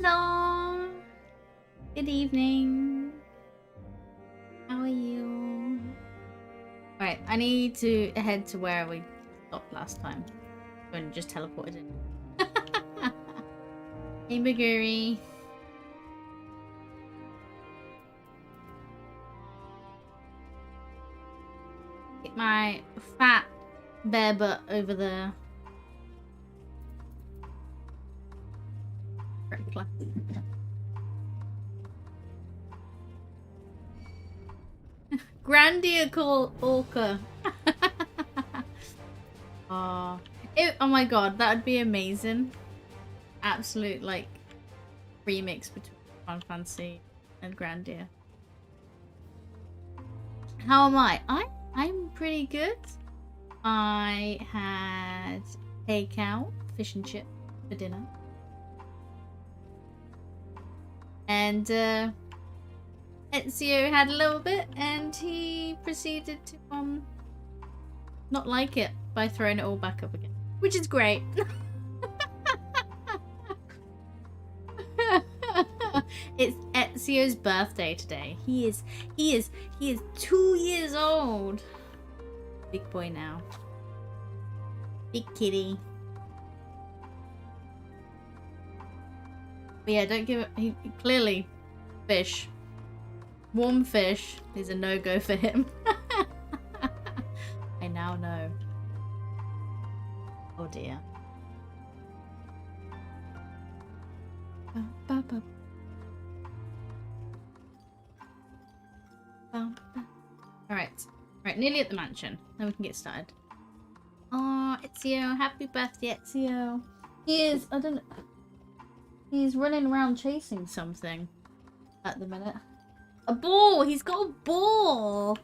Hello. Good evening. How are you? Alright, I need to head to where we stopped last time. And just teleported in. Hey, Maguri. Get my fat bear butt over there. Grandia call Orca. Oh, oh my god, that would be amazing. Absolute like remix between Final Fantasy and Grandia. How am I? I'm pretty good. I had takeout, fish and chip for dinner. And Ezio had a little bit and he proceeded to not like it by throwing it all back up again. Which is great. It's Ezio's birthday today. He is 2 years old. Big boy now. Big kitty. But yeah, don't give it. He clearly, fish. Warm fish is a no-go for him. I now know. Oh dear. Alright, nearly at the mansion. Then we can get started. Oh, Ezio, happy birthday, Ezio. He is, I don't know. He's running around chasing something at the minute. A ball! He's got a ball!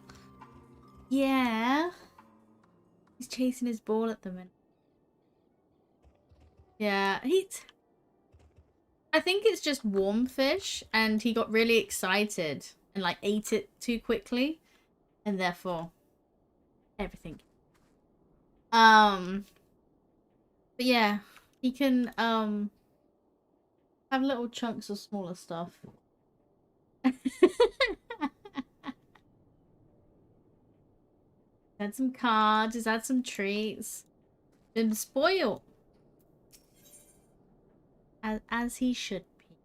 Yeah. He's chasing his ball at the minute. Yeah, I think it's just warm fish, and he got really excited and like ate it too quickly, and therefore everything. But yeah, he can have little chunks of smaller stuff. Had some cards, he's had some treats. Been spoiled. As he should be.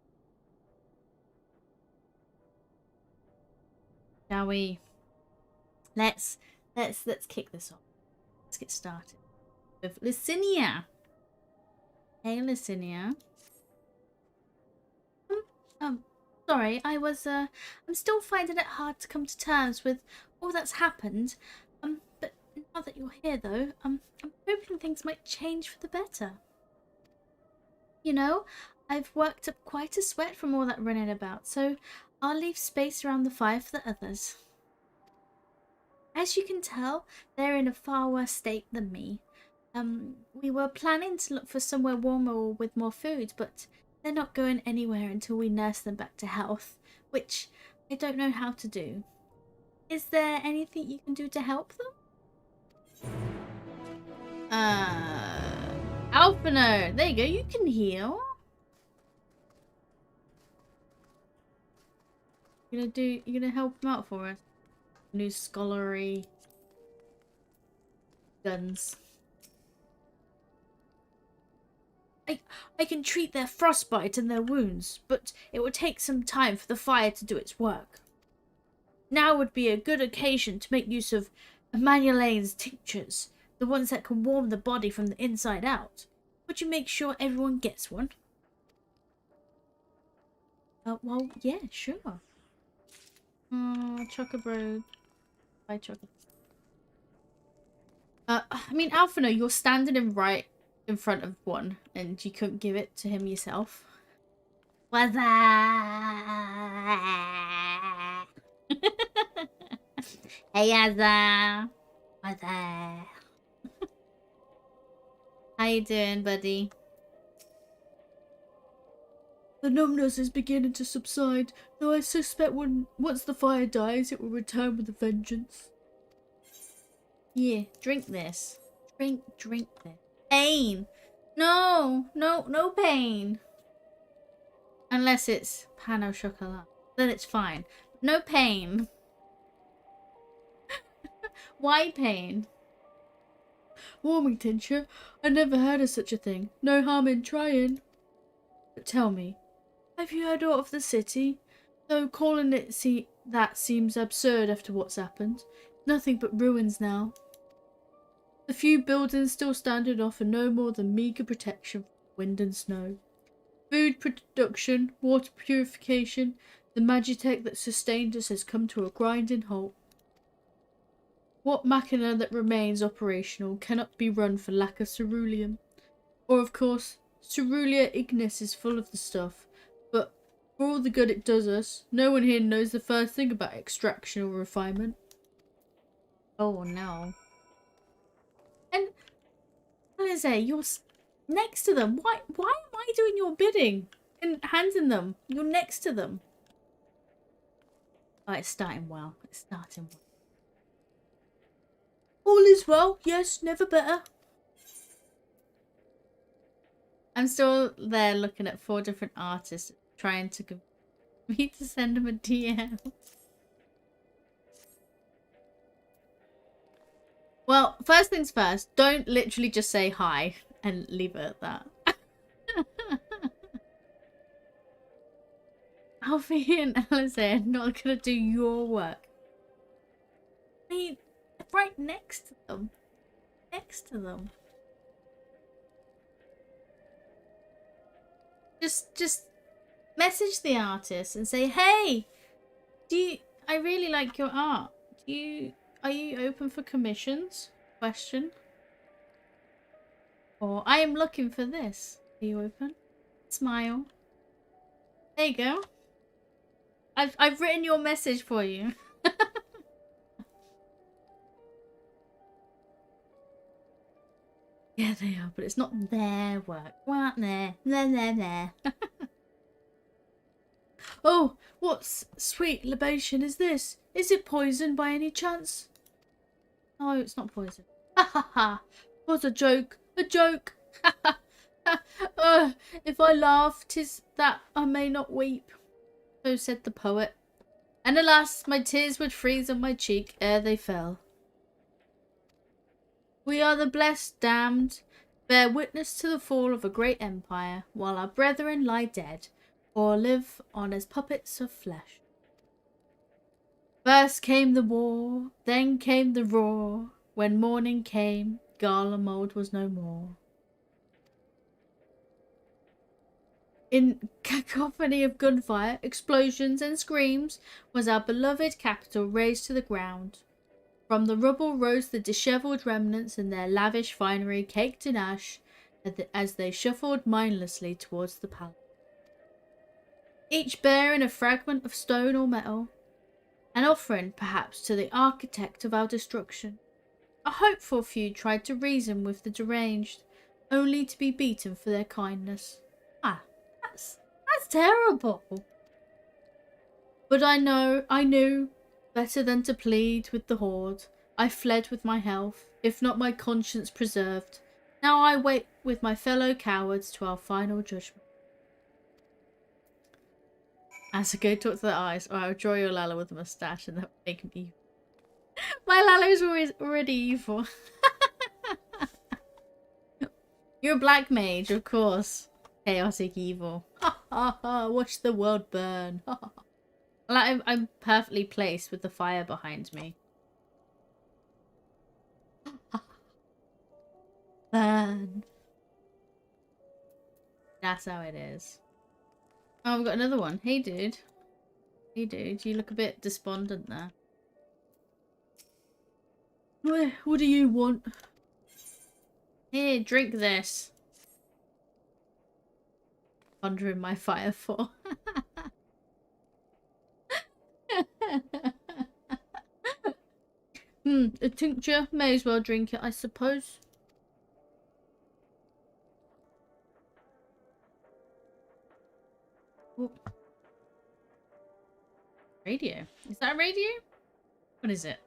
Shall we? Let's kick this off. Let's get started with Licinia. Hey, Licinia. Sorry, I'm still finding it hard to come to terms with all that's happened. But now that you're here, though, I'm hoping things might change for the better. You know, I've worked up quite a sweat from all that running about, so I'll leave space around the fire for the others. As you can tell, they're in a far worse state than me. We were planning to look for somewhere warmer or with more food, but they're not going anywhere until we nurse them back to health, which I don't know how to do. Is there anything you can do to help them? Alphino, there you go, you can heal. You're gonna help them out for us? New scholarly guns. I can treat their frostbite and their wounds, but it would take some time for the fire to do its work. Now would be a good occasion to make use of Emmanuel's tinctures, the ones that can warm the body from the inside out. Would you make sure everyone gets one? Well, yeah, sure. Chocobro. Bye, Choco. I mean, Alphino, you're standing right in front of one, and you couldn't give it to him yourself. What's that? Hey, Azza. What's that? How you doing, buddy? The numbness is beginning to subside, though I suspect once the fire dies, it will return with a vengeance. Yeah, drink this. Drink this. Pain! No pain! Unless it's pan au chocolat. Then it's fine. No pain. Why pain? Warming tincture? I never heard of such a thing. No harm in trying. But tell me, have you heard aught of the city? Though calling it that seems absurd after what's happened. Nothing but ruins now. The few buildings still standing offer no more than meagre protection from wind and snow. Food production, water purification, the magitech that sustained us has come to a grinding halt. What machina that remains operational cannot be run for lack of ceruleum. Or, of course, Cerulean ignis is full of the stuff, but for all the good it does us, no one here knows the first thing about extraction or refinement. Oh no. And, Alize, you're next to them. Why am I doing your bidding and handing them? You're next to them. Oh, it's starting well. It's starting well. All is well. Yes, never better. I'm still there looking at 4 different artists trying to get me to send them a DM. Well, first things first, don't literally just say hi and leave it at that. Alfie and Alice are not gonna do your work. I mean, right next to them. Next to them. Just message the artist and say, hey, I really like your art. Are you open for commissions? Question. Or I am looking for this. Are you open? Smile. There you go. I've written your message for you. Yeah, they are, but it's not their work. What there? There. Oh, what sweet libation is this? Is it poison by any chance? No, it's not poison. Ha ha ha! What a joke! A joke! Ha ha ha! If I laugh, 'tis that I may not weep. So said the poet. And alas, my tears would freeze on my cheek ere they fell. We are the blessed damned, bear witness to the fall of a great empire, while our brethren lie dead, or live on as puppets of flesh. First came the war, then came the roar. When morning came, Garlemald was no more. In cacophony of gunfire, explosions and screams was our beloved capital razed to the ground. From the rubble rose the dishevelled remnants and their lavish finery caked in ash as they shuffled mindlessly towards the palace. Each bearing a fragment of stone or metal, an offering perhaps to the architect of our destruction. A hopeful few tried to reason with the deranged, only to be beaten for their kindness. Ah, that's terrible. But I knew better than to plead with the horde. I fled with my health, if not my conscience preserved. Now I wait with my fellow cowards to our final judgment. As I go talk to the eyes, or I'll draw your Lala with a moustache and that will make me. My Lala is already evil. You're a black mage, of course. Chaotic evil. Ha ha ha, watch the world burn. Ha ha. I'm perfectly placed with the fire behind me. Burn. That's how it is. Oh, we've got another one. Hey, dude. Hey, dude. You look a bit despondent there. What do you want? Here, drink this. Pondering my fire for. A tincture? May as well drink it, I suppose. Oh. Radio? Is that a radio? What is it?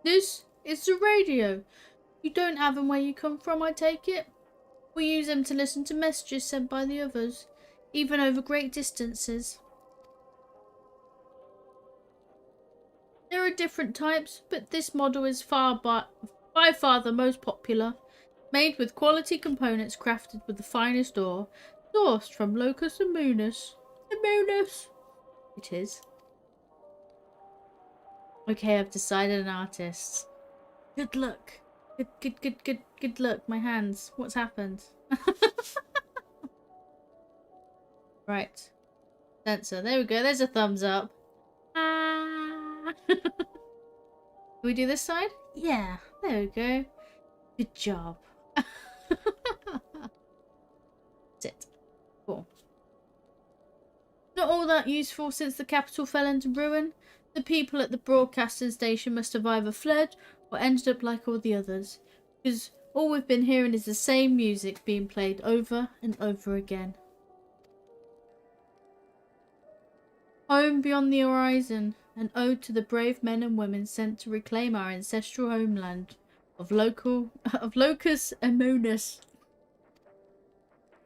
This is the radio. You don't have them where you come from, I take it? We use them to listen to messages sent by the others, even over great distances. There are different types, but this model is by far the most popular. Made with quality components crafted with the finest ore, sourced from Locus Amunis. Amunis! It is. Okay, I've decided an artist. Good luck. Good luck. My hands. What's happened? Right. Sensor. There we go. There's a thumbs up. Ah. Can we do this side? Yeah. There we go. Good job. That's it. Cool. Not all that useful since the capital fell into ruin. The people at the broadcasting station must have either fled or ended up like all the others. Because all we've been hearing is the same music being played over and over again. Home beyond the horizon, an ode to the brave men and women sent to reclaim our ancestral homeland of Locus Amunis.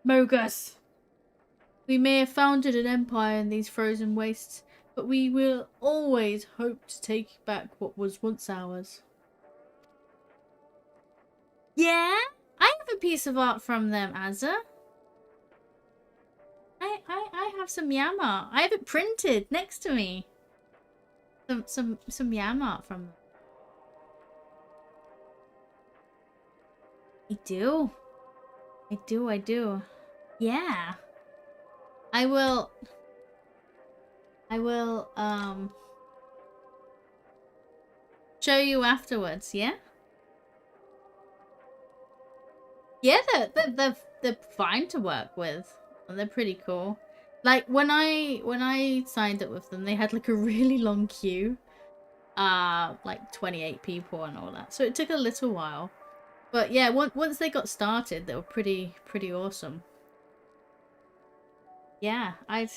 Mogus. We may have founded an empire in these frozen wastes, but we will always hope to take back what was once ours. Yeah? I have a piece of art from them, Azza. I have some yam art. I have it printed next to me. Some yam art from them. I do. I do. Yeah. I will show you afterwards, yeah? Yeah, they're fine to work with. They're pretty cool. Like when I signed up with them, they had like a really long queue. Like 28 people and all that. So it took a little while. But yeah, once they got started, they were pretty awesome. Yeah, I'd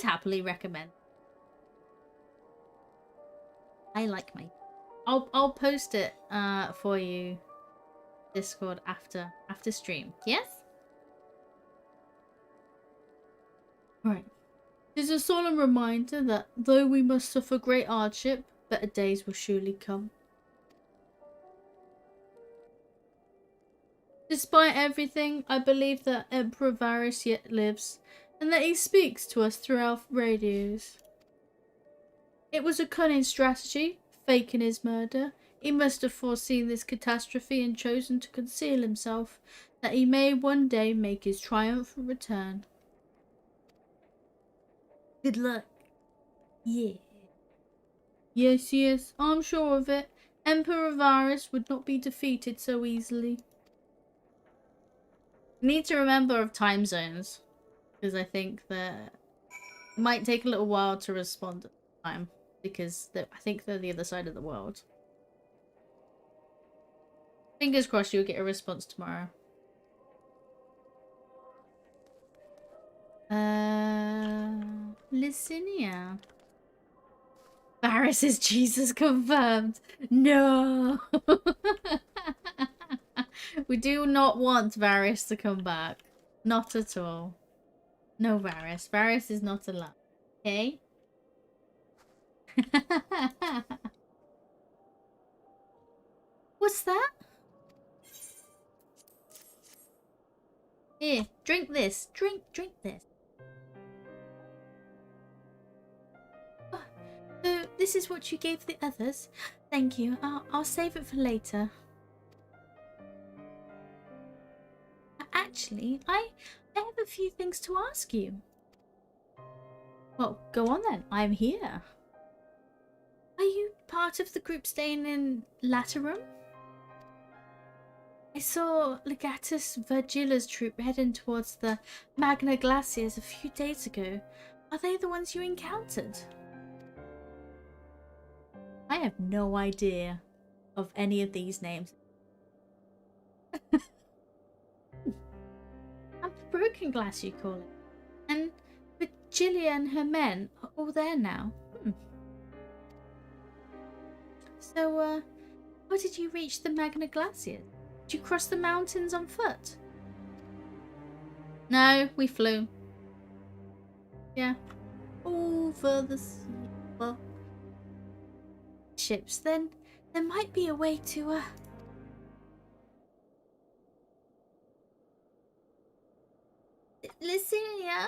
happily recommend. I like my. I'll post it for you, Discord after stream. Yes. Right. It is a solemn reminder that though we must suffer great hardship, better days will surely come. Despite everything, I believe that Emperor Varys yet lives, and that he speaks to us through our radios. It was a cunning strategy, faking his murder. He must have foreseen this catastrophe and chosen to conceal himself, that he may one day make his triumphant return. Good luck. Yeah. Yes, I'm sure of it. Emperor Varys would not be defeated so easily. Need to remember of time zones, because I think that it might take a little while to respond at the time, because I think they're the other side of the world. Fingers crossed you'll get a response tomorrow. Licinia. Varys is Jesus confirmed. No. We do not want Varys to come back. Not at all. No Varys. Varys is not allowed. Okay? What's that? Here, drink this. Drink this. Oh, so this is what you gave the others? Thank you. I'll save it for later. Actually, I have a few things to ask you. Well, go on then. I'm here. Are you part of the group staying in Laterum? I saw Legatus Virgila's troop heading towards the Magna Glaciers a few days ago. Are they the ones you encountered? I have no idea of any of these names. I'm the Broken Glass, you call it. And Virgilia and her men are all there now. So, how did you reach the Magna Glaciers? Did you cross the mountains on foot? No, we flew. Yeah. Over the sea. Well, ships, then there might be a way to, Listen, yeah?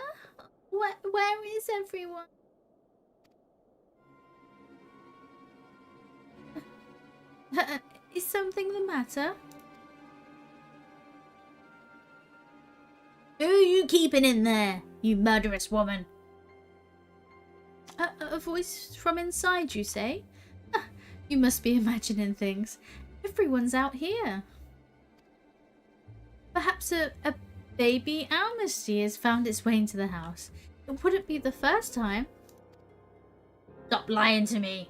Where is everyone? Is something the matter? Who are you keeping in there, you murderous woman? A voice from inside, you say? You must be imagining things. Everyone's out here. Perhaps a baby amnesty has found its way into the house. It wouldn't be the first time. Stop lying to me.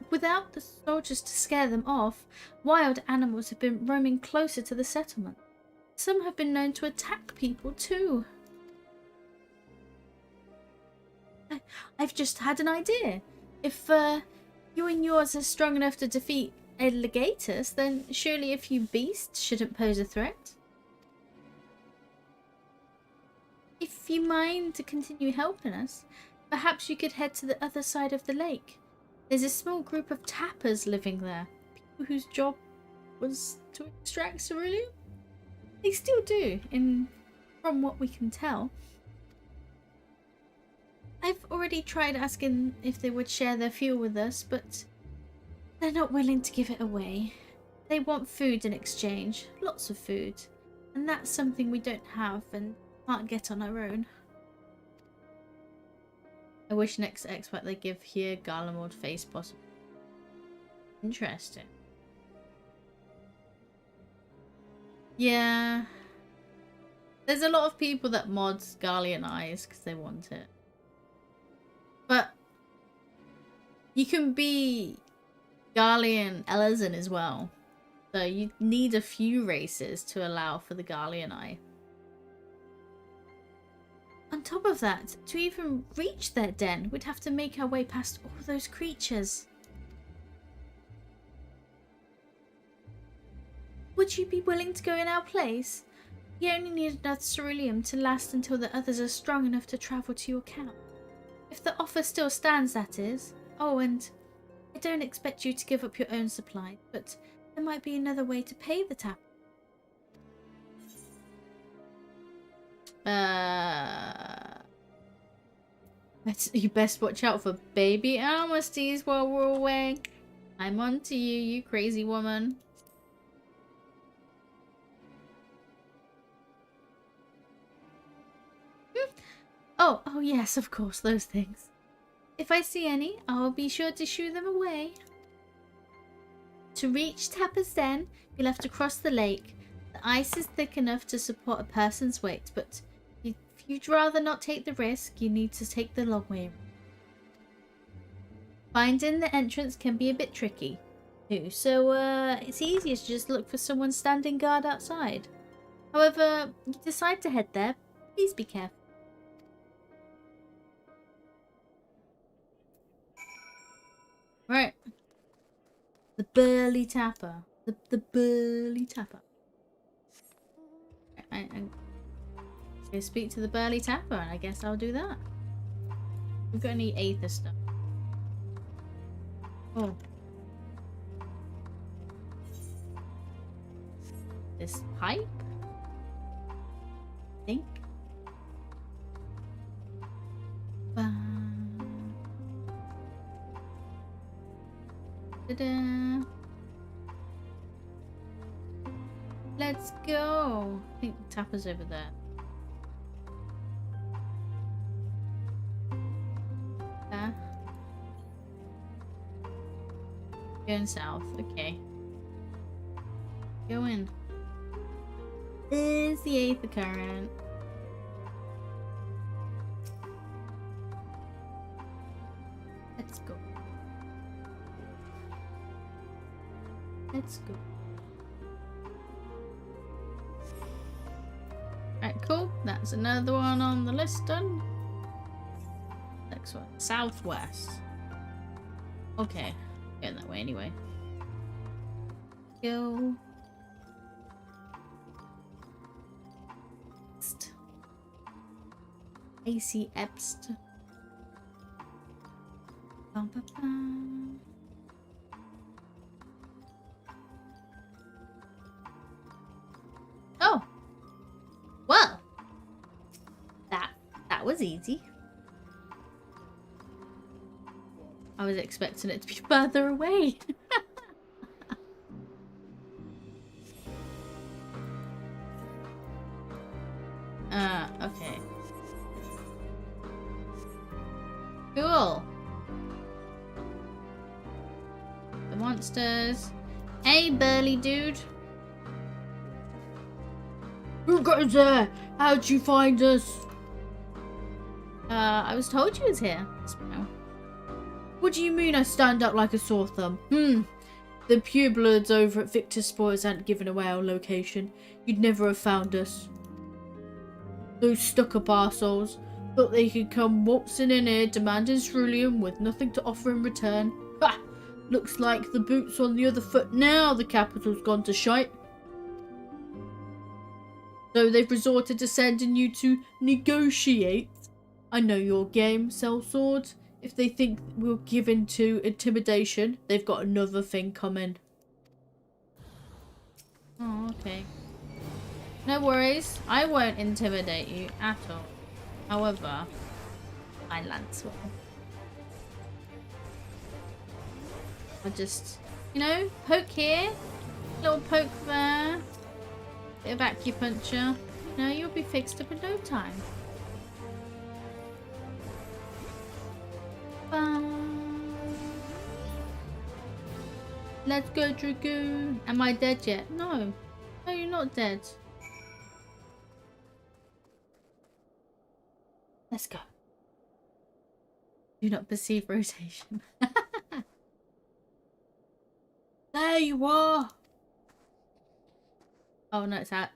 Without the soldiers to scare them off, wild animals have been roaming closer to the settlement. Some have been known to attack people too. I've just had an idea. If you and yours are strong enough to defeat alligators, then surely a few beasts shouldn't pose a threat. If you mind to continue helping us, perhaps you could head to the other side of the lake. There's a small group of tappers living there, people whose job was to extract cerulean. They still do, from what we can tell. I've already tried asking if they would share their fuel with us, but they're not willing to give it away. They want food in exchange, lots of food, and that's something we don't have and can't get on our own. I wish next expert they give here Garlemald face possible. Interesting. Yeah. There's a lot of people that mods Garlean eyes because they want it. But you can be Garlean Elezen as well. So you need a few races to allow for the Garlean eye. On top of that, to even reach their den, we'd have to make our way past all those creatures. Would you be willing to go in our place? You only need enough ceruleum to last until the others are strong enough to travel to your camp. If the offer still stands, that is. Oh, and I don't expect you to give up your own supply, but there might be another way to pay the tap. You best watch out for baby amnesties while we're away. I'm on to you, you crazy woman. Oh yes, of course, those things. If I see any, I'll be sure to shoo them away. To reach Tapper's Den, you'll have to cross the lake. The ice is thick enough to support a person's weight, but if you'd rather not take the risk, you need to take the long way. Finding the entrance can be a bit tricky, too, so it's easier to just look for someone standing guard outside. However, you decide to head there, please be careful. Right. The burly tapper. The burly tapper. I'm gonna speak to the burly tapper, and I guess I'll do that. We've got any aether stuff. Oh. This pipe? I think. Ta-da. Let's go. I think the tapper's over there. Going south. Okay. Go in. There's the aether current. Let's go. Let's go. Alright, cool. That's another one on the list done. Next one. Southwest. Okay. Going that way anyway. Go. AC Ebst. Bum, bum, bum. Oh. Well. That was easy. I was expecting it to be further away. Okay. Cool. The monsters. Hey, burly dude. Who goes there? How'd you find us? I was told you was here. What do you mean I stand up like a sore thumb? The purebloods over at Victor Spoils hadn't given away our location. You'd never have found us. Those stuck-up arseholes thought they could come waltzing in here demanding ceruleum with nothing to offer in return. Ha! Looks like the boot's on the other foot now the capital's gone to shite. So they've resorted to sending you to negotiate. I know your game, sellsword. If they think we'll give in to intimidation, they've got another thing coming. Oh, okay. No worries. I won't intimidate you at all. However, I lance well. I'll just, you know, poke here, little poke there, bit of acupuncture. No, you'll be fixed up in no time. Let's go, Dragoon. Am I dead yet? No. No, you're not dead. Let's go. Do not perceive rotation. There you are. Oh no, it's out.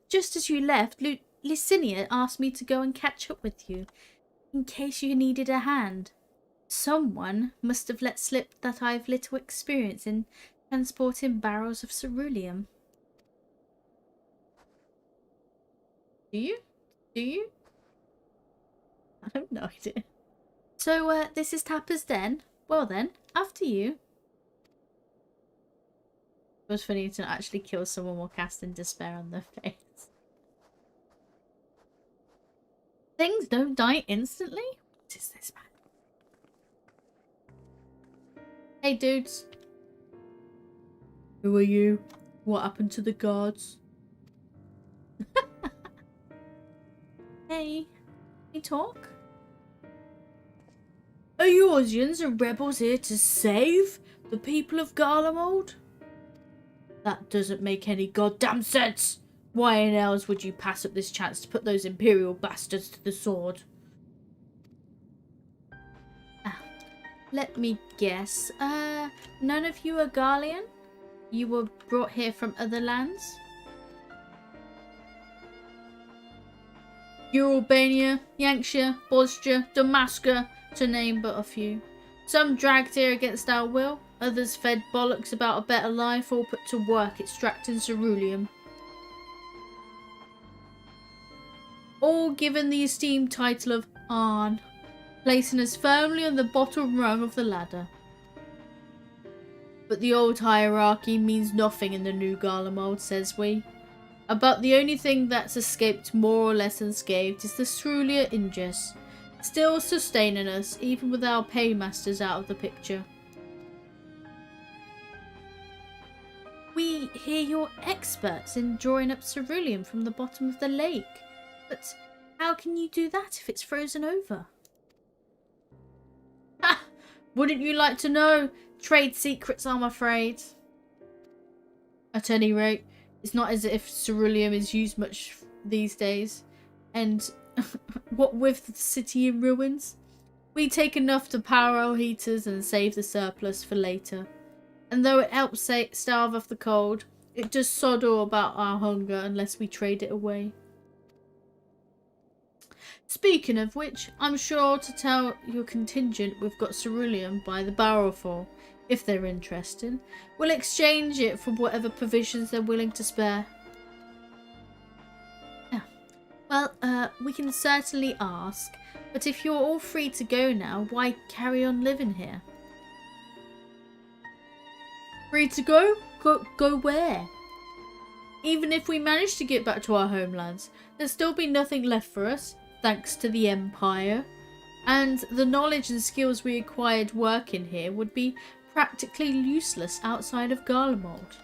Just as you left, Licinia asked me to go and catch up with you, in case you needed a hand. Someone must have let slip that I've little experience in transporting barrels of ceruleum. Do you? Do you? I have no idea. So, this is Tapper's Den? Well then, after you. It was funny to actually kill someone while casting despair on their face. Things don't die instantly? What is this, man? Hey, dudes. Who are you? What happened to the guards? Hey, can you talk? Are you Aussians and rebels here to save the people of Garlemald? That doesn't make any goddamn sense. Why in else would you pass up this chance to put those Imperial bastards to the sword? Let me guess. None of you are Garlean? You were brought here from other lands? You're Albania, Yankshire, Bosnia, Damascus, to name but a few. Some dragged here against our will, others fed bollocks about a better life, all put to work extracting ceruleum. All given the esteemed title of Arn, placing us firmly on the bottom rung of the ladder. But the old hierarchy means nothing in the new Garlemald, says we. About the only thing that's escaped more or less unscathed is the cerulean ingest, still sustaining us even with our paymasters out of the picture. We hear you're experts in drawing up ceruleum from the bottom of the lake, but how can you do that if it's frozen over? Ha! Wouldn't you like to know? Trade secrets, I'm afraid. At any rate, it's not as if ceruleum is used much these days. And what with the city in ruins? We take enough to power our heaters and save the surplus for later. And though it helps starve off the cold, it does sod all about our hunger unless we trade it away. Speaking of which, I'm sure to tell your contingent we've got ceruleum by the barrelful. If they're interested, we'll exchange it for whatever provisions they're willing to spare. We can certainly ask. But if you're all free to go now, why carry on living here? Free to go? Go where? Even if we manage to get back to our homelands, there'll still be nothing left for us, thanks to the Empire. And the knowledge and skills we acquired working here would be practically useless outside of Garlemald.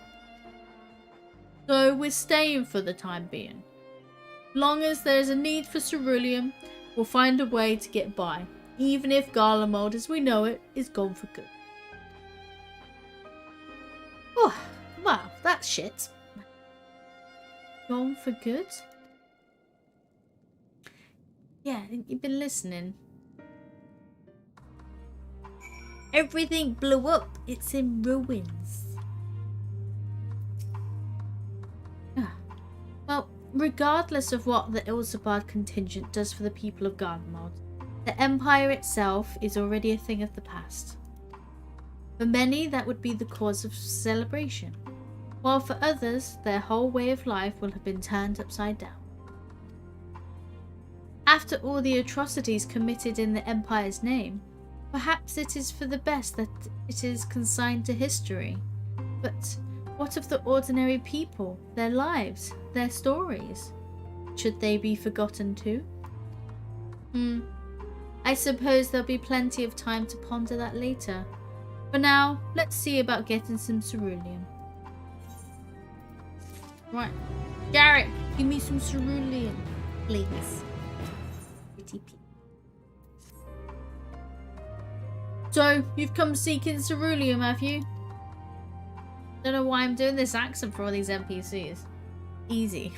So we're staying for the time being. Long as there's a need for ceruleum, we'll find a way to get by, even if Garlemald as we know it is gone for good. Oh, wow, that's shit. Gone for good? Yeah, you've been listening. Everything blew up. It's in ruins. Well, regardless of what the Ilsabard contingent does for the people of Garlemald, the Empire itself is already a thing of the past. For many, that would be the cause of celebration, while for others, their whole way of life will have been turned upside down. After all the atrocities committed in the Empire's name, perhaps it is for the best that it is consigned to history. But what of the ordinary people, their lives, their stories? Should they be forgotten too? I suppose there'll be plenty of time to ponder that later. For now, let's see about getting some ceruleum. Right. Jarek, give me some ceruleum, please. Pretty please. So, you've come seeking ceruleum, have you? Don't know why I'm doing this accent for all these NPCs. Easy.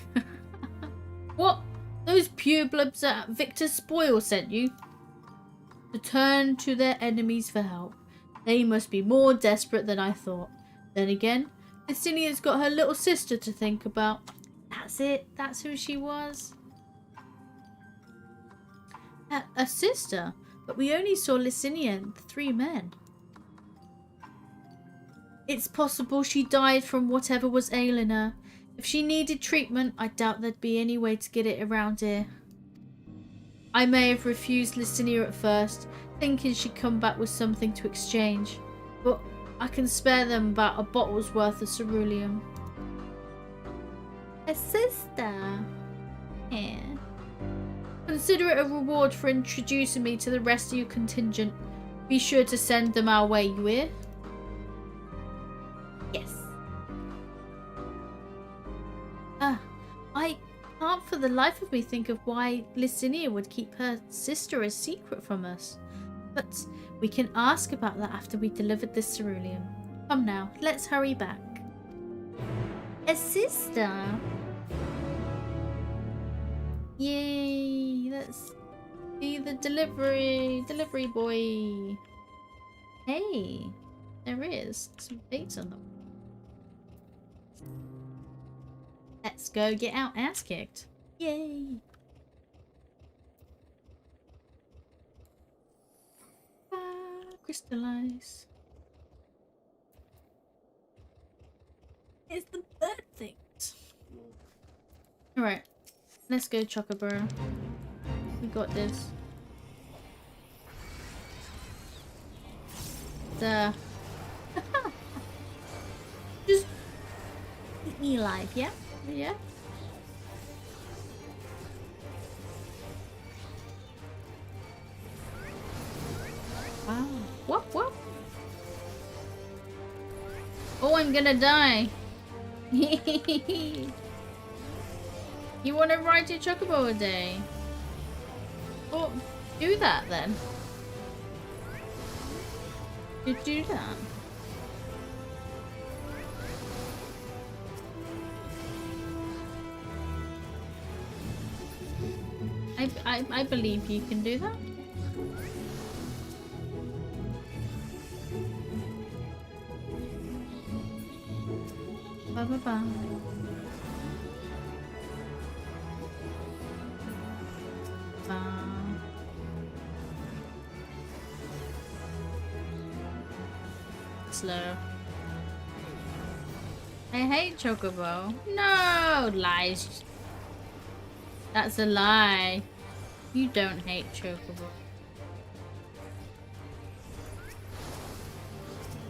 What? Those purebloods at Victor Spoil sent you? To turn to their enemies for help. They must be more desperate than I thought. Then again, Licinia's got her little sister to think about. That's it. That's who she was. A sister? But we only saw Licinia and the 3 men. It's possible she died from whatever was ailing her. If she needed treatment, I doubt there'd be any way to get it around here. I may have refused Licinia at first, thinking she'd come back with something to exchange. But I can spare them about a bottle's worth of ceruleum. A sister? Yeah. Consider it a reward for introducing me to the rest of your contingent. Be sure to send them our way, you hear? Yes. I can't for the life of me think of why Licinia would keep her sister a secret from us. But we can ask about that after we delivered this ceruleum. Come now, let's hurry back. A sister? Yay, let's be the delivery boy. Hey, there is some dates on them. Let's go get our ass kicked. Yay. Crystallize. It's the bird things. Alright. Let's go, Chocobo. We got this. Just eat me alive, yeah? Yeah? Wow. What? Oh, I'm gonna die. You want to ride your chocobo a day? Well, do that then. You do that. I believe you can do that. Bye bye bye. Slow. I hate Chocobo. No lies. That's a lie. You don't hate Chocobo.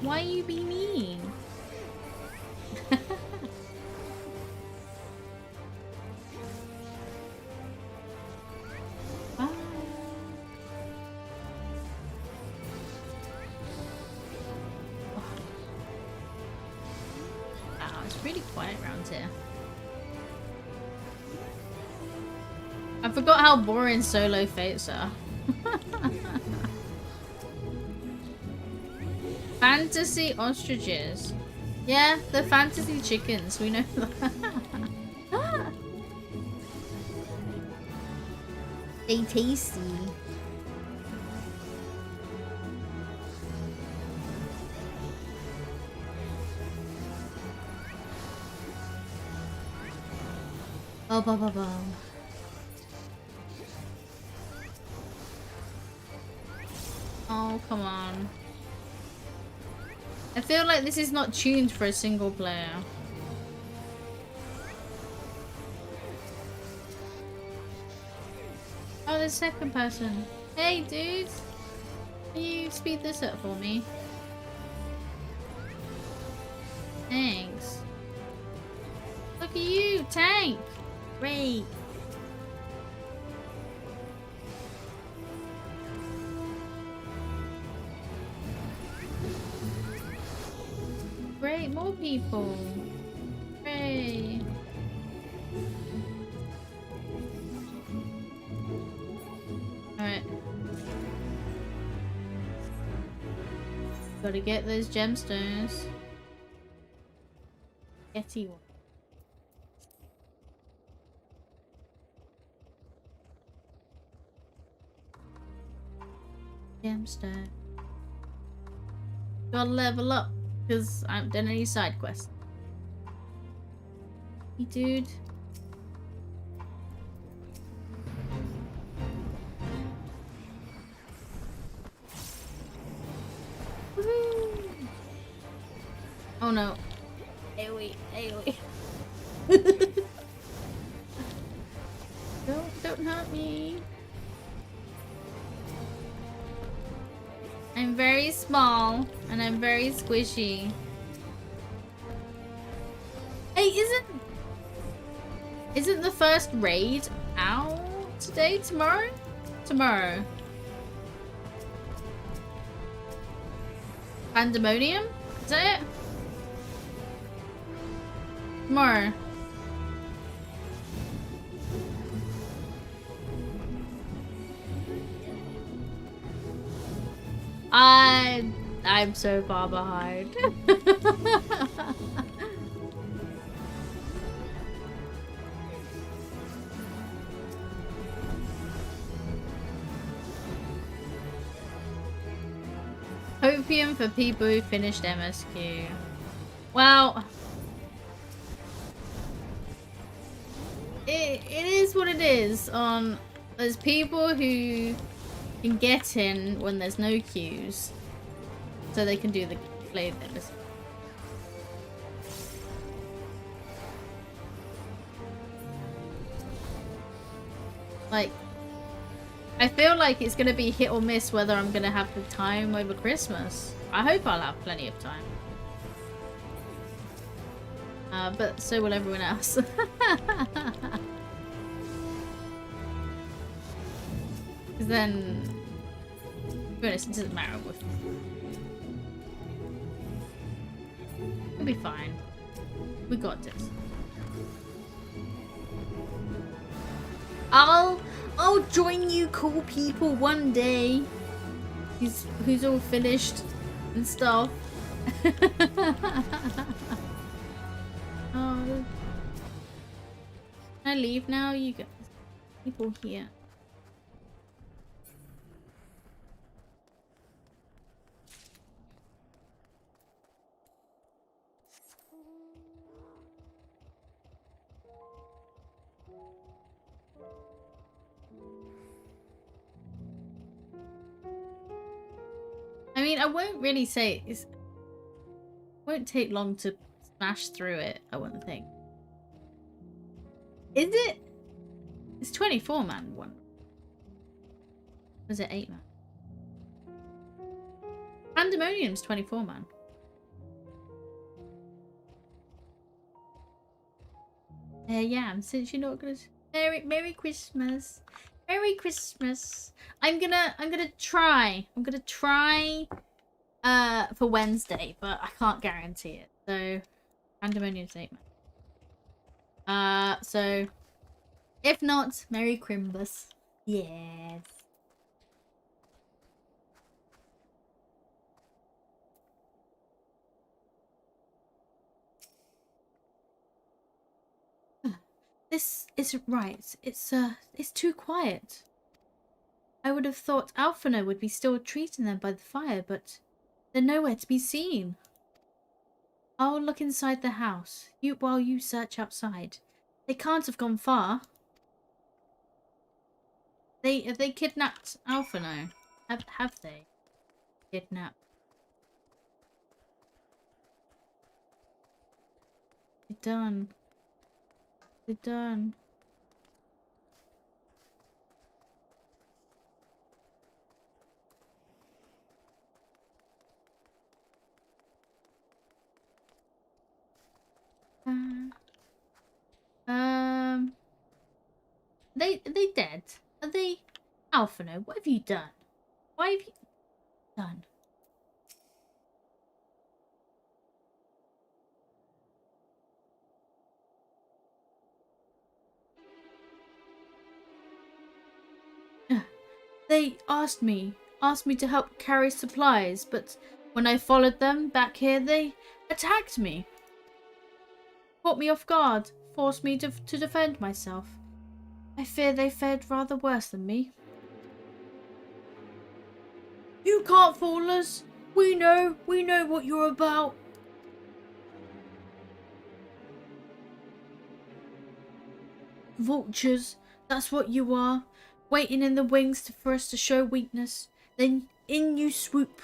Why you be mean? Bye. Wow, it's really quiet around here. I forgot how boring solo fates are. Fantasy ostriches. Yeah, they're fantasy chickens. We know that. They tasty. Oh, bum, bum, bum. Oh, come on. I feel like this is not tuned for a single player. Oh, the second person. Hey, dude. Can you speed this up for me? Thanks. Look at you, tank. Great. Great, more people. Hooray. Alright. Gotta get those gemstones. Getty one. Gemstone. Gotta level up. Because I haven't done any side quests. Hey, dude. Woohoo! Oh no. AoE, AoE. Don't hurt me. I'm very small and I'm very squishy. Hey, isn't the first raid out today? Tomorrow? Tomorrow. Pandemonium? Is that it? Tomorrow. I'm so far behind. Opium for people who finished MSQ. Well, it is what it is. There's people who can get in when there's no queues, so they can do the play this. Like, I feel like it's gonna be hit or miss whether I'm gonna have the time over Christmas. I hope I'll have plenty of time. But so will everyone else. Because then, to be honest, it doesn't matter. We'll be fine. We got this. I'll join you cool people one day. Who's all finished and stuff. Oh, can I leave now? You guys, people here. I mean, I won't really say it won't take long to smash through it, I wouldn't think. Is it? It's 24-man one. Was it 8-man? Pandemonium's 24-man. Yeah, since you're not gonna... Merry Christmas. Merry Christmas. I'm gonna try. I'm gonna try for Wednesday, but I can't guarantee it. So Pandemonium's 8-man. So if not, Merry Crimbus. Yes. This isn't right. It's too quiet. I would have thought Alphino would be still treating them by the fire, but they're nowhere to be seen. I'll look inside the house, while you search outside. They can't have gone far. Have they kidnapped Alphino? Have they kidnapped? They're done. They're done. Are they dead? Are they... Alphino, what have you done? Why have you done? They asked me to help carry supplies, but when I followed them back here, they attacked me. Caught me off guard, forced me to defend myself. I fear they fared rather worse than me. You can't fool us. We know what you're about. Vultures, that's what you are. Waiting in the wings for us to show weakness. Then in you swoop.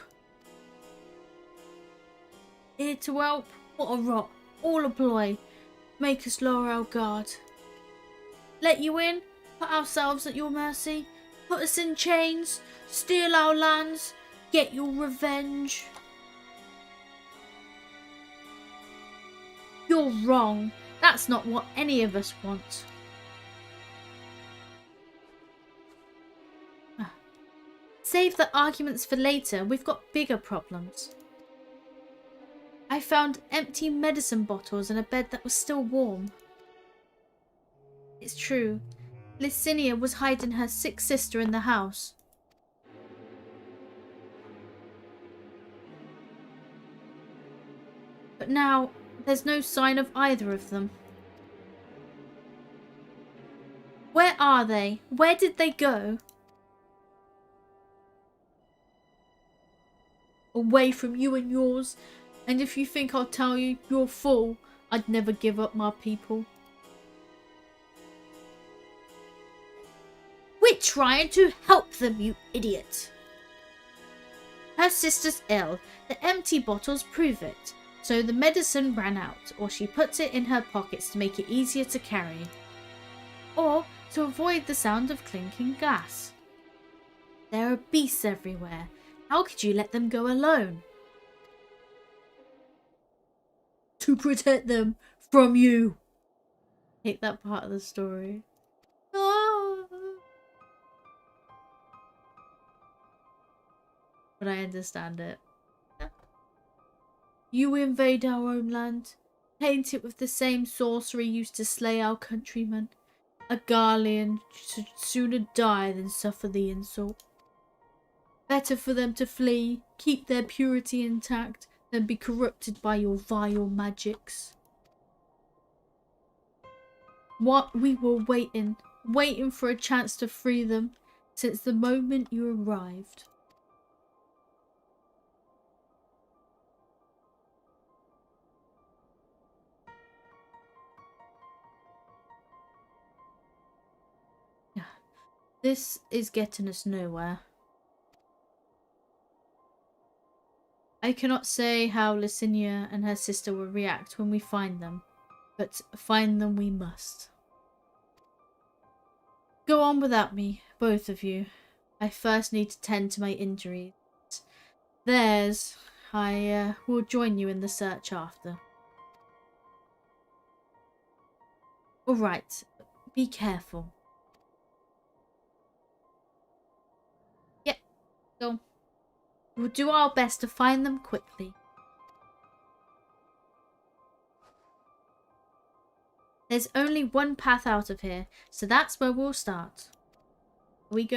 Here to help? What a rot. All a ploy. Make us lower our guard. Let you in? Put ourselves at your mercy? Put us in chains? Steal our lands? Get your revenge? You're wrong. That's not what any of us want. Save the arguments for later. We've got bigger problems. I found empty medicine bottles in a bed that was still warm. It's true. Licinia was hiding her sick sister in the house. But now, there's no sign of either of them. Where are they? Where did they go? Away from you and yours. And if you think I'll tell you, you're a fool. I'd never give up my people. We're trying to help them, you idiot. Her sister's ill. The empty bottles prove it. So the medicine ran out, or she puts it in her pockets to make it easier to carry. Or to avoid the sound of clinking glass. There are beasts everywhere. How could you let them go alone? To protect them from you. I hate that part of the story. Ah. But I understand it. You invade our own land, taint it with the same sorcery used to slay our countrymen. A Garlean should sooner die than suffer the insult. Better for them to flee, keep their purity intact, than be corrupted by your vile magics. What we were waiting for a chance to free them, since the moment you arrived. This is getting us nowhere. I cannot say how Licinia and her sister will react when we find them, but find them we must. Go on without me, both of you. I first need to tend to my injuries. I will join you in the search after. Alright, be careful. Yep, go. We'll do our best to find them quickly. There's only one path out of here, so that's where we'll start. Are we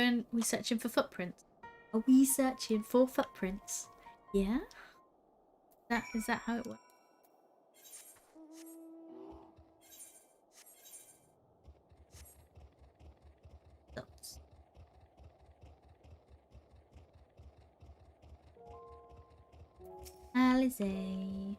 searching for footprints? Are we searching for footprints? Yeah? Is that how it works? Dots. Alize.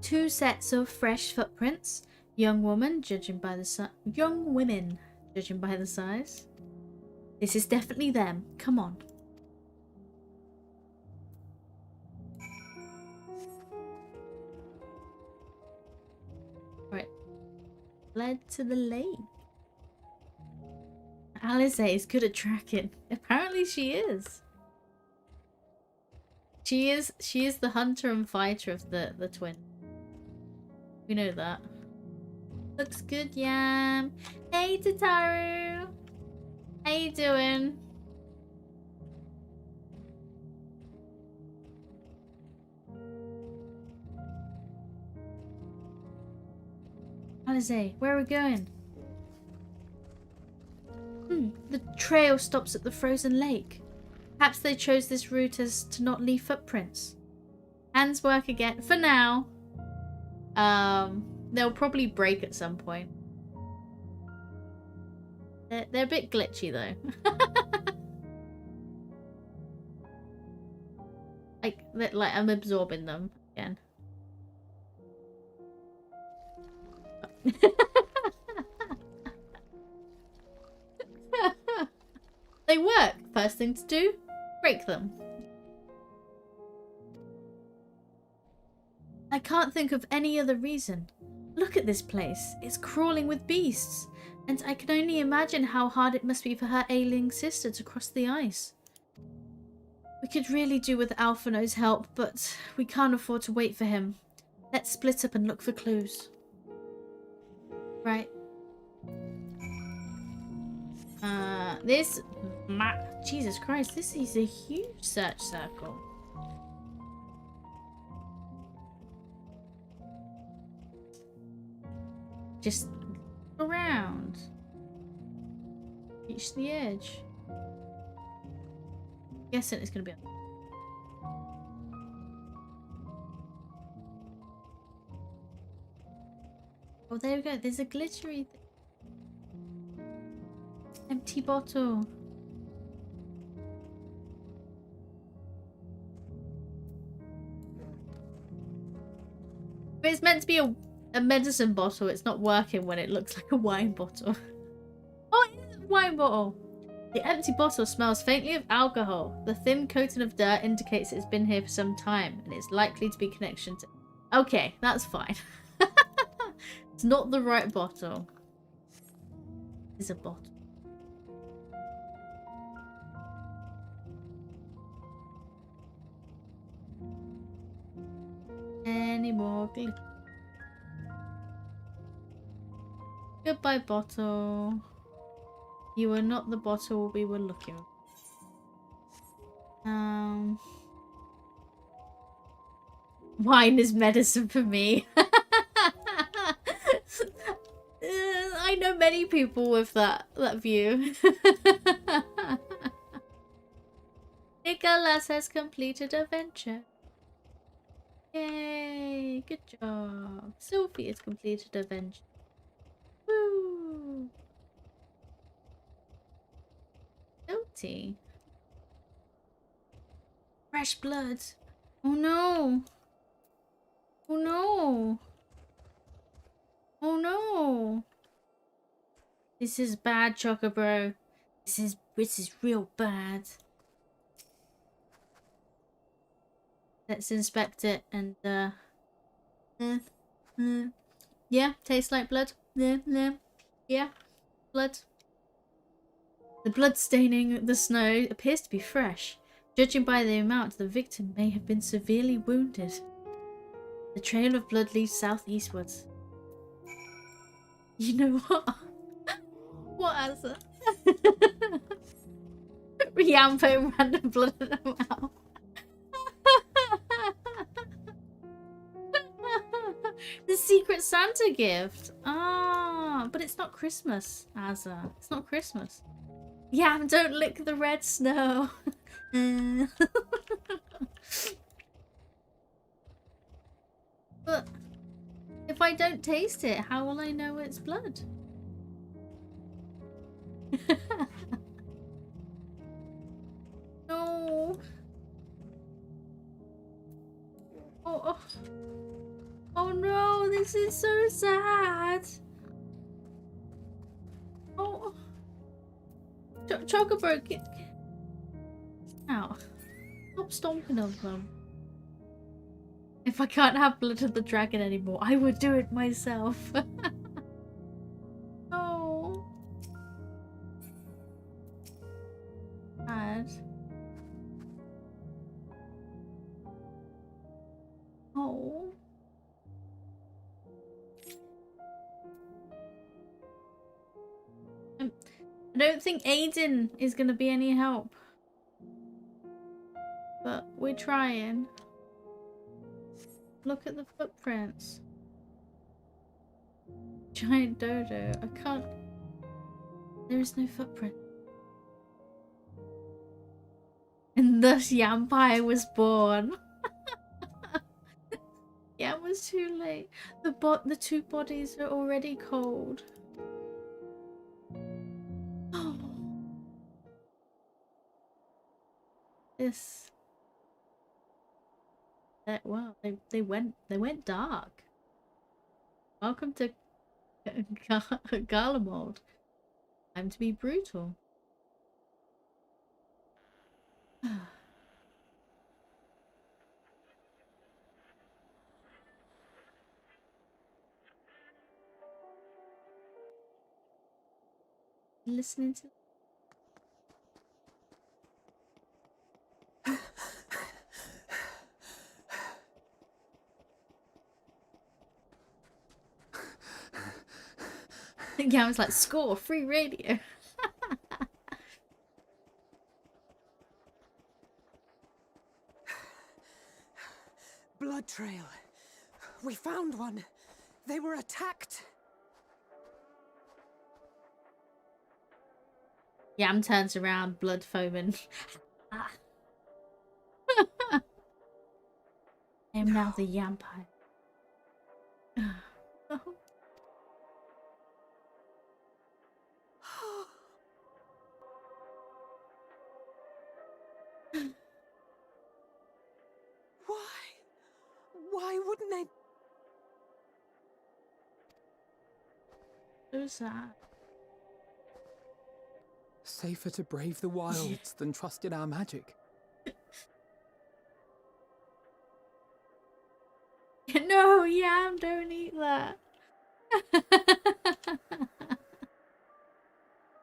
Two sets of fresh footprints. Young women, judging by the size. Young women, judging by the size. This is definitely them. Come on. Right. Led to the lake. Alice is good at tracking. Apparently she is. She is the hunter and fighter of the twin. We know that. Looks good, Yam. Hey, Tataru. How you doing? Alize, where are we going? The trail stops at the frozen lake. Perhaps they chose this route as to not leave footprints. Hands work again. For now. They'll probably break at some point. They're a bit glitchy though. like I'm absorbing them again. They work. First thing to do, break them. I can't think of any other reason. Look at this place. It's crawling with beasts. And I can only imagine how hard it must be for her ailing sister to cross the ice. We could really do with Alphino's help, but we can't afford to wait for him. Let's split up and look for clues. Right. This map. Jesus Christ, this is a huge search circle. Just around. Reach the edge. Guessing it's gonna be. Oh, there we go. There's a glittery thing. Empty bottle. But it's meant to be a medicine bottle. It's not working when it looks like a wine bottle. Oh, it is a wine bottle. The empty bottle smells faintly of alcohol. The thin coating of dirt indicates it's been here for some time and it's likely to be connection to... Okay, that's fine. It's not the right bottle. It's a bottle. Any more glitter? Goodbye, bottle. You were not the bottle we were looking for. Wine is medicine for me. I know many people with that view. Nicholas has completed a venture. Yay! Good job. Sophie has completed a venture. Woo! Guilty. Fresh blood. Oh no! Oh no! Oh no! This is bad, Chocobro. This is real bad. Let's inspect it and Yeah, tastes like blood. Yeah, blood. The blood staining the snow appears to be fresh. Judging by the amount, the victim may have been severely wounded. The trail of blood leads southeastwards. You know what? What answer? Yampo random blood in her mouth. The secret Santa gift. Ah, but it's not Christmas, Azza. It's not Christmas. Yam, don't lick the red snow. But if I don't taste it, how will I know it's blood? No. Oh, oh. Oh no, this is so sad. Oh. Chocobo, get out. Stop stomping on them. If I can't have Blood of the Dragon anymore, I would do it myself. Oh. Sad. Oh. I don't think Aiden is going to be any help. But we're trying. Look at the footprints. Giant dodo. I can't... There is no footprint. And thus Yampire was born. Yeah, it was too late. The two bodies are already cold. Oh. This... Well, they went dark. Welcome to Garlemald. Time to be brutal. Listening to... Yeah, I was like, score, free radio. Blood trail. We found one. They were attacked. Yam turns around, blood foaming. I am now the Yampire. Why wouldn't they? So sad. Safer to brave the wilds than trust in our magic. No, Yam, don't eat that.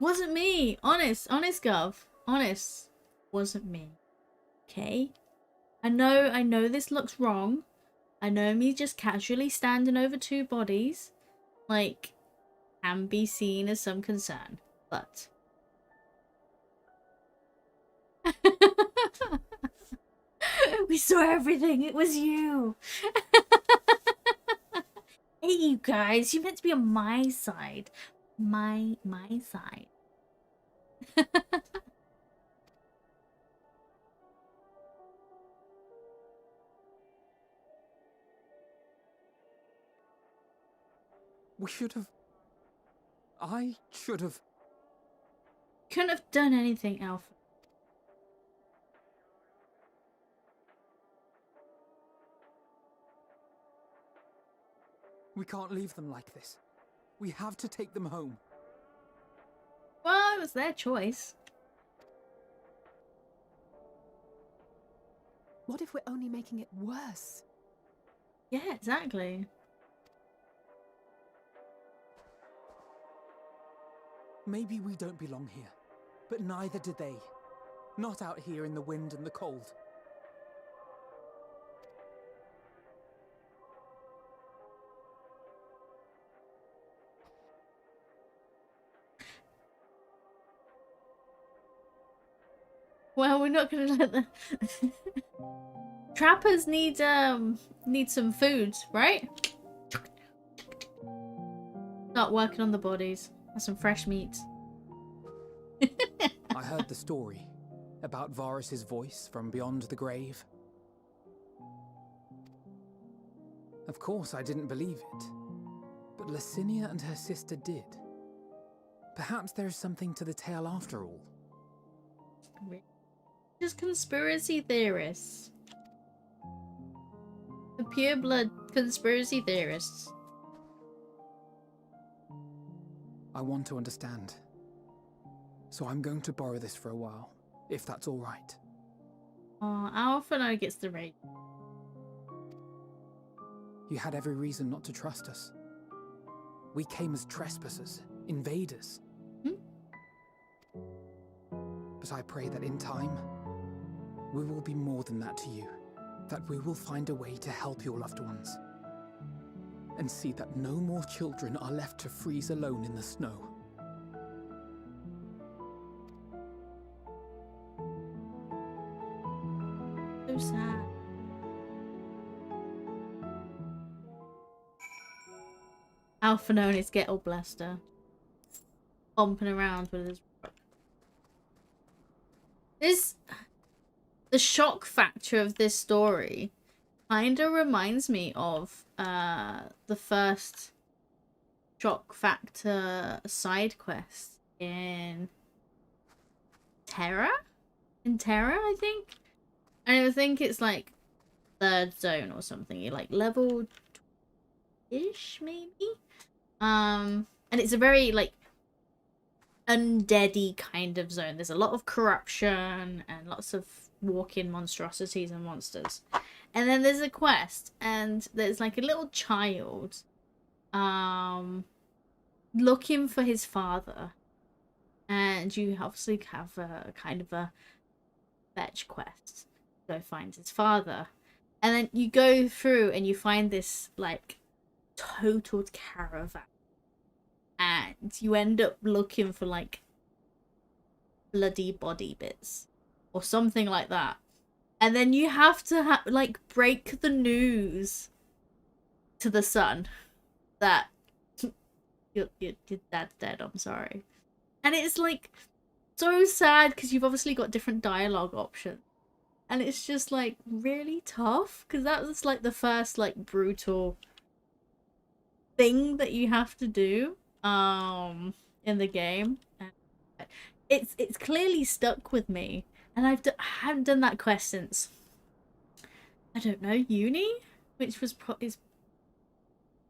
Wasn't me. Honest, Gov. Honest. Wasn't me. Okay? I know this looks wrong. I know me just casually standing over two bodies, like, can be seen as some concern. But... We saw everything. It was you. Hey, you guys. You meant to be on my side. My side. We should have... I should have... Couldn't have done anything, Alpha. We can't leave them like this. We have to take them home. Well, it was their choice. What if we're only making it worse? Yeah, exactly. Maybe we don't belong here, but neither do they. Not out here in the wind and the cold. Well, we're not gonna let the trappers need some food, right? Start working on the bodies. Have some fresh meat. I heard the story about Varus's voice from beyond the grave. Of course, I didn't believe it, but Licinia and her sister did. Perhaps there is something to the tale after all. Just conspiracy theorists. The pure blood conspiracy theorists. I want to understand. So I'm going to borrow this for a while, if that's all right. Alpha gets the rate. You had every reason not to trust us. We came as trespassers, invaders. But I pray that in time, we will be more than that to you. That we will find a way to help your loved ones. And see that no more children are left to freeze alone in the snow. So sad. Alpha is Ghetto Blaster. Bumping around with his rock. The shock factor of this story kinda reminds me of the first shock factor side quest in Terra? In Terra, I think? I think it's like 3rd zone or something. You're like level ish, maybe? And it's a very like undeady kind of zone. There's a lot of corruption and lots of walk-in monstrosities and monsters. And then there's a quest, and there's like a little child looking for his father. And you obviously have a kind of a fetch quest to go find his father. And then you go through and you find this like totaled caravan. And you end up looking for like bloody body bits or something like that. And then you have to like break the news to the son that your dad's dead. I'm sorry. And it's like so sad because you've obviously got different dialogue options. And it's just like really tough because that was like the first like brutal thing that you have to do in the game. It's clearly stuck with me, and I haven't done that quest since I don't know, uni, which was is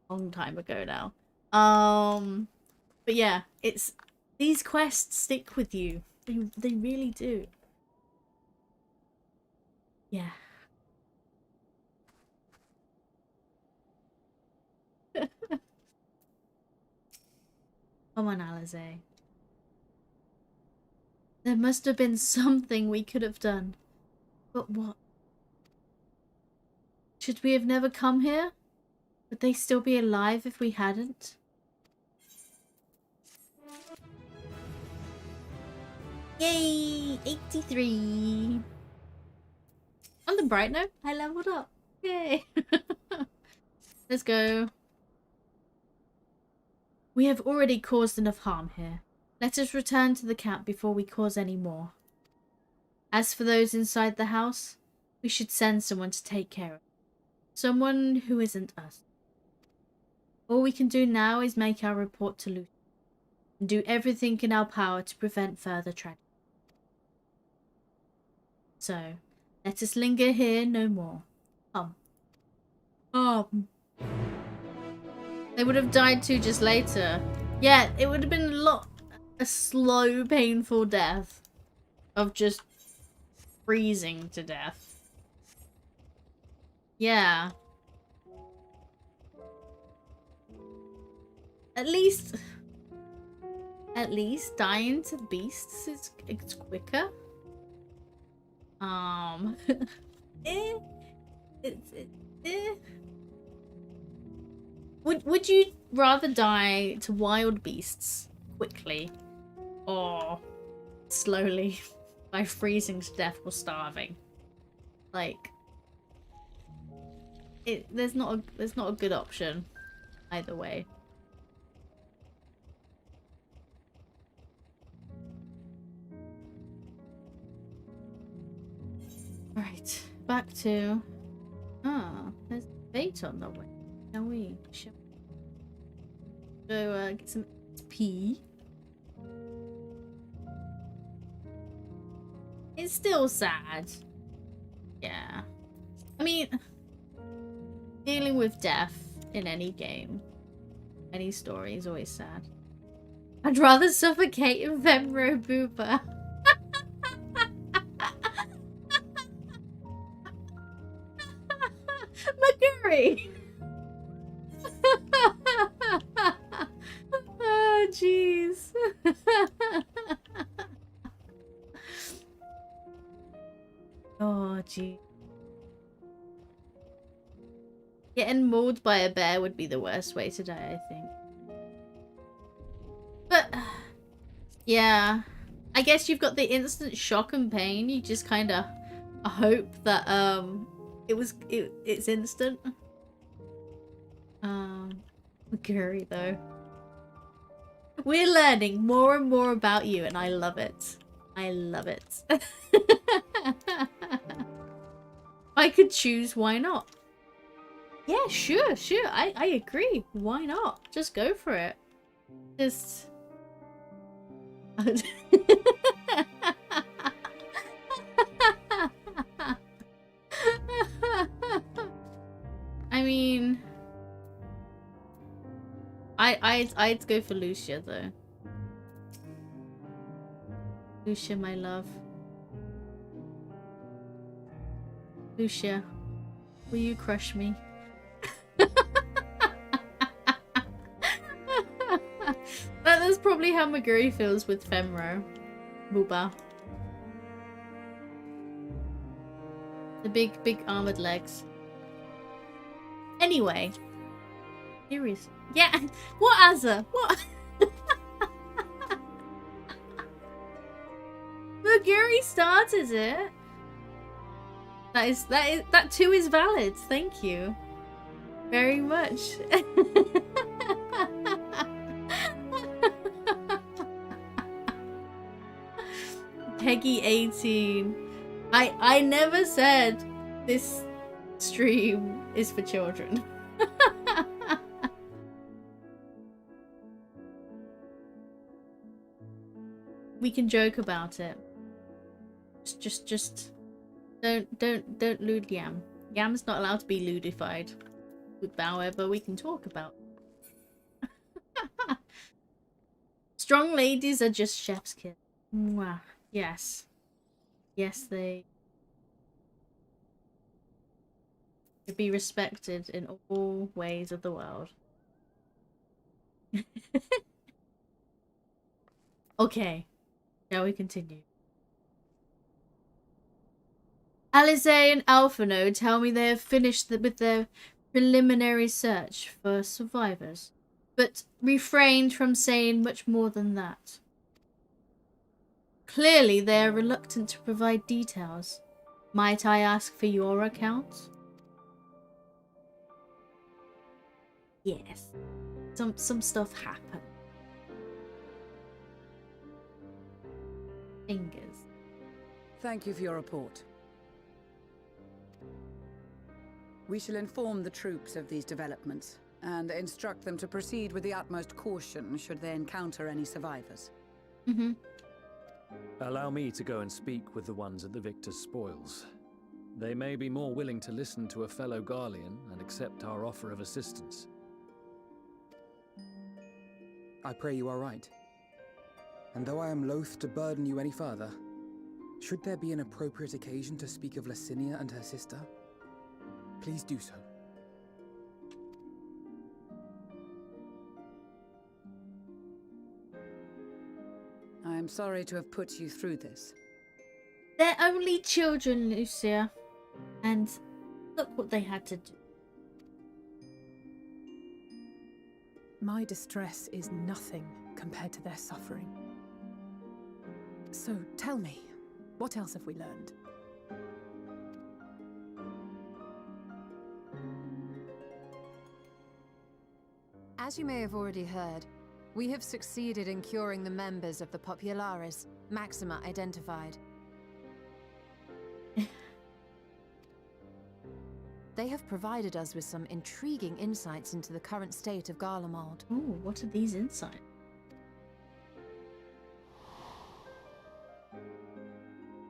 a long time ago now. But yeah, it's these quests stick with you. They really do. Yeah. Come on, Alize. There must have been something we could have done. But what? Should we have never come here? Would they still be alive if we hadn't? Yay! 83! On the bright note, I leveled up. Yay! Let's go. We have already caused enough harm here. Let us return to the camp before we cause any more. As for those inside the house, we should send someone to take care of them. Someone who isn't us. All we can do now is make our report to Lucy and do everything in our power to prevent further tragedy. So, let us linger here no more. They would have died too just later. Yeah, it would have been a slow, painful death of just freezing to death. Yeah. At least dying to beasts is it's quicker. Eh, eh. Would you rather die to wild beasts quickly or slowly by freezing to death or starving? Like, there's not a good option either way. Right, back to there's bait on the way. Shall we go get some XP? It's still sad. Yeah. I mean, dealing with death in any game, any story is always sad. I'd rather suffocate in Vemro Booper. McGurry! Oh, jeez. Oh, gee. Getting mauled by a bear would be the worst way to die, I think. But, yeah. I guess you've got the instant shock and pain. You just kind of hope that, it's instant. Guri, though. We're learning more and more about you, and I love it. I love it. I could choose, why not? Yeah, sure. I agree. Why not? Just go for it. Just... I mean... I'd go for Lucia, though. Lucia, my love. Lucia, will you crush me? That's probably how Maguri feels with Femro. Booba. The big armored legs. Anyway. Serious. Yeah. What, Azza? What? Maguri started it. That too is valid. Thank you very much. Peggy 18. I never said this stream is for children. We can joke about it. Just don't lewd Yam. Yam's not allowed to be ludified. However, we can talk about. Strong ladies are just chef's kiss. Mwah. Yes. Yes, they should be respected in all ways of the world. Okay. Shall we continue? Alize and Alphano tell me they have finished with their preliminary search for survivors, but refrained from saying much more than that. Clearly, they are reluctant to provide details. Might I ask for your account? Yes. Some stuff happened. Fingers. Thank you for your report. We shall inform the troops of these developments and instruct them to proceed with the utmost caution should they encounter any survivors. Mm-hmm. Allow me to go and speak with the ones at the Victor's spoils. They may be more willing to listen to a fellow Garlean and accept our offer of assistance. I pray you are right. And though I am loath to burden you any further, should there be an appropriate occasion to speak of Licinia and her sister, please do so. I'm sorry to have put you through this. They're only children, Lucia. And look what they had to do. My distress is nothing compared to their suffering. So tell me, what else have we learned? As you may have already heard, we have succeeded in curing the members of the Populares, Maxima identified. They have provided us with some intriguing insights into the current state of Garlemald. Ooh, what are these insights?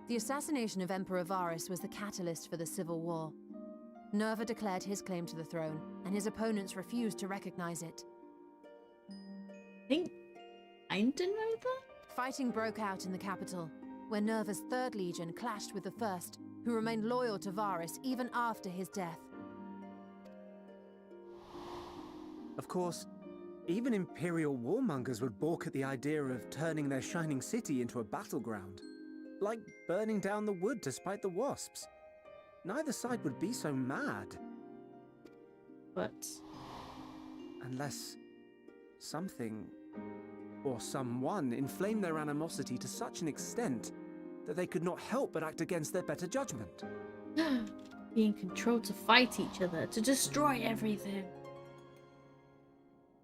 The assassination of Emperor Varus was the catalyst for the civil war. Nerva declared his claim to the throne, and his opponents refused to recognize it. I think I didn't know that. Fighting broke out in the capital, where Nerva's 3rd Legion clashed with the 1st, who remained loyal to Varus even after his death. Of course, even Imperial warmongers would balk at the idea of turning their shining city into a battleground. Like burning down the wood to spite the wasps. Neither side would be so mad. But Unless something or someone inflamed their animosity to such an extent that they could not help but act against their better judgment. being controlled to fight each other, to destroy everything.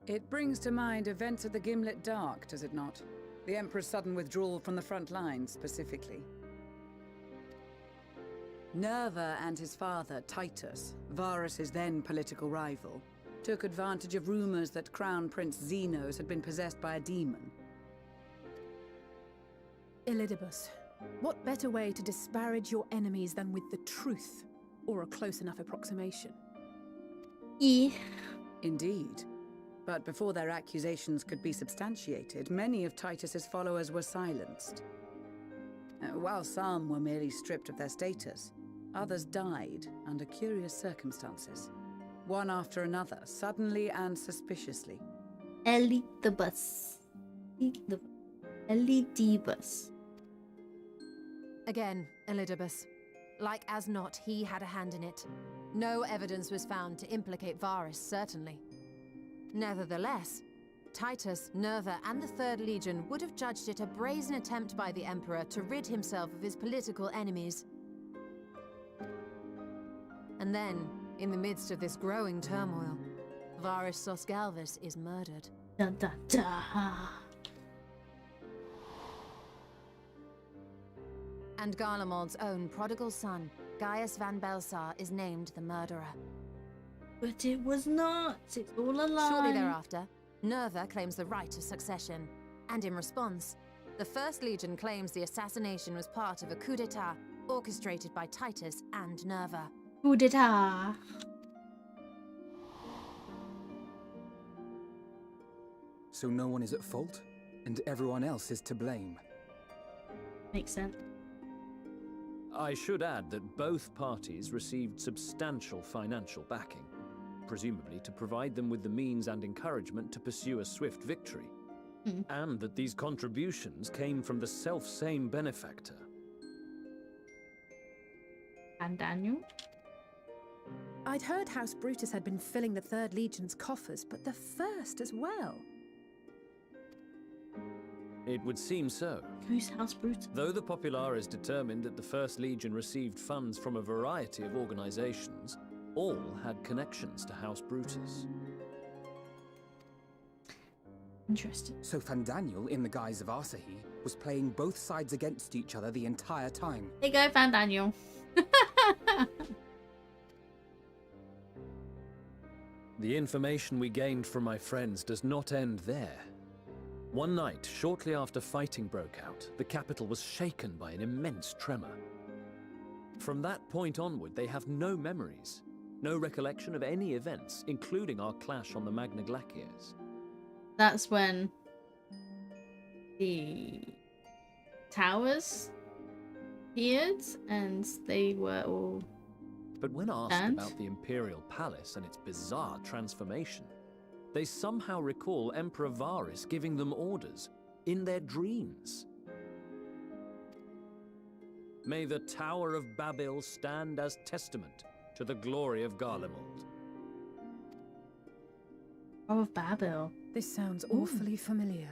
It brings to mind events at the Gimlet Dark, does it not? The Emperor's sudden withdrawal from the front lines, specifically. Nerva and his father, Titus, Varus's then political rival, took advantage of rumors that Crown Prince Zenos had been possessed by a demon. Elidibus, what better way to disparage your enemies than with the truth, or a close enough approximation? Indeed. But before their accusations could be substantiated, many of Titus's followers were silenced. While some were merely stripped of their status, others died under curious circumstances. One after another, suddenly and suspiciously. Elidibus. Elidibus. Again, Elidibus. Like as not, he had a hand in it. No evidence was found to implicate Varus, certainly. Nevertheless, Titus, Nerva, and the 3rd Legion would have judged it a brazen attempt by the Emperor to rid himself of his political enemies. And then, in the midst of this growing turmoil, Varus Sosgalvus is murdered. Da da da. And Garlemald's own prodigal son, Gaius van Belsar, is named the murderer. But it was not. It's all a lie. Shortly thereafter, Nerva claims the right of succession. And in response, the 1st Legion claims the assassination was part of a coup d'etat orchestrated by Titus and Nerva. Coup d'etat. So no one is at fault, and everyone else is to blame. Makes sense. I should add that both parties received substantial financial backing, presumably to provide them with the means and encouragement to pursue a swift victory. And that these contributions came from the self-same benefactor. And Daniel? I'd heard House Brutus had been filling the 3rd Legion's coffers, but the 1st as well. It would seem so. Who's House Brutus? Though the Populares determined that the 1st Legion received funds from a variety of organizations, all had connections to House Brutus. Interesting. So Fandaniel, in the guise of Asahi, was playing both sides against each other the entire time. There you go, Van Daniel. The information we gained from my friends does not end there. One night, shortly after fighting broke out, the capital was shaken by an immense tremor. From that point onward, they have no memories, no recollection of any events, including our clash on the Magna Glaciers. That's when the towers appeared and they were all... But when asked And? about the Imperial Palace and its bizarre transformation, they somehow recall Emperor Varus giving them orders in their dreams. May the Tower of Babel stand as testament to the glory of Garlemald. Oh, of Babel. This sounds awfully familiar.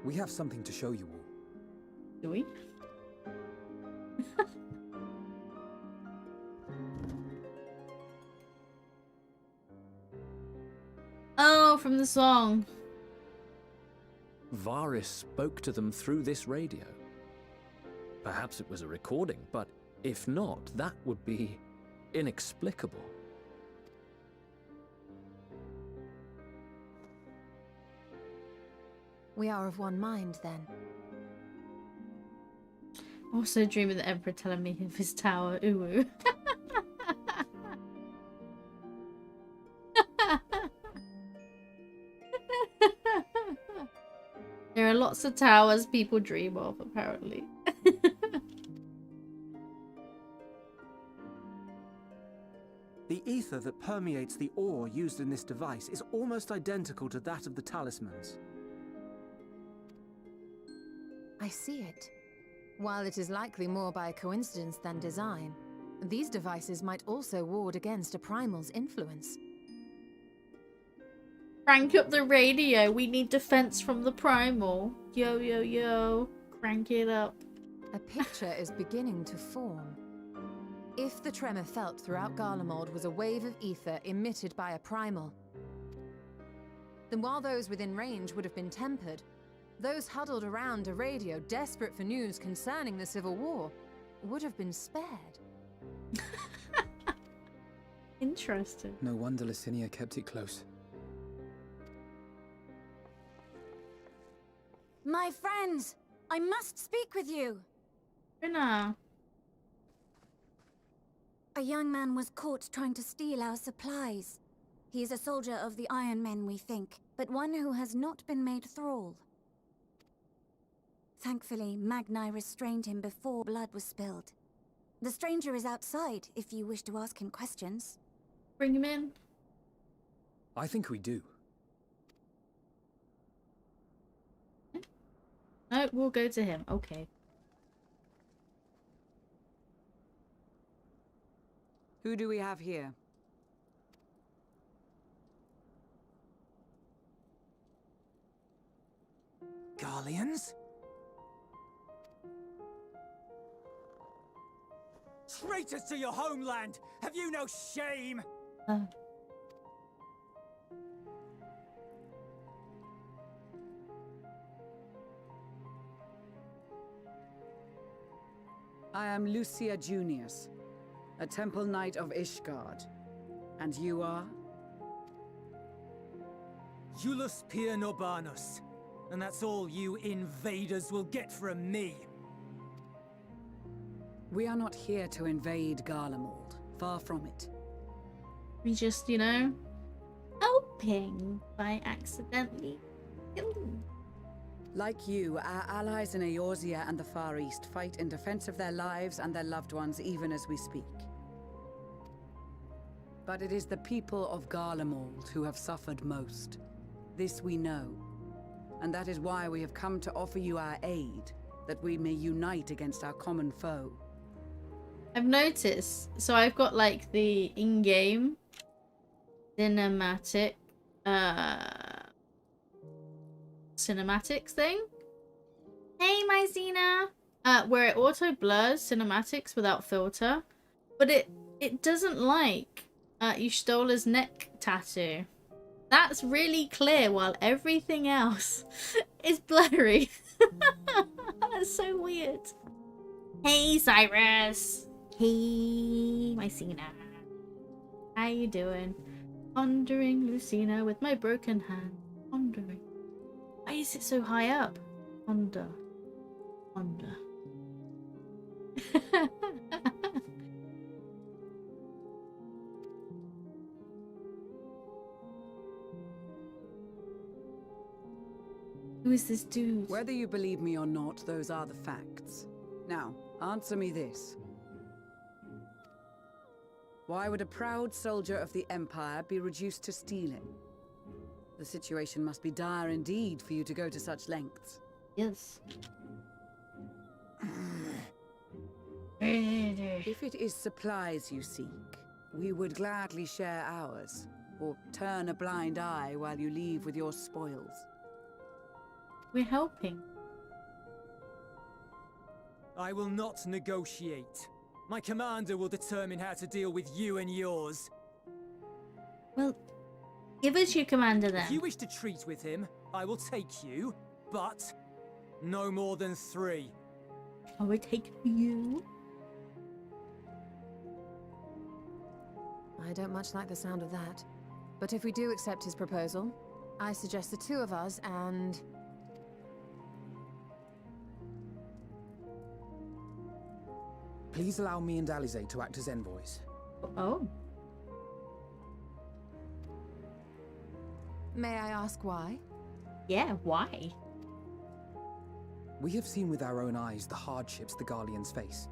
We have something to show you all. Do we? Oh, from the song. Varys spoke to them through this radio. Perhaps it was a recording, but if not, that would be inexplicable. We are of one mind, then. Also dreaming the Emperor telling me of his tower. Ooh. There are lots of towers people dream of, apparently. The ether that permeates the ore used in this device is almost identical to that of the talismans. I see it. While it is likely more by coincidence than design, these devices might also ward against a primal's influence. Crank up the radio. We need defense from the primal. Yo, yo, yo. Crank it up. A picture is beginning to form. If the tremor felt throughout Garlemald was a wave of ether emitted by a primal, then while those within range would have been tempered, those huddled around a radio desperate for news concerning the Civil War would have been spared. Interesting. No wonder Licinia kept it close. My friends, I must speak with you. Rina. A young man was caught trying to steal our supplies. He is a soldier of the Iron Men, we think, but one who has not been made thrall. Thankfully, Magni restrained him before blood was spilled. The stranger is outside, if you wish to ask him questions. Bring him in. I think we do. No, we'll go to him. Okay. Who do we have here? Garleans? Traitors to your homeland! Have you no shame? I am Lucia Junius, a Temple Knight of Ishgard. And you are? Julius Pier Norbanus. And that's all you invaders will get from me. We are not here to invade Garlemald. Far from it. We just, you know, helping by accidentally killing. Like you, our allies in Eorzea and the Far East fight in defense of their lives and their loved ones even as we speak. But it is the people of Garlemald who have suffered most. This we know. And that is why we have come to offer you our aid, that we may unite against our common foe. I've noticed, so I've got like the in-game cinematics thing. Hey, my Xena! Where it auto blurs cinematics without filter, but it doesn't like Yshtola's neck tattoo. That's really clear while everything else is blurry. That's so weird. Hey, Cyrus! Hey, my Xena. How you doing? Pondering, Lucina, with my broken hand. Pondering. Why is it so high up? Ponder. Ponder. Who is this dude? Whether you believe me or not, those are the facts. Now, answer me this. Why would a proud soldier of the Empire be reduced to stealing? The situation must be dire indeed for you to go to such lengths. Yes. If it is supplies you seek, we would gladly share ours, or turn a blind eye while you leave with your spoils. We're helping. I will not negotiate. My commander will determine how to deal with you and yours. Well, give us your commander then. If you wish to treat with him, I will take you, but no more than 3. I will take you. I don't much like the sound of that. But if we do accept his proposal, I suggest the 2 of us and... Please allow me and Alize to act as envoys. Oh. May I ask why? Yeah, why? We have seen with our own eyes the hardships the Garleans face,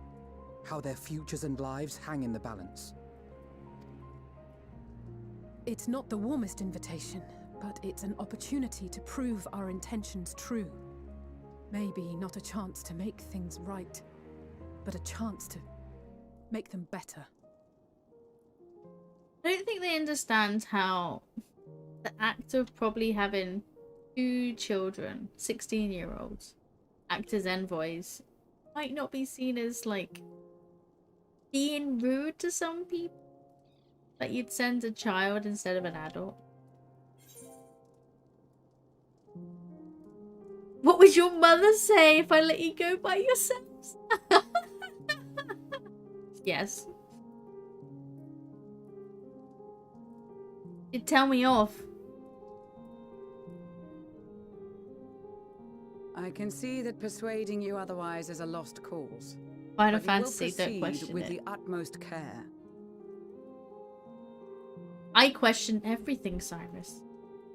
how their futures and lives hang in the balance. It's not the warmest invitation, but it's an opportunity to prove our intentions true. Maybe not a chance to make things right, but a chance to make them better. I don't think they understand how the act of probably having 2 children, 16-year-olds, act as envoys, might not be seen as, like, being rude to some people. Like, you'd send a child instead of an adult. What would your mother say if I let you go by yourselves? Yes. You'd tell me off. I can see that persuading you otherwise is a lost cause. Final But you will Fantasy, don't proceed question with it. the utmost care. I question everything, Cyrus.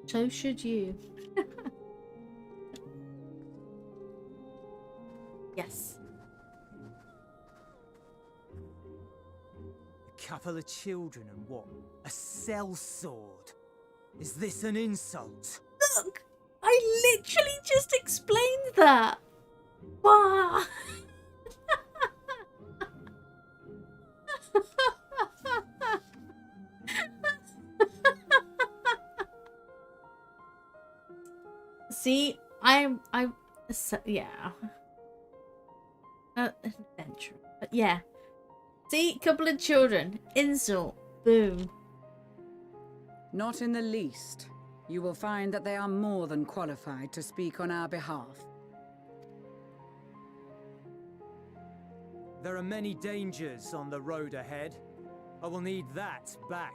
So should you. Yes. A couple of children and what? A sellsword? Is this an insult? Look! I literally just explained that! Wow! See, yeah. Adventure. But yeah. See, couple of children. Insult. Boom. Not in the least. You will find that they are more than qualified to speak on our behalf. There are many dangers on the road ahead. I will need that back.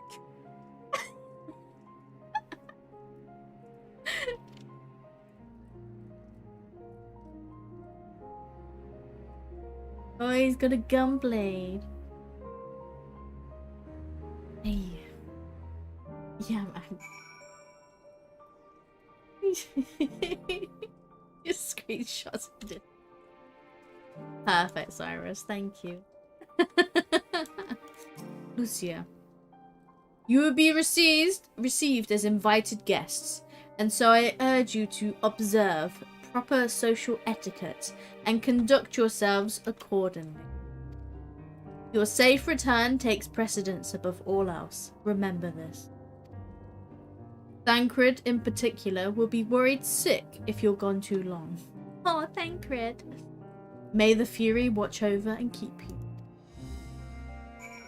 Oh, he's got a gunblade. Hey. Yeah, man. Just screenshots of it. Perfect, Cyrus. Thank you. Lucia. You will be received as invited guests, and so I urge you to observe proper social etiquette and conduct yourselves accordingly. Your safe return takes precedence above all else. Remember this. Thancred, in particular, will be worried sick if you're gone too long. Oh, Thancred. May the Fury watch over and keep you.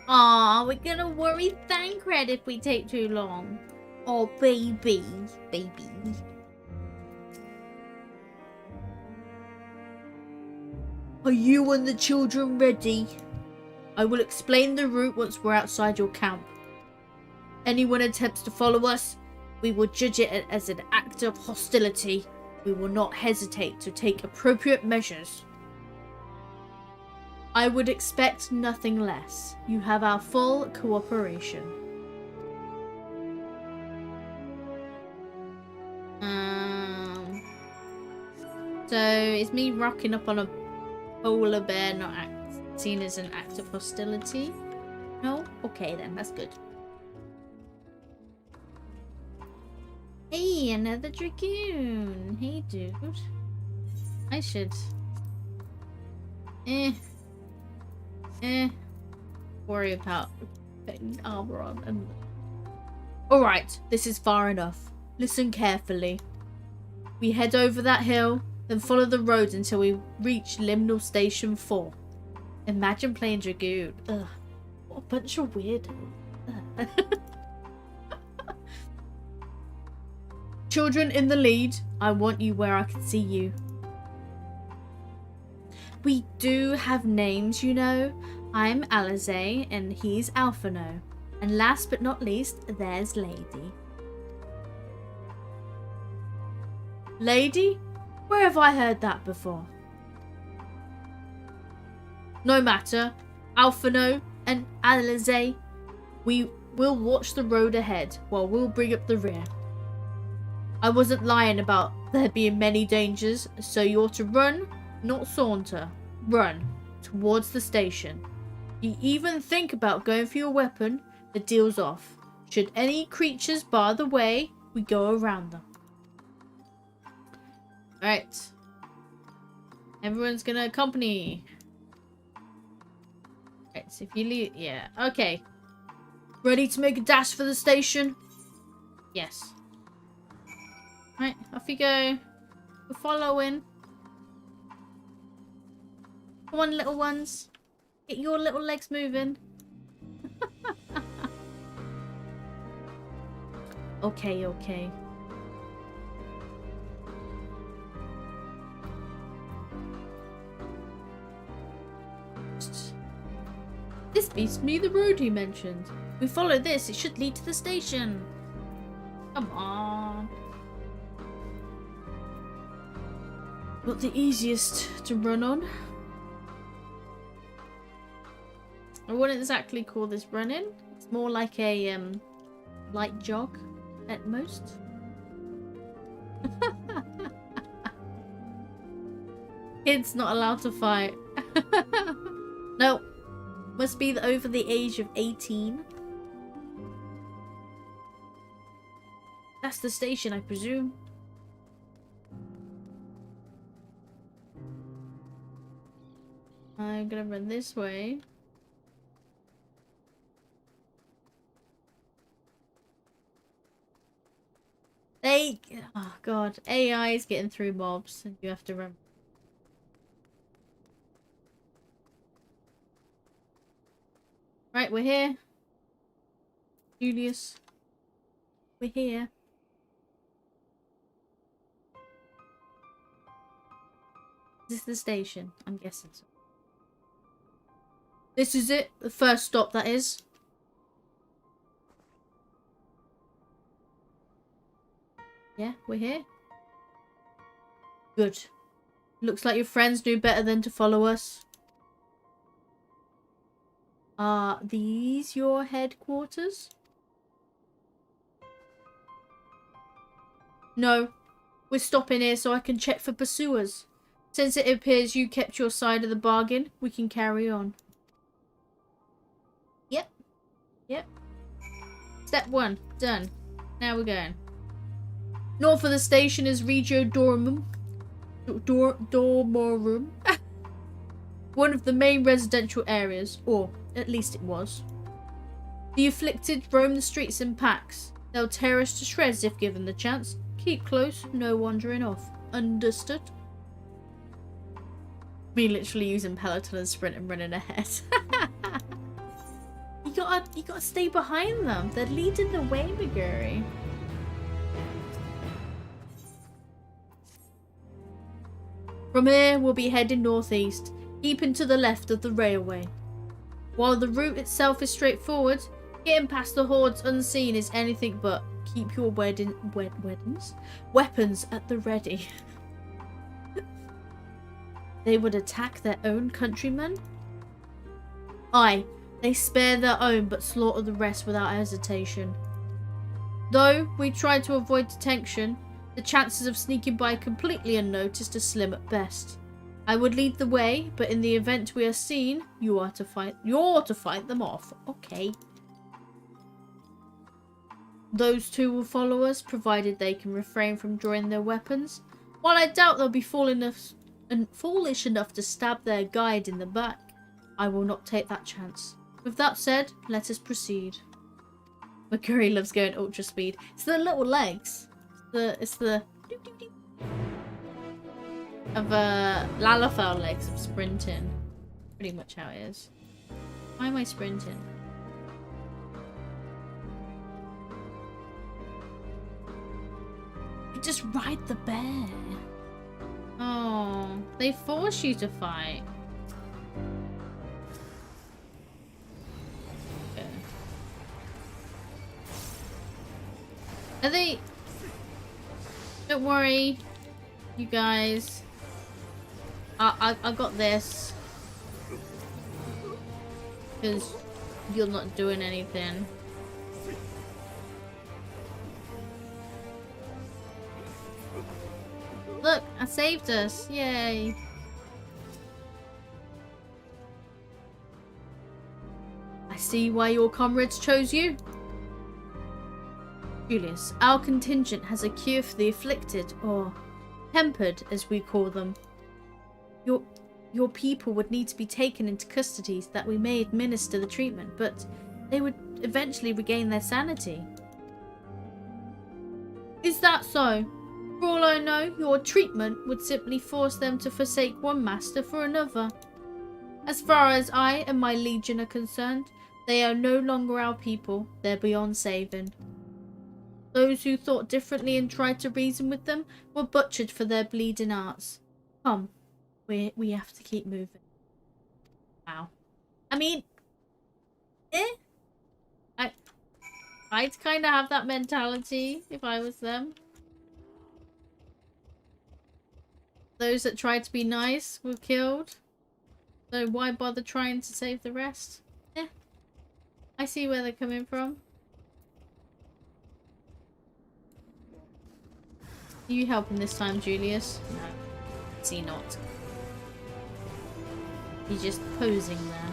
Aw, we're gonna worry Thancred if we take too long. Oh, baby. Baby. Are you and the children ready? I will explain the route once we're outside your camp. Anyone attempts to follow us, we will judge it as an act of hostility. We will not hesitate to take appropriate measures. I would expect nothing less. You have our full cooperation. So is me rocking up on a polar bear not seen as an act of hostility? No? Okay then, that's good. Hey, another dragoon. Hey, dude. I should... worry about putting armor on and... Alright, this is far enough. Listen carefully. We head over that hill, then follow the road until we reach Liminal Station 4. Imagine playing Dragoon. Ugh. What a bunch of weirdos. Children in the lead, I want you where I can see you. We do have names, you know. I'm Alize and he's Alphino. And last but not least, there's Lady. Lady? Where have I heard that before? No matter. Alphino and Alize, we will watch the road ahead while we'll bring up the rear. I wasn't lying about there being many dangers, so you're to run, not saunter. Run towards the station. You even think about going for your weapon, the deal's off. Should any creatures bar the way, we go around them. Alright. Everyone's gonna accompany. Right, so if you leave... Yeah, okay. Ready to make a dash for the station? Yes. Right, off you go. We're following. Come on, little ones. Get your little legs moving. Okay, okay. This beats me the road he mentioned. We follow this, it should lead to the station. Come on. Not the easiest to run on. I wouldn't exactly call this running. It's more like a light jog at most. Kids not allowed to fight. No. Must be over the age of 18. That's the station, I presume. I'm gonna run this way. Oh god, AI is getting through mobs and you have to run. Right, we're here. Julius. We're here. Is this the station? I'm guessing so. This is it. The first stop, that is. Yeah, we're here. Good. Looks like your friends knew better than to follow us. Are these your headquarters? No. We're stopping here so I can check for pursuers. Since it appears you kept your side of the bargain, we can carry on. Yep. Yep. Step 1. Done. Now we're going. North of the station is Regio Dormum. Dormorum. One of the main residential areas, or at least it was. The afflicted roam the streets in packs. They'll tear us to shreds if given the chance. Keep close, no wandering off. Understood? Me literally using Peloton and sprint and running ahead. You gotta stay behind them. They're leading the way, Meguri. From here, we'll be heading northeast, keeping to the left of the railway. While the route itself is straightforward, getting past the hordes unseen is anything but. Keep your weapons at the ready. They would attack their own countrymen? Aye, they spare their own but slaughter the rest without hesitation. Though we try to avoid detection, the chances of sneaking by completely unnoticed are slim at best. I would lead the way, but in the event we are seen, you're to fight them off. Okay. Those two will follow us, provided they can refrain from drawing their weapons. While I doubt they'll be fool enough and foolish enough to stab their guide in the back. I will not take that chance. With that said, let us proceed. McCurry loves going ultra speed. It's the little legs. It's the of Lalafell legs of sprinting. Pretty much how it is. Why am I sprinting? You just ride the bear. Oh, they force you to fight. Okay. Are they... Don't worry, you guys. I got this. Because you're not doing anything. Look, I saved us. Yay. I see why your comrades chose you. Julius, our contingent has a cure for the afflicted, or tempered, as we call them. Your people would need to be taken into custody so that we may administer the treatment, but they would eventually regain their sanity. Is that so? For all I know, your treatment would simply force them to forsake one master for another. As far as I and my legion are concerned, they are no longer our people. They're beyond saving. Those who thought differently and tried to reason with them were butchered for their bleeding arts. Come, we have to keep moving. Wow. I mean, I'd kind of have that mentality if I was them. Those that tried to be nice were killed. So why bother trying to save the rest? I see where they're coming from. Are you helping this time, Julius? No. See not. He's just posing there.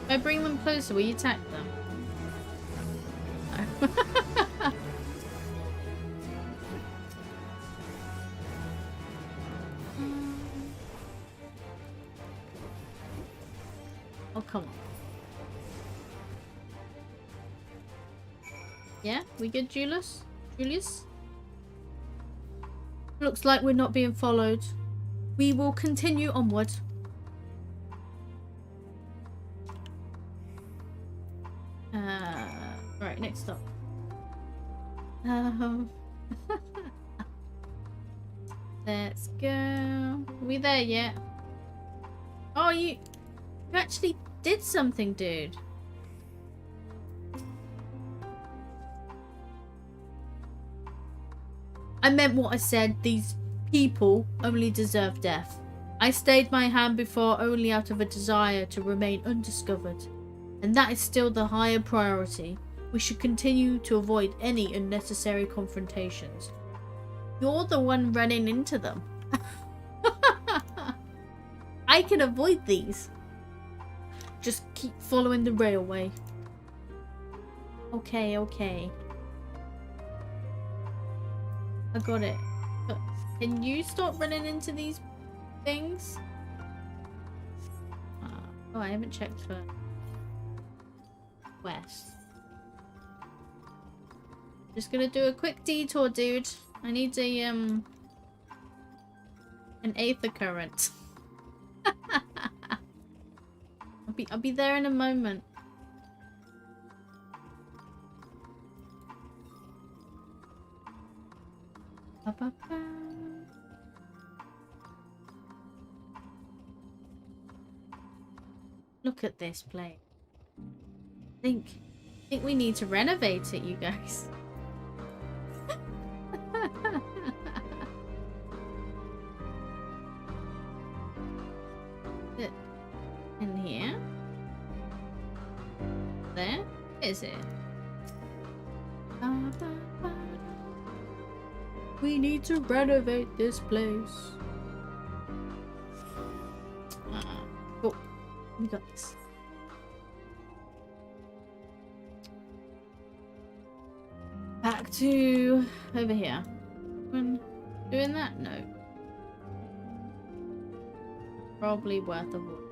If I bring them closer, will you attack them? No. Oh, come on. Yeah, we good, Julius? Julius? Looks like we're not being followed. We will continue onward. Right, next stop. Let's go. Are we there yet? Oh, you actually did something, dude. I meant what I said. These people only deserve death. I stayed my hand before only out of a desire to remain undiscovered. And that is still the higher priority. We should continue to avoid any unnecessary confrontations. You're the one running into them. I can avoid these. Just keep following the railway. Okay, okay. I got it. But can you stop running into these things? Oh, I haven't checked for west. Just gonna do a quick detour, dude. I need a an aether current. I'll be there in a moment. Ba -ba -ba. Look at this place. I think we need to renovate it, you guys. In here? There? Is it? We need to renovate this place. We got this. Back to over here. When doing that? No. Probably worth a walk.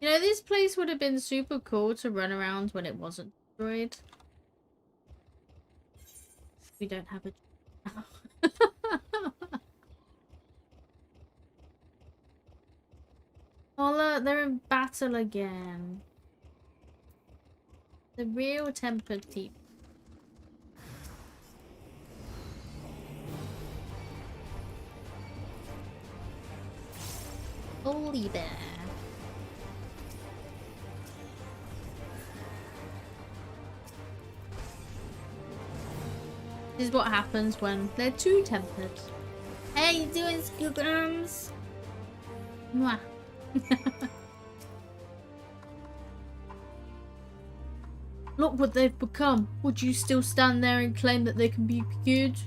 You know, this place would have been super cool to run around when it wasn't destroyed. We don't have a... Oh look, they're in battle again. The real tempered people. Holy there. This is what happens when they're too tempered. Hey, you doing, Skoogums? Mwah. Look what they've become. Would you still stand there and claim that they can be cured?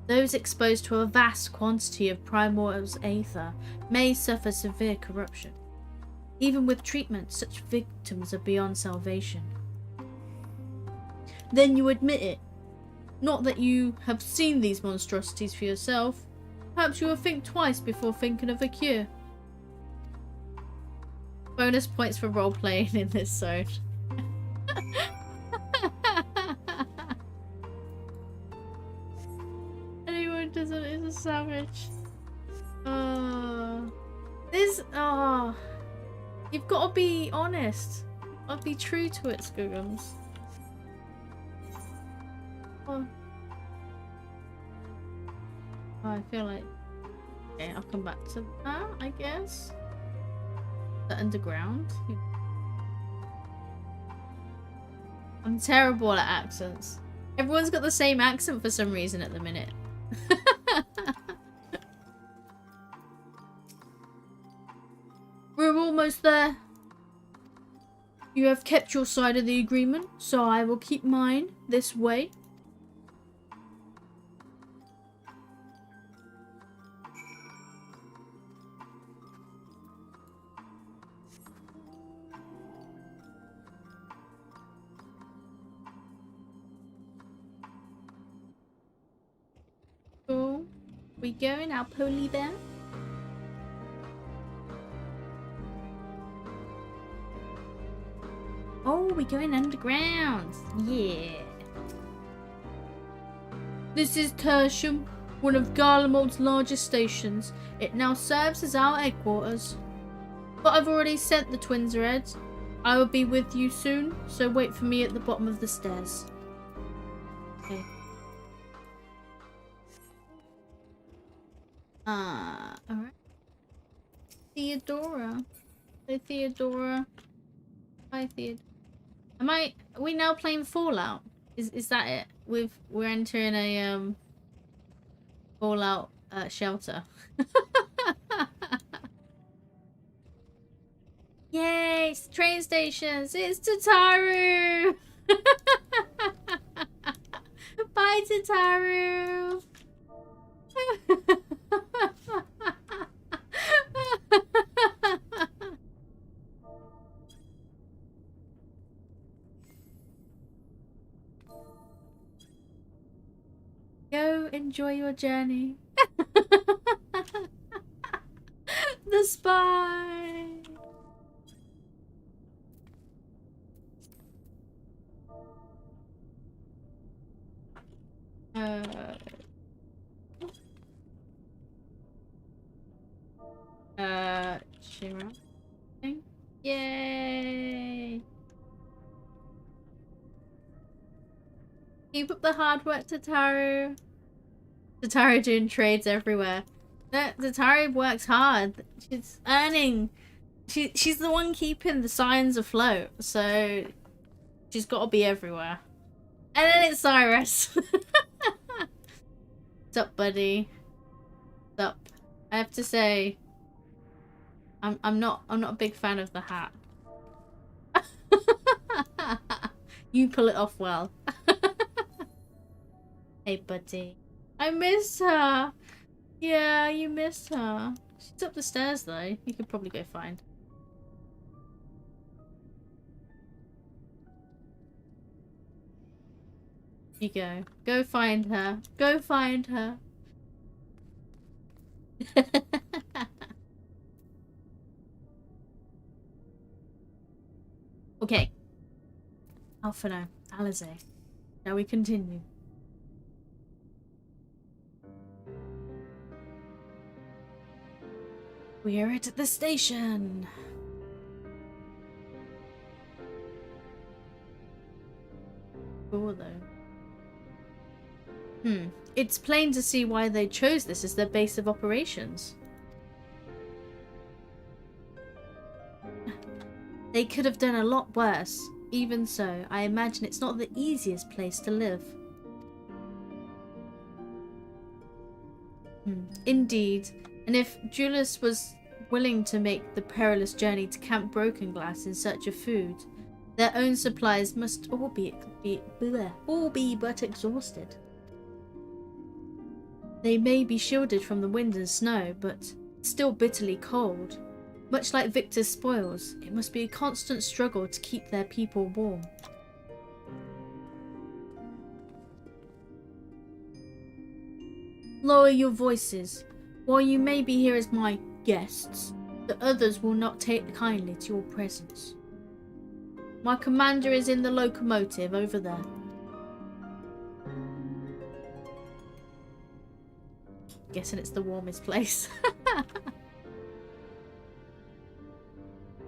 Those exposed to a vast quantity of primordial aether may suffer severe corruption. Even with treatment, such victims are beyond salvation. Then you admit it. Not that you have seen these monstrosities for yourself. Perhaps you will think twice before thinking of a cure. Bonus points for role-playing in this zone. Anyone who doesn't is a savage. You've got to be honest. I'll be true to it, Skoogums. Oh, I feel like... Okay, I'll come back to that, I guess. The underground. I'm terrible at accents. Everyone's got the same accent for some reason at the minute. We're almost there. You have kept your side of the agreement, so I will keep mine this way. Cool. We going our poly bear? Oh, we're going underground. Yeah. This is Tertium, one of Garlemald's largest stations. It now serves as our headquarters. But I've already sent the twins ahead. I will be with you soon, so wait for me at the bottom of the stairs. Okay. Alright. Theodora. Hey, Theodora. Hi, Theodora. Are we now playing Fallout? Is that it? We're entering a Fallout shelter. Yay! It's train stations. It's Tataru. Bye, Tataru. Go enjoy your journey. The spy. Shira thing. Yay! Keep up the hard work, Tataru. Tataru doing trades everywhere. The Tari works hard. She's earning. She's the one keeping the signs afloat, so she's got to be everywhere. And then it's Cyrus. What's up, buddy? What's up? I have to say, I'm not a big fan of the hat. You pull it off well. Hey, buddy. I miss her. Yeah, you miss her. She's up the stairs, though. You could probably go find. You go. Go find her. Go find her. Okay. Alphino, Alize. Shall we continue? We are at the station. Cool though. It's plain to see why they chose this as their base of operations. They could have done a lot worse. Even so, I imagine it's not the easiest place to live. Indeed. And if Julius was willing to make the perilous journey to Camp Broken Glass in search of food, their own supplies must all be but exhausted. They may be shielded from the wind and snow, but still bitterly cold. Much like Victor's spoils, it must be a constant struggle to keep their people warm. Lower your voices. While you may be here as my guests, the others will not take kindly to your presence. My commander is in the locomotive over there. Guessing it's the warmest place.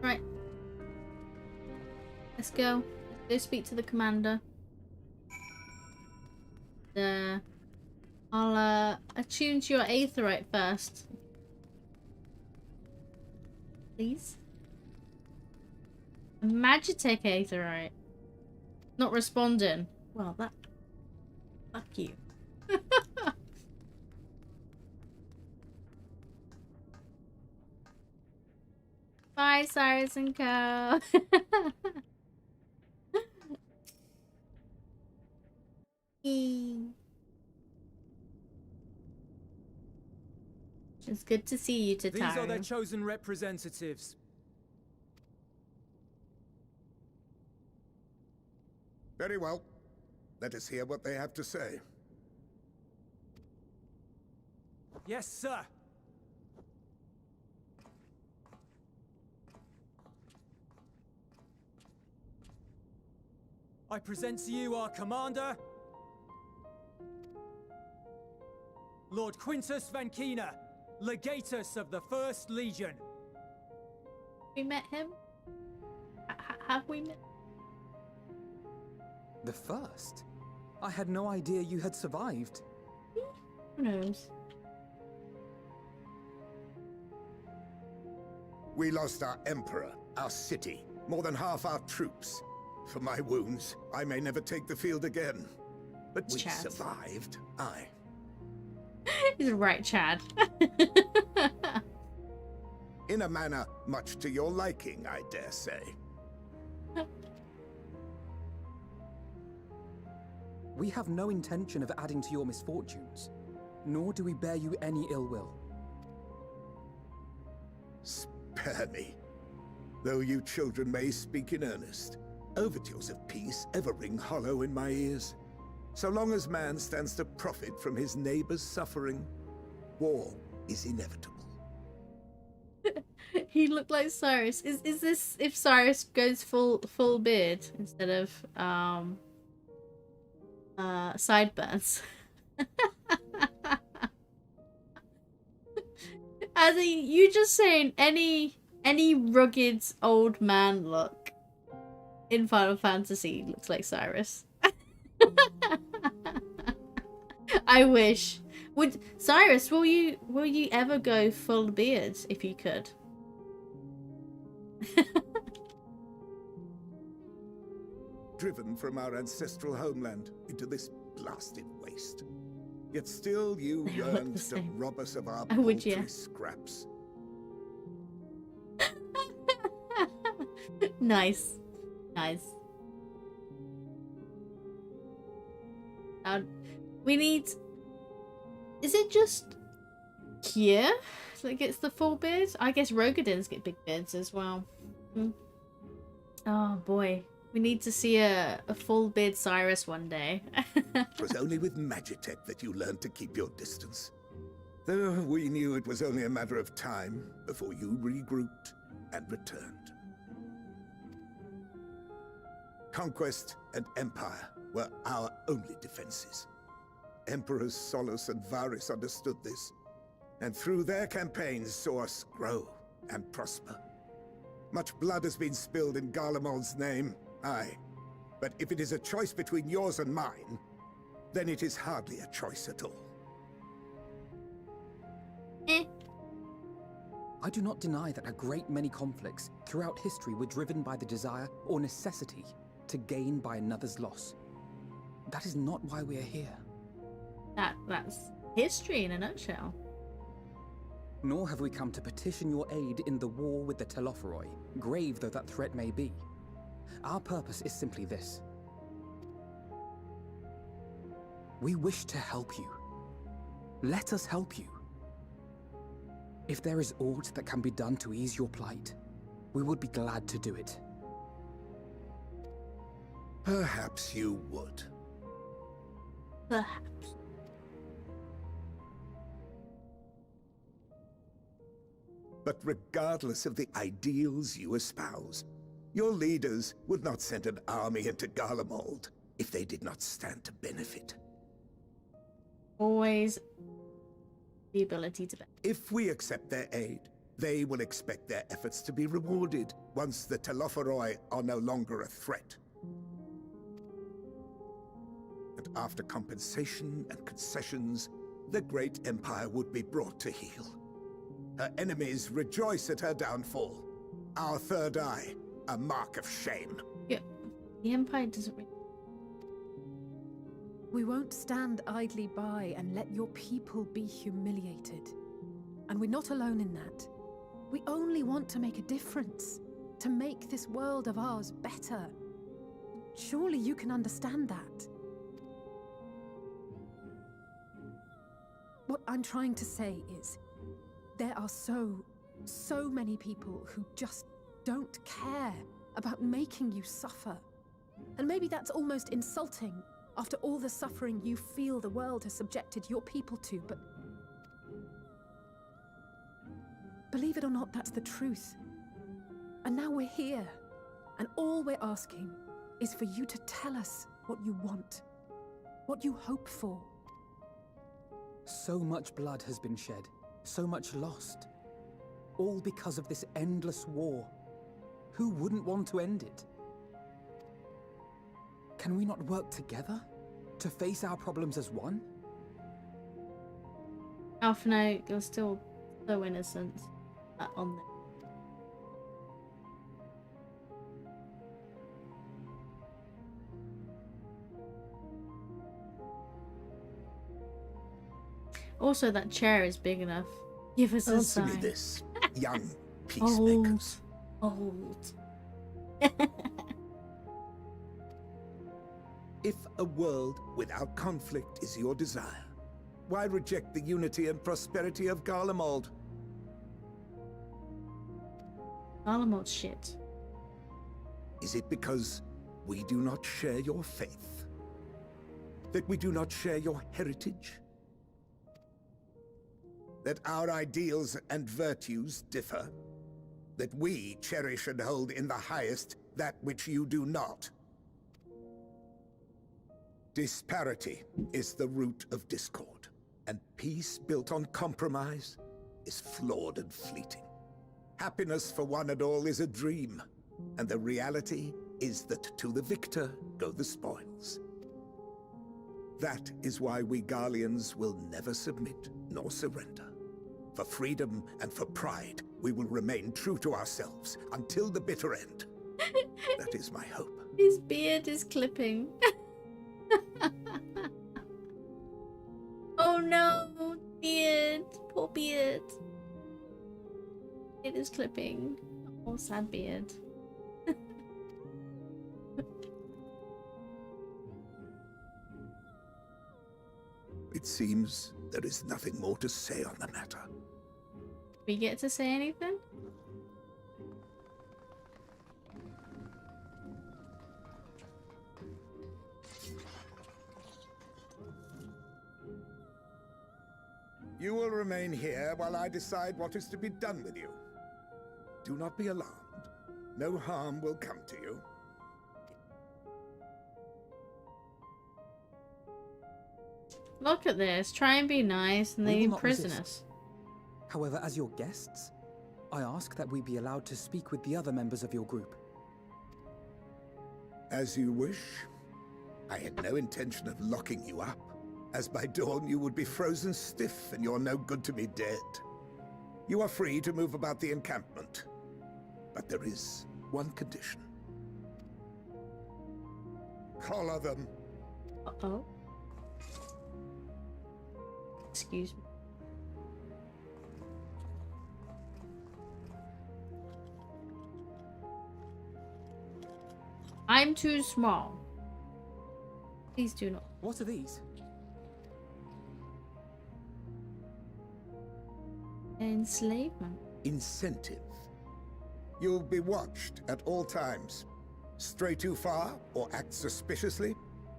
Right. Let's go. Let's go speak to the commander. I'll attune to your aetherite first. Please. A Magitech aetherite. Not responding. Well, that... Fuck you. Bye, Cyrus and Co. It's good to see you, Tataru. These are their chosen representatives. Very well. Let us hear what they have to say. Yes, sir. I present to you our commander, Lord Quintus Van Kina, Legatus of the First Legion. We met him? Have we met? The first? I had no idea you had survived. Who knows? We lost our emperor, our city, more than half our troops. For my wounds, I may never take the field again. But we survived, aye. He's right, Chad. In a manner much to your liking, I dare say. We have no intention of adding to your misfortunes, nor do we bear you any ill will. Spare me. Though you children may speak in earnest, overtures of peace ever ring hollow in my ears. So long as man stands to profit from his neighbor's suffering, war is inevitable. He looked like Cyrus. Is this if Cyrus goes full beard instead of sideburns? As you just saying any rugged old man look in Final Fantasy looks like Cyrus. I wish. Would Cyrus, will you ever go full beard if you could? Driven from our ancestral homeland into this blasted waste. Yet still you They all look yearned the to same. rob us of our Oh, would paltry ya? scraps. Nice. Nice. We need... Is it just here that gets the full beard? I guess Rogadins get big beards as well. Oh boy. We need to see a full beard Cyrus one day. It was only with Magitech that you learned to keep your distance. Though we knew it was only a matter of time before you regrouped and returned. Conquest and Empire were our only defenses. Emperors Solus and Varys understood this, and through their campaigns saw us grow and prosper. Much blood has been spilled in Garlemald's name, aye. But if it is a choice between yours and mine, then it is hardly a choice at all. I do not deny that a great many conflicts throughout history were driven by the desire or necessity to gain by another's loss. That is not why we are here. That's history in a nutshell. Nor have we come to petition your aid in the war with the Telophoroi, grave though that threat may be. Our purpose is simply this. We wish to help you. Let us help you. If there is aught that can be done to ease your plight, we would be glad to do it. Perhaps you would. Perhaps. But regardless of the ideals you espouse, your leaders would not send an army into Garlemald if they did not stand to benefit. Always the ability to benefit. If we accept their aid, they will expect their efforts to be rewarded once the Telophoroi are no longer a threat. And after compensation and concessions, the great empire would be brought to heel. Her enemies rejoice at her downfall. Our third eye, a mark of shame. Yeah, the Empire doesn't really... We won't stand idly by and let your people be humiliated. And we're not alone in that. We only want to make a difference, to make this world of ours better. Surely you can understand that. What I'm trying to say is, there are so many people who just don't care about making you suffer. And maybe that's almost insulting after all the suffering you feel the world has subjected your people to, but believe it or not, that's the truth. And now we're here, and all we're asking is for you to tell us what you want, what you hope for. So much blood has been shed, so much lost. All because of this endless war. Who wouldn't want to end it? Can we not work together to face our problems as one? Alphino, you're still so innocent on this. Also, that chair is big enough. Give us a Answer me sign. this, young peacemakers. Old. If a world without conflict is your desire, why reject the unity and prosperity of Garlemald? Garlemald shit. Is it because we do not share your faith? That we do not share your heritage? That our ideals and virtues differ? That we cherish and hold in the highest that which you do not? Disparity is the root of discord, and peace built on compromise is flawed and fleeting. Happiness for one and all is a dream, and the reality is that to the victor go the spoils. That is why we Garleans will never submit nor surrender. For freedom and for pride, we will remain true to ourselves until the bitter end. That is my hope. His beard is clipping. Oh no, beard. Poor beard. It is clipping. Oh, sad beard. It seems there is nothing more to say on the matter. We get to say anything? You will remain here while I decide what is to be done with you. Do not be alarmed. No harm will come to you. Look at this. Try and be nice and We they will not imprison resist. us. However, as your guests, I ask that we be allowed to speak with the other members of your group. As you wish. I had no intention of locking you up, as by dawn you would be frozen stiff and you're no good to me dead. You are free to move about the encampment, but there is one condition. Collar them. Uh-oh. Excuse me. I'm too small. Please do not. What are these? Enslavement. Incentive. You'll be watched at all times. Stray too far or act suspiciously,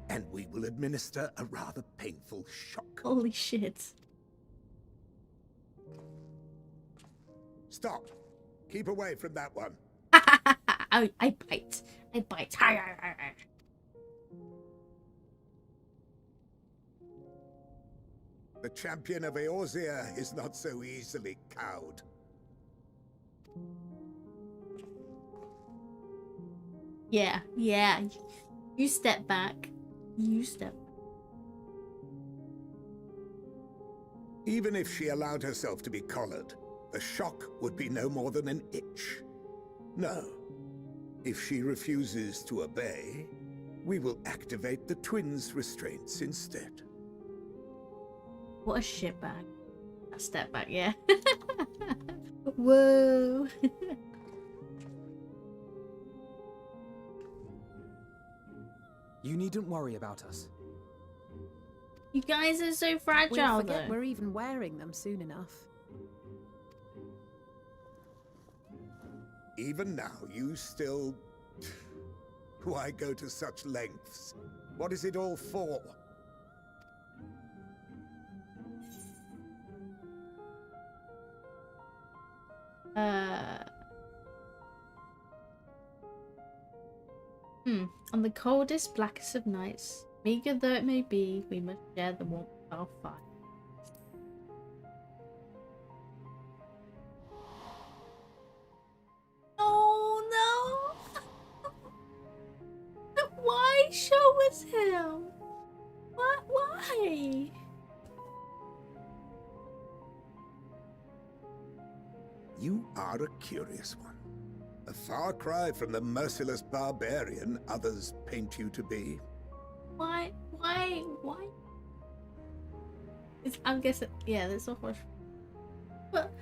and we will administer a rather painful shock. Holy shit. Stop. Keep away from that one. I bite. I bite. Hi, hi, hi, hi. The champion of Eorzea is not so easily cowed. Yeah, yeah. You step back. You step. Even if she allowed herself to be collared, the shock would be no more than an itch. No. If she refuses to obey, we will activate the twins' restraints instead. What a shitbag. A step back, yeah. Whoa. You needn't worry about us. You guys are so fragile, We'll forget though. we're even wearing them soon enough. Even now, you still... Why go to such lengths? What is it all for? On the coldest, blackest of nights, meager though it may be, we must share the warmth of our fire. Oh no! Why show us him? What? Why? You are a curious one. A far cry from the merciless barbarian others paint you to be. Why? I'm guessing, yeah, there's a horse. But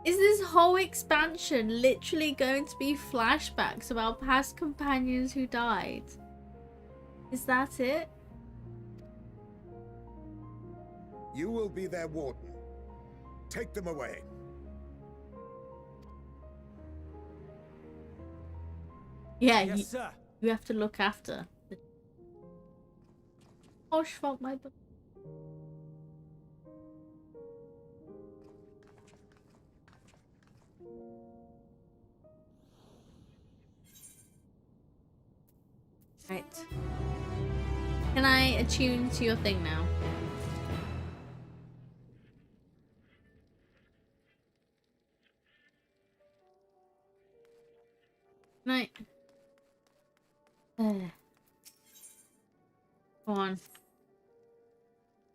is this whole expansion literally going to be flashbacks of our past companions who died? Is that it? You will be their warden. Take them away. Yeah, Yes, sir. you have to look after the Posh fault my book. Right. Can I attune to your thing now? Right. Come on.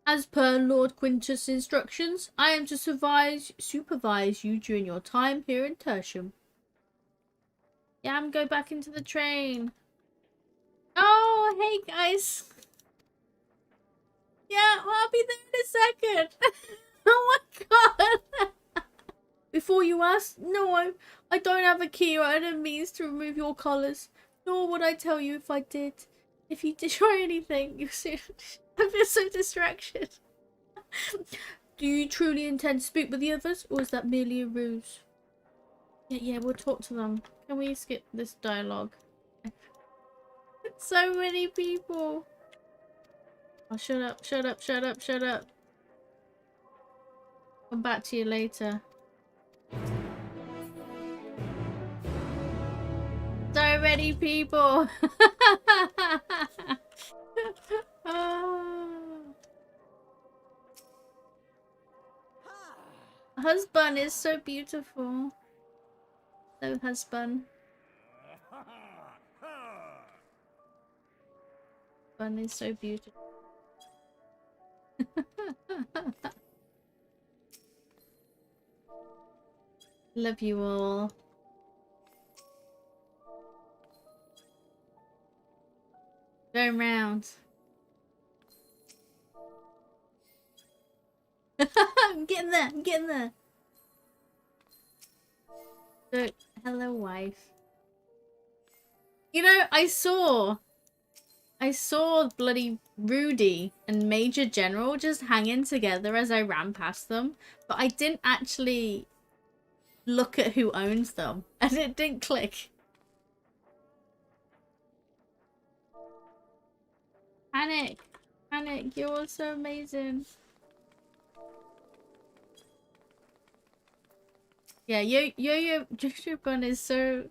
As per Lord Quintus' instructions, I am to supervise you during your time here in Tertium. Yeah, I'm going back into the train. Oh, hey guys. Yeah, well, I'll be there in a second. Oh my god. Before you ask, no, I don't have a key or any means to remove your collars. Nor would I tell you if I did. If you did try anything, you see, I feel so distracted. Do you truly intend to speak with the others, or is that merely a ruse? Yeah, we'll talk to them. Can we skip this dialogue? So many people. Oh, shut up, shut up, shut up, shut up. Come back to you later. So many people. Oh. Husband is so beautiful. So husband. Husband is so beautiful. Love you all. Going round. I'm getting there. I'm getting there. So, hello, wife. You know, I saw bloody Rudy and Major General just hanging together as I ran past them, but I didn't actually look at who owns them, and it didn't click. Panic, Panic, you're so amazing. Yeah, Yo-Yo Jojo Bun is so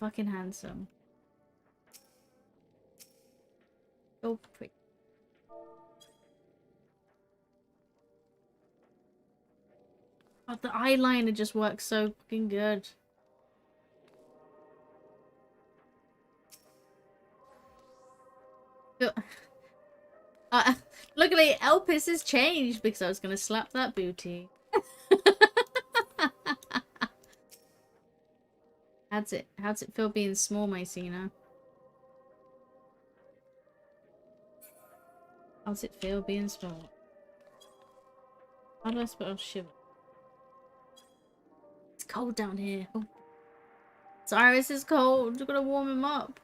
fucking handsome. So pretty. Oh, the eyeliner just works so fucking good. Luckily, Elpis has changed because I was gonna slap that booty. How's it feel being small, Mycena? How's it feel being small? How do I spell shiver? It's cold down here. Oh. Cyrus is cold. You're gonna warm him up.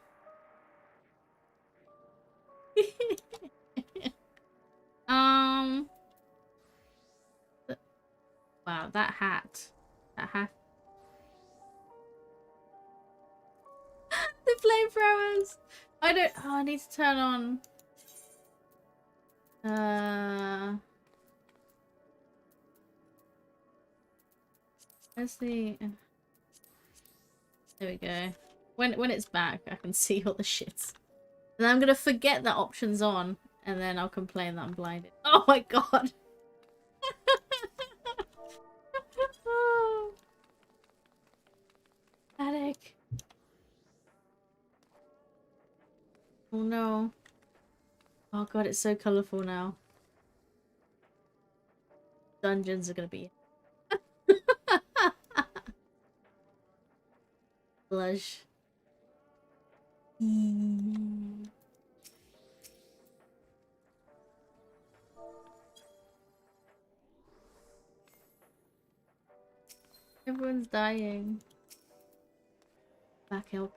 Wow, that hat. That hat. The flamethrowers. I don't. Oh, I need to turn on. Where's the? There we go. When it's back, I can see all the shits. And I'm gonna forget that option's on, and then I'll complain that I'm blinded. Oh my god. Oh. Panic. Oh no. Oh god, it's so colourful now. Dungeons are gonna be. Blush. Everyone's dying. Back help.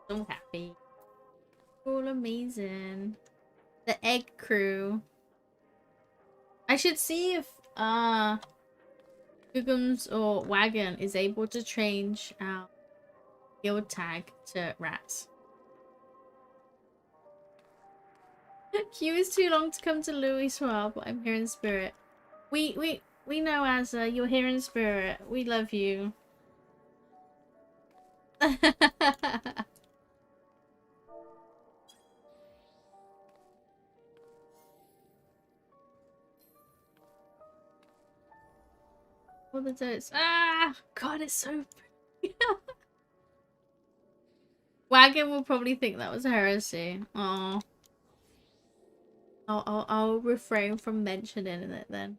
So happy. All amazing. The egg crew. I should see if Gugums or Wagon is able to change our guild tag to rats. Queue is too long to come to Louis Soir, but I'm here in spirit. We know, Azza, you're here in spirit. We love you. the totes. Ah, God, it's so pretty. Wagon will probably think that was heresy. Oh. I'll refrain from mentioning it then.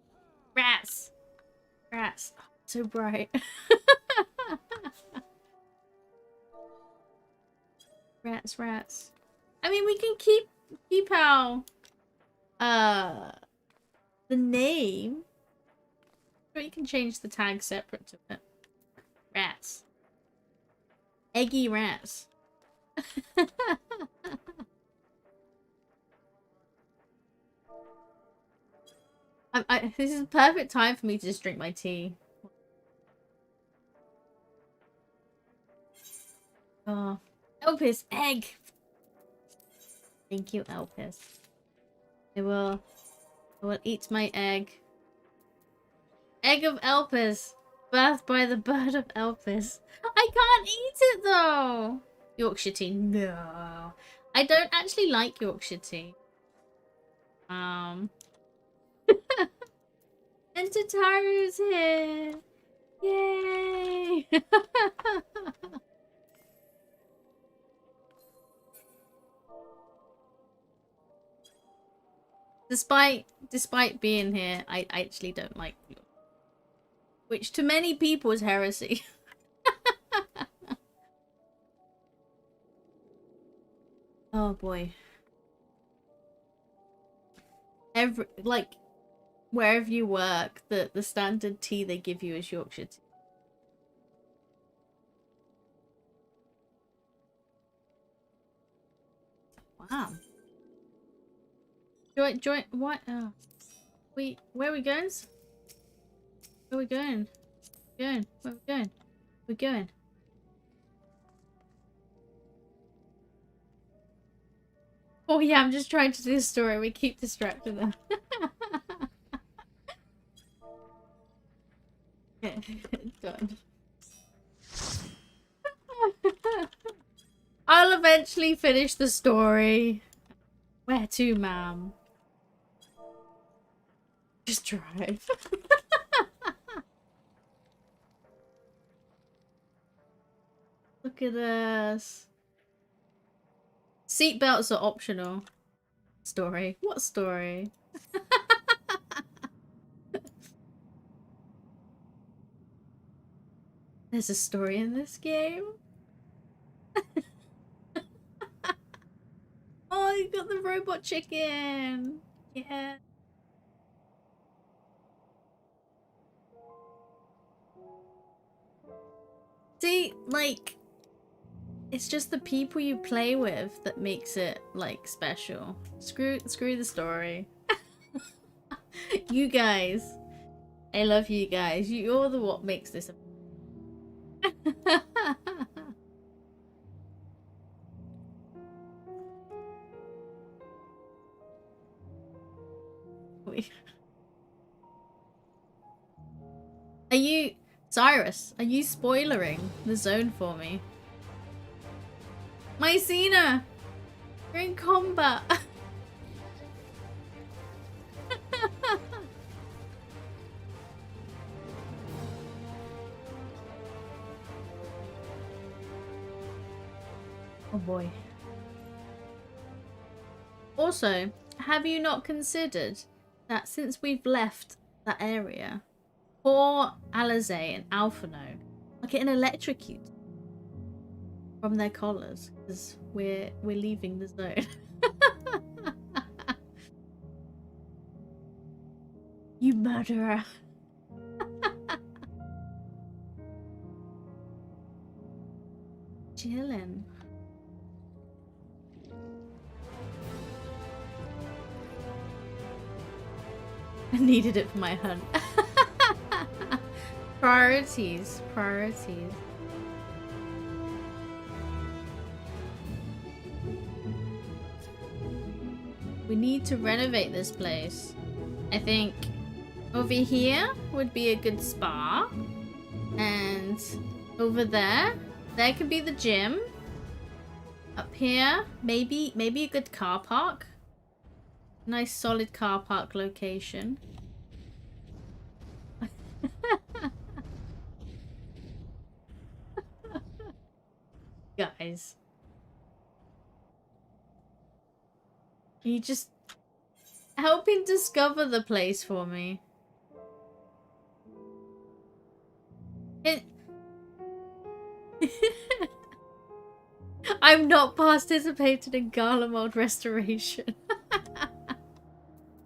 Rats! Rats. Oh, so bright. Rats, rats. I mean, we can keep our the name, but you can change the tag separate to it. Rats. Eggy rats. This is the perfect time for me to just drink my tea. Oh, Elpis, egg. Thank you, Elpis. I will eat my egg. Egg of Elpis, birthed by the bird of Elpis. I can't eat it though. Yorkshire tea, no. I don't actually like Yorkshire tea. And Tataru's here. Yay! Despite being here, I actually don't like York. Which to many people is heresy. Oh boy. Wherever you work, the standard tea they give you is Yorkshire tea. Wow. Join what? Oh. Where are we going? Where are we going? Where are we going? We're going. Oh yeah, I'm just trying to do a story. We keep distracting them. Done. I'll eventually finish the story. Where to, ma'am? Just drive. Look at us. Seatbelts are optional. Story. What story? There's a story in this game. Oh, you got the robot chicken. Yeah. See, like, it's just the people you play with that makes it, like, special. Screw the story. You guys. I love you guys. You're the what makes this. Are you... Cyrus, are you spoilering the zone for me? Mycena! You're in combat! Oh boy. Also, have you not considered that since we've left that area, poor Alize and Alphano are getting electrocuted from their collars because we're leaving the zone. You murderer. Chillin'. I needed it for my hunt. Priorities. Priorities. We need to renovate this place. I think over here would be a good spa. And over there could be the gym. Up here, maybe a good car park. Nice solid car park location. You just helping discover the place for me. I'm not participating in Garlemald restoration.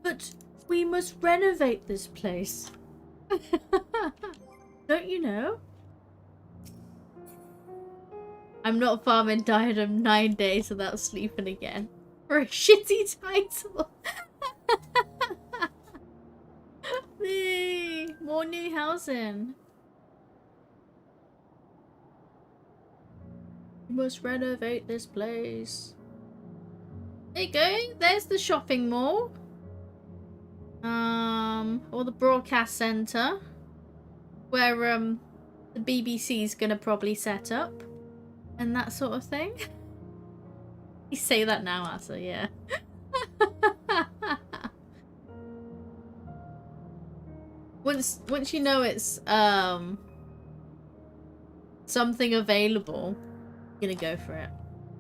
But we must renovate this place. Don't you know? I'm not farming diadem 9 days without sleeping again. For a shitty title. Yay, more new housing. We must renovate this place. There you go. There's the shopping mall. Or the broadcast center. Where, the BBC's gonna probably set up. And that sort of thing. You say that now, Asa, yeah. Once you know it's something available, you're gonna go for it.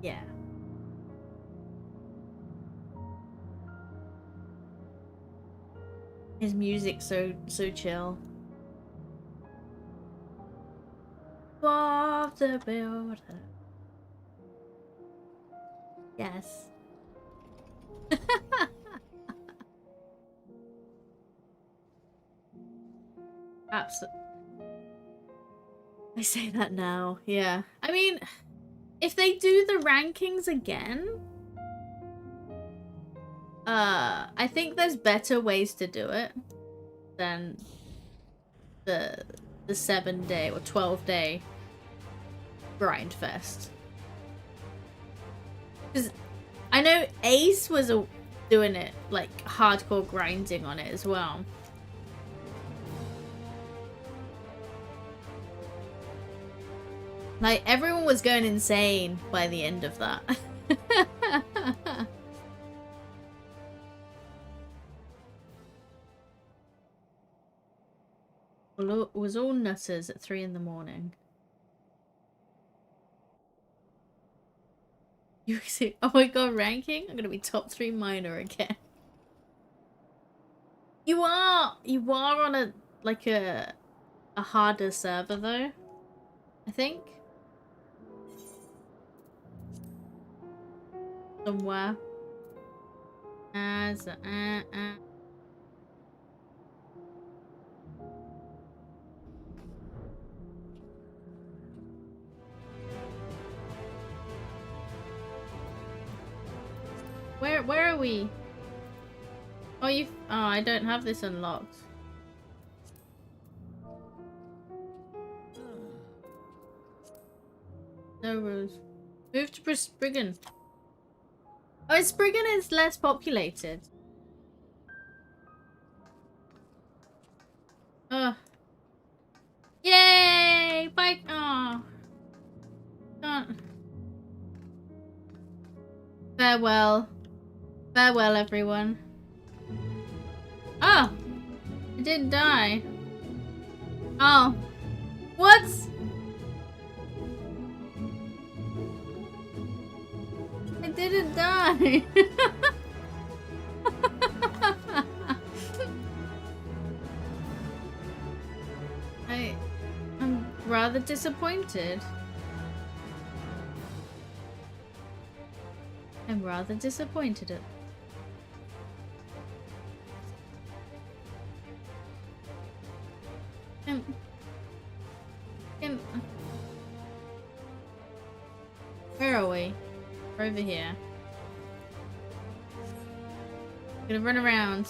Yeah. His music's so chill. Of the builder. Yes. Absolutely. I say that now, yeah. I mean, if they do the rankings again, I think there's better ways to do it than the 7-day or 12-day grind fest. Because I know Ace was doing it, like, hardcore grinding on it as well. Like, everyone was going insane by the end of that. Well, it was all nutters at 3 in the morning. You see, oh my god, ranking? I'm gonna be top 3 minor again. You are on a, like a harder server though, I think. Somewhere. As Where are we? Oh, I don't have this unlocked. No rules. Move to Spriggan. Oh, Spriggan is less populated. Oh. Yay! Bye. Oh. Can't. Farewell. Farewell, everyone. Oh! I didn't die. Oh. What? I didn't die. I'm rather disappointed. I'm rather disappointed at. Where are we? We're over here. I'm gonna run around.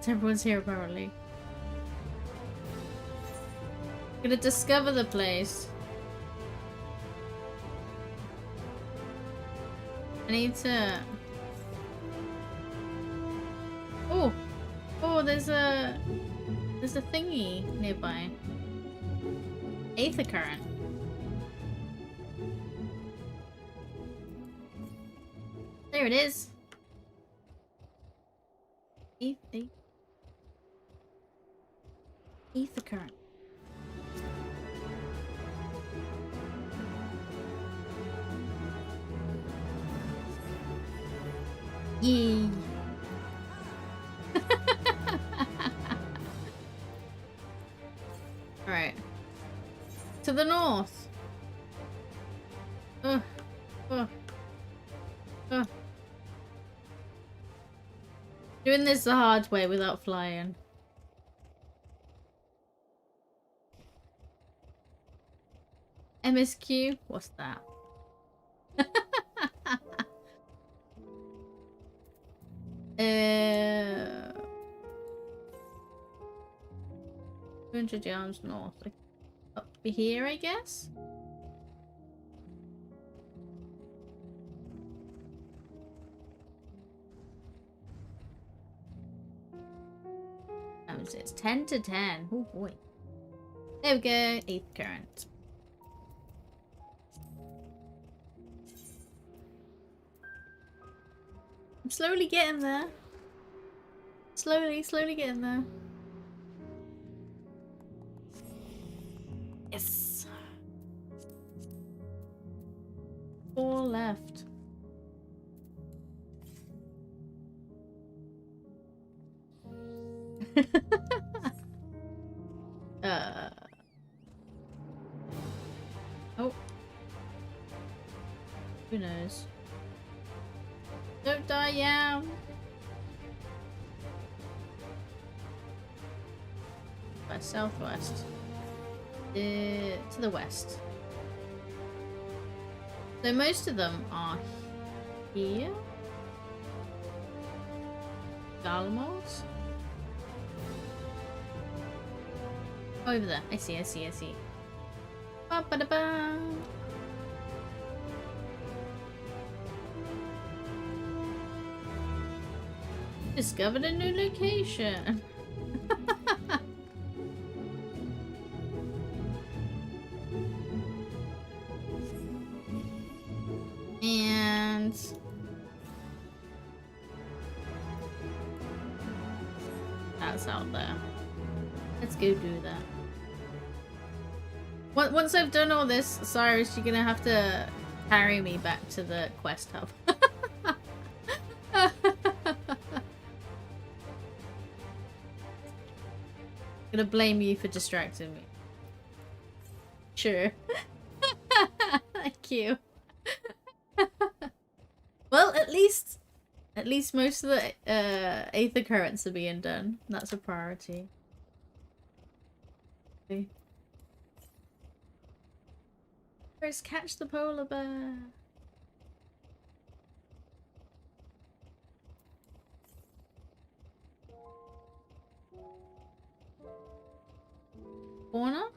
Everyone's here apparently. I'm gonna discover the place. I need to. Oh, there's a thingy nearby. Aether current. There it is. Aether current. Yay. Alright. To the north. Ugh. Ugh. Ugh. Doing this the hard way without flying. MSQ? What's that? 200 yards north. Up here, I guess? Oh, it's 10 to 10. Oh boy. There we go. 8th current. I'm slowly getting there. Slowly getting there. Yes. 4 left. Oh. Who knows? Don't die, Yam. West, southwest. To the west. So most of them are here. Galmos. Over there. I see. Ba-ba-da-ba. Discovered a new location. And that's out there. Let's go do that. Once I've done all this, Cyrus, you're gonna have to carry me back to the quest hub. I'm gonna blame you for distracting me. Sure. Thank you. Well, at least most of the 8th occurrence are being done. That's a priority. Okay. First, catch the polar bear. Corner?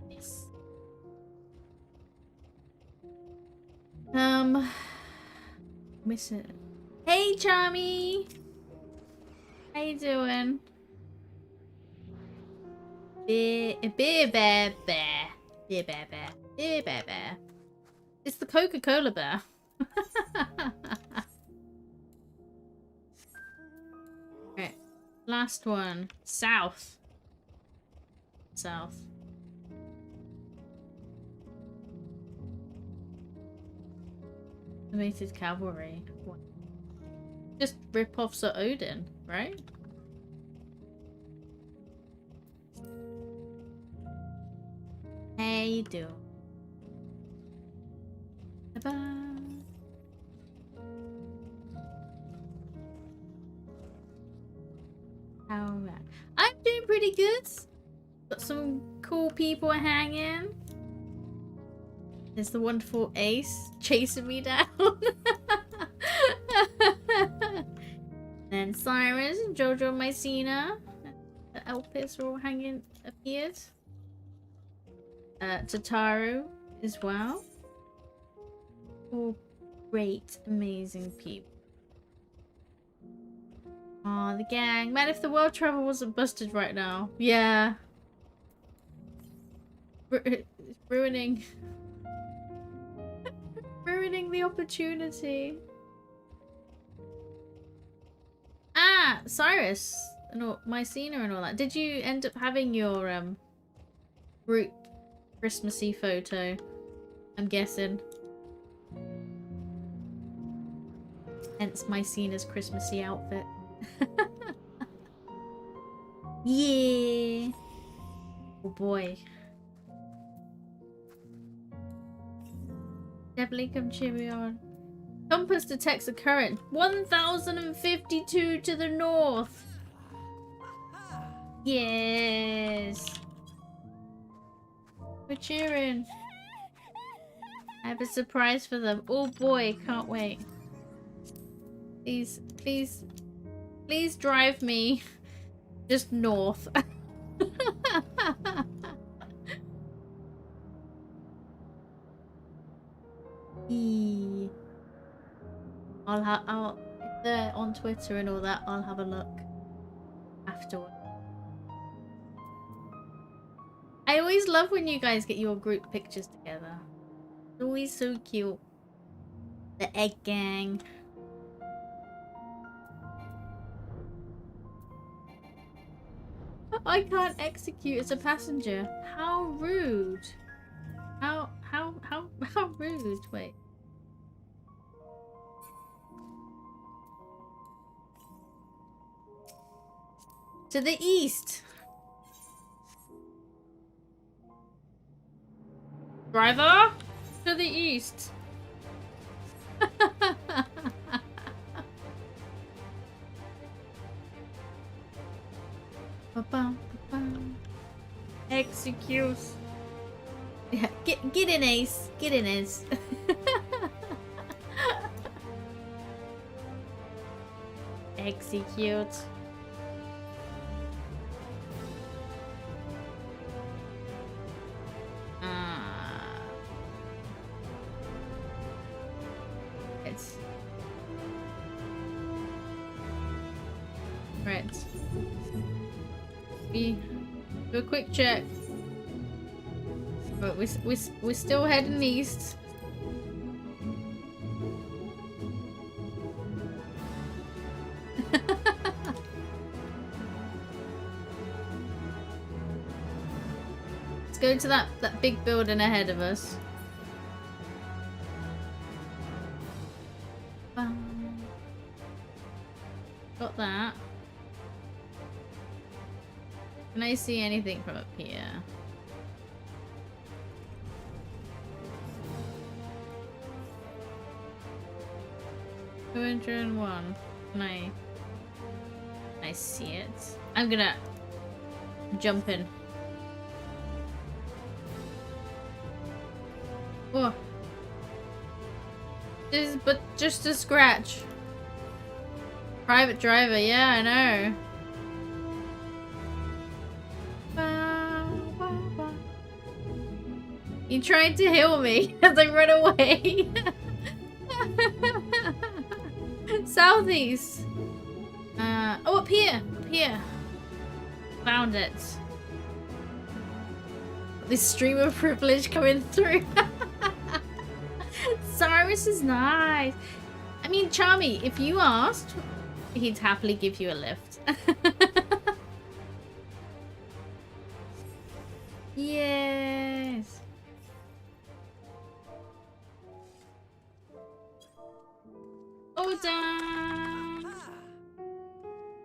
Yes. Miss it. Hey, Charmy. How you doing? Beer bear. It's the Coca-Cola bear. Right. Last one. South. Automated cavalry. What? Just rip-offs of Odin, right? How you doing? Bye-bye. Alright. I'm doing pretty good. Got some cool people hanging. There's the wonderful Ace chasing me down. Then Cyrus, Jojo, Mycena, the Elpis are all hanging appeared. Tataru as well. All great, amazing people. Aw, the gang. Man, if the world travel wasn't busted right now. Yeah. Ruining the opportunity. Ah, Cyrus and all, Mycena and all that. Did you end up having your group Christmassy photo? I'm guessing. Hence my Cena's Christmassy outfit. Yeah. Oh boy. Definitely come cheer me on. Compass detects a current 1052 to the north. Yes. We're cheering. I have a surprise for them. Oh boy, can't wait. Please, please, please drive me just north. Eee. I'll if they're on Twitter and all that, I'll have a look afterward. I always love when you guys get your group pictures together. It's always so cute. The egg gang. I can't execute as a passenger. How rude. How rude. Wait. To the east. Driver, to the east. Execute. Yeah, get in, Ace. Get in, Ace. Execute. Right. We do a quick check. But we're still heading east. Let's go to that big building ahead of us. Got that. Can I see anything from up here? $201. Can I see it? I'm gonna jump in. Oh. This is but just a scratch. Private driver, yeah, I know. You tried to heal me as I run away. Southeast. Oh, up here. Up here. Found it. This stream of privilege coming through. Cyrus is nice. I mean, Charmy, if you asked, he'd happily give you a lift. Yes. Oh, done.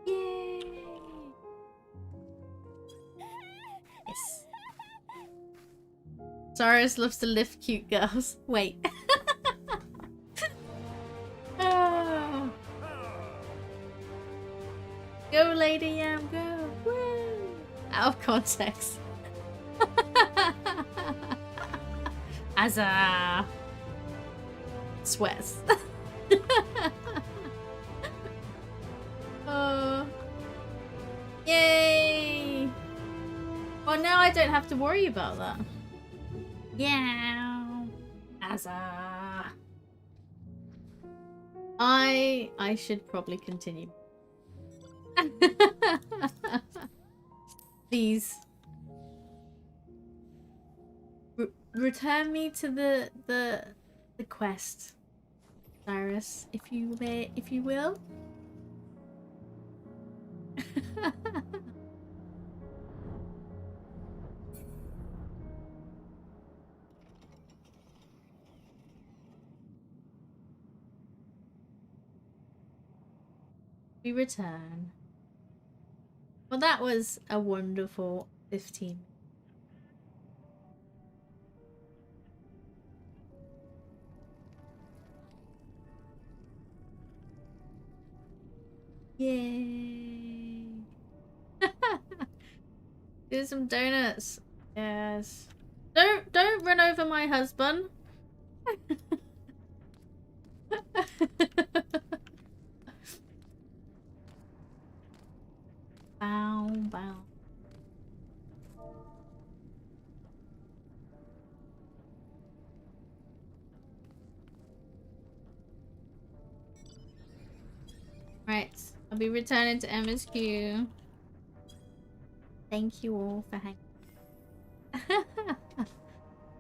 Yay. Yes. Cyrus loves to lift cute girls. Wait. Oh. Go, Lady Yam, go. Woo. Out of context. Azza. Sweats. Oh. Yay. Well, now I don't have to worry about that. Yeah. Azza. I should probably continue. Please. Return me to the quest, Cyrus, if you will. We return. Well, that was a wonderful 15. Yay! Do some donuts. Yes. Don't run over my husband. Bow, bow. Right, I'll be returning to MSQ. Thank you all for hanging.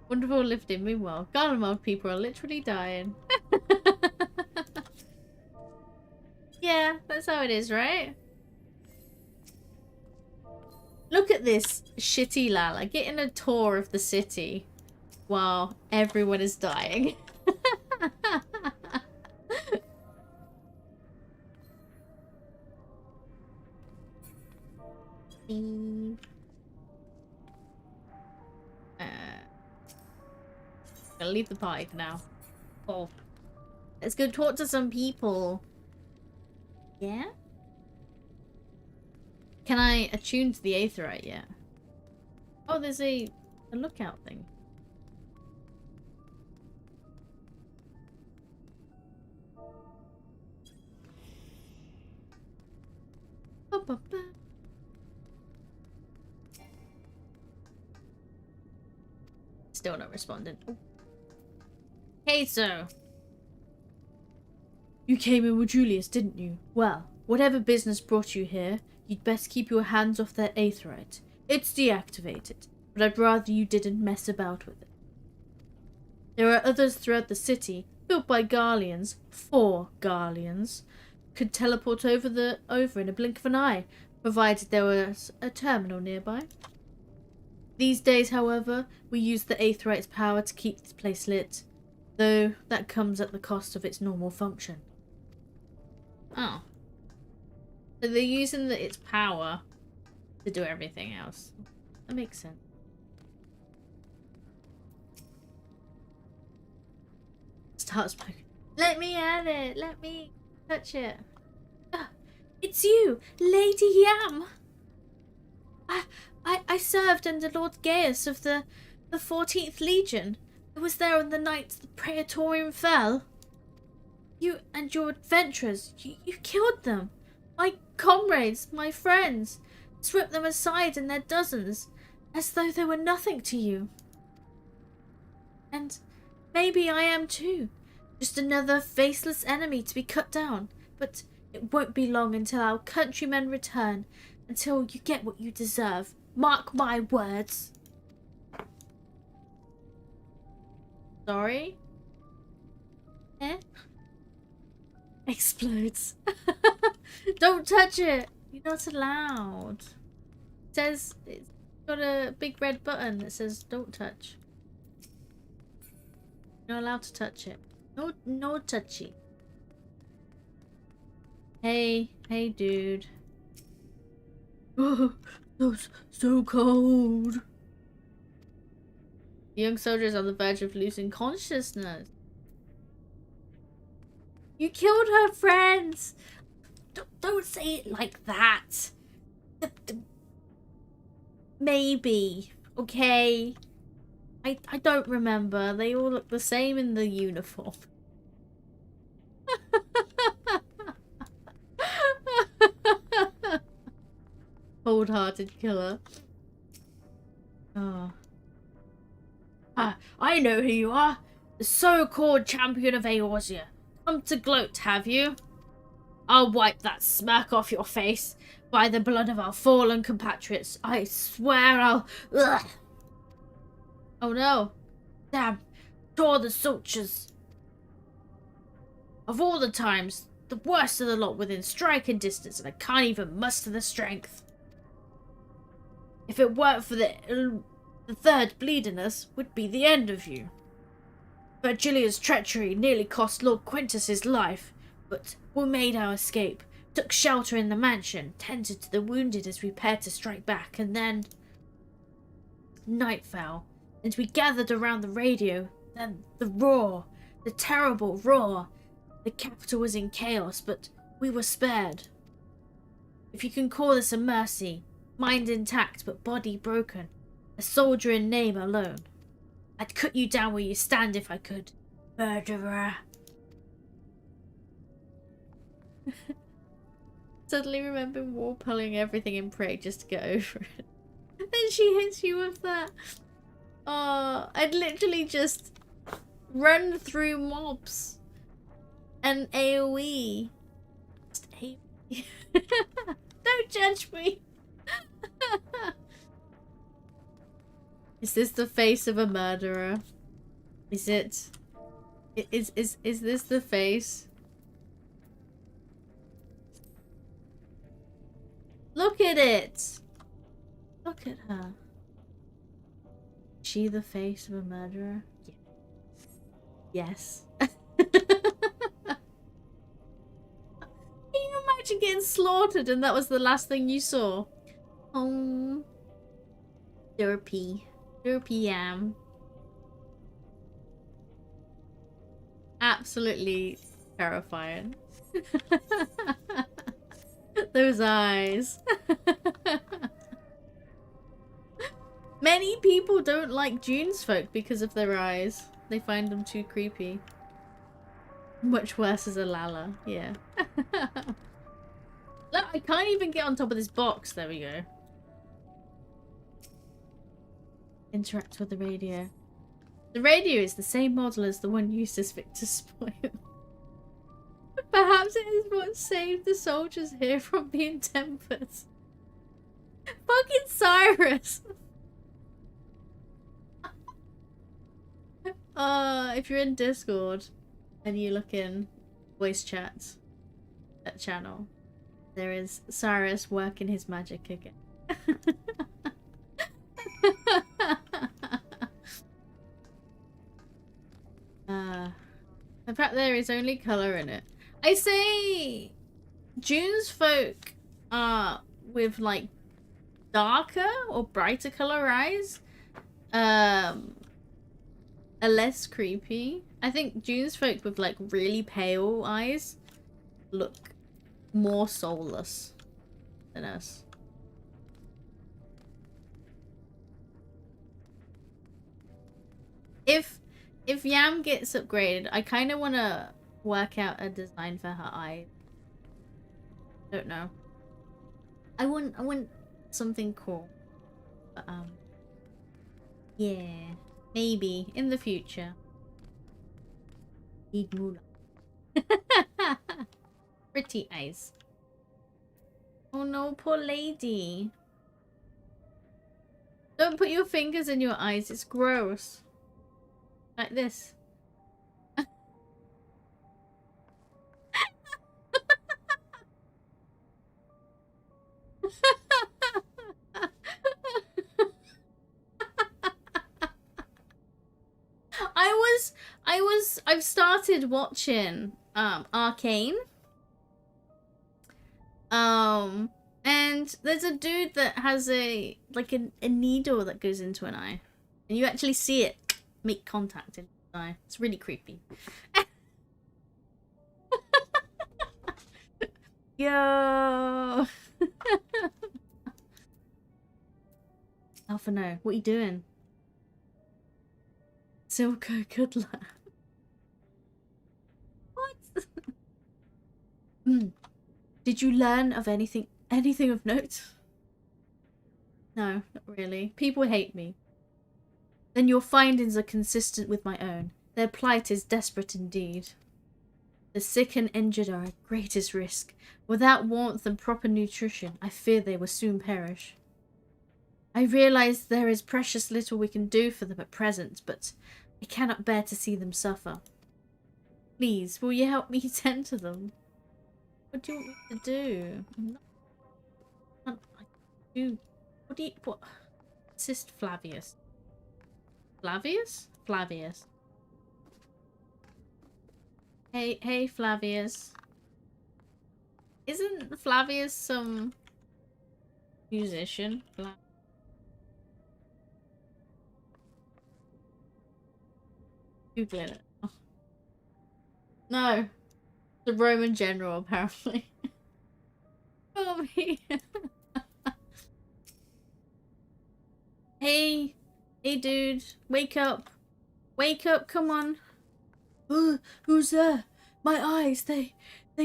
Wonderful lifting. Meanwhile, Garlemald people are literally dying. Yeah, that's how it is, right? Look at this shitty Lala getting a tour of the city while everyone is dying. Gonna leave the party for now. Oh, let's go talk to some people. Yeah? Can I attune to the Aetherite yet? Oh, there's a lookout thing. Still not responding. Hey, sir. You came in with Julius, didn't you? Well, whatever business brought you here, you'd best keep your hands off that Aetherite. It's deactivated, but I'd rather you didn't mess about with it. There are others throughout the city, built by Garleans, 4 Garleans, could teleport over in a blink of an eye, provided there was a terminal nearby. These days, however, we use the Aetherite's power to keep this place lit, though that comes at the cost of its normal function. Oh. So they're using its power to do everything else. That makes sense. Start smoking. Let me at it. Let me touch it. It's you, Lady Yam. I served under Lord Gaius of the 14th Legion. I was there on the night the Praetorium fell. You and your adventurers, you killed them. My comrades, my friends, swept them aside in their dozens, as though they were nothing to you. And maybe I am too. Just another faceless enemy to be cut down. But it won't be long until our countrymen return, until you get what you deserve. Mark my words. Sorry? Eh? Explodes. Don't touch it. You're not allowed. It says it's got a big red button that says don't touch. You're not allowed to touch it. No touchy. Hey, dude. Oh, that's so cold. The young soldier is on the verge of losing consciousness. You killed her friends. Don't say it like that. Maybe, okay? I don't remember. They all look the same in the uniform. Cold-hearted killer. Oh. I know who you are. The so-called champion of Eorzea. Come to gloat, have you? I'll wipe that smirk off your face. By the blood of our fallen compatriots, I swear I'll... Ugh. Oh no. Damn. Tore the sutures. Of all the times, the worst of the lot within striking distance, and I can't even muster the strength. If it weren't for the third bleeding us, would be the end of you. Virgilia's treachery nearly cost Lord Quintus's life, but we made our escape. Took shelter in the mansion, tended to the wounded as we prepared to strike back, and then night fell, and we gathered around the radio. Then the roar, the terrible roar. The capital was in chaos, but we were spared. If you can call this a mercy, mind intact but body broken, a soldier in name alone. I'd cut you down where you stand if I could, murderer. Suddenly remembering warpulling everything in Prey just to get over it. Then she hits you with that. Oh, I'd literally just run through mobs and AoE. Just AoE. Don't judge me. Is this the face of a murderer? Is it? Is this the face? Look at it! Look at her. Is she the face of a murderer? Yeah. Yes. Can you imagine getting slaughtered and that was the last thing you saw? Oh. Derpy. Derpy yam. Absolutely terrifying. Those eyes. Many people don't like June's folk because of their eyes. They find them too creepy. Much worse as a Lala, yeah. Look, I can't even get on top of this box. There we go. Interact with the radio. The radio is the same model as the one used as Victor's spoil. Perhaps it is what saved the soldiers here from being tempered. Fucking Cyrus! If you're in Discord and you look in voice chat, that channel, there is Cyrus working his magic again. In fact, there is only colour in it. I say June's folk with like darker or brighter colour eyes are less creepy. I think June's folk with like really pale eyes look more soulless than us. If Yam gets upgraded, I kind of want to work out a design for her eye. Don't know. I want something cool. But yeah, maybe in the future. Need moolah. Pretty eyes. Oh no, poor lady. Don't put your fingers in your eyes, it's gross. Like this. I've started watching Arcane. And there's a dude that has a needle that goes into an eye. And you actually see it make contact in his eye. It's really creepy. Yo. Alpha, no. What are you doing? Silco, good luck. What? Did you learn of anything of note? No, not really. People hate me. Then your findings are consistent with my own. Their plight is desperate indeed. The sick and injured are at greatest risk. Without warmth and proper nutrition, I fear they will soon perish. I realize there is precious little we can do for them at present, but I cannot bear to see them suffer. Please, will you help me tend to them? What do you want me to do? What? Assist Flavius. Flavius? Flavius. Hey, Flavius. Isn't Flavius some musician? Googling it. No. The Roman general, apparently. Oh, me. Hey. Hey, dude. Wake up. Wake up, come on. Who's there? My eyes, they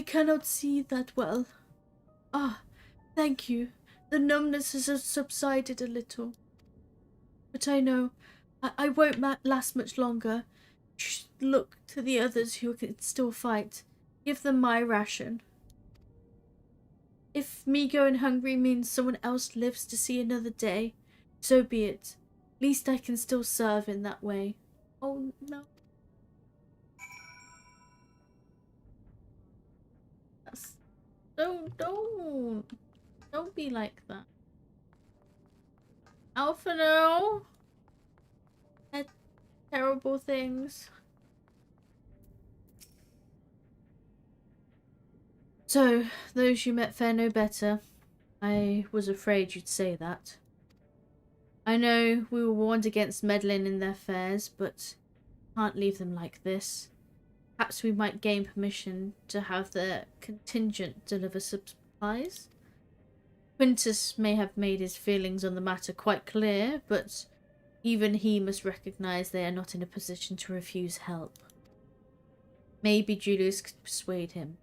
cannot see that well. Ah, thank you. The numbness has subsided a little. But I know I won't last much longer. Look to the others who can still fight. Give them my ration. If me going hungry means someone else lives to see another day, so be it. At least I can still serve in that way. Oh no. Don't be like that. Alpha, no. They're terrible things. So, those you met fare no better. I was afraid you'd say that. I know we were warned against meddling in their affairs, but can't leave them like this. Perhaps we might gain permission to have the contingent deliver supplies. Quintus may have made his feelings on the matter quite clear, but even he must recognize they are not in a position to refuse help. Maybe Julius could persuade him.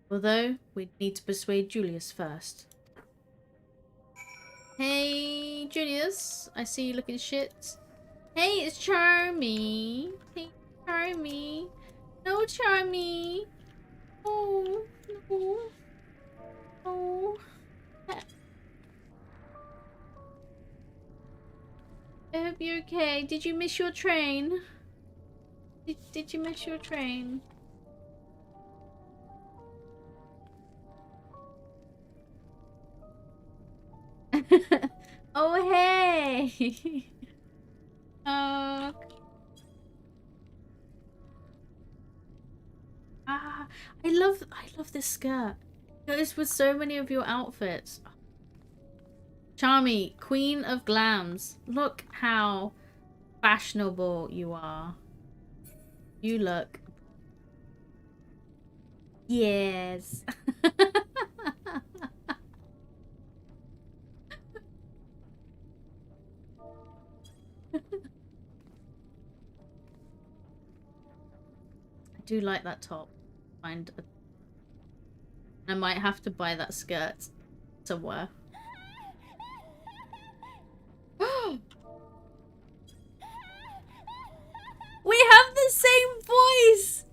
Although, we'd need to persuade Julius first. Hey, Julius. I see you looking shit. Hey, it's Charmy. Hey, Charmy. No, Charmy. Oh, no. Oh. I hope you're okay. Did you miss your train? Did you miss your train? Oh, hey. I love this skirt. It goes with so many of your outfits. Charmy, queen of glams. Look how fashionable you are. You look. Yes. I do like that top. I might have to buy that skirt somewhere. We have the same voice!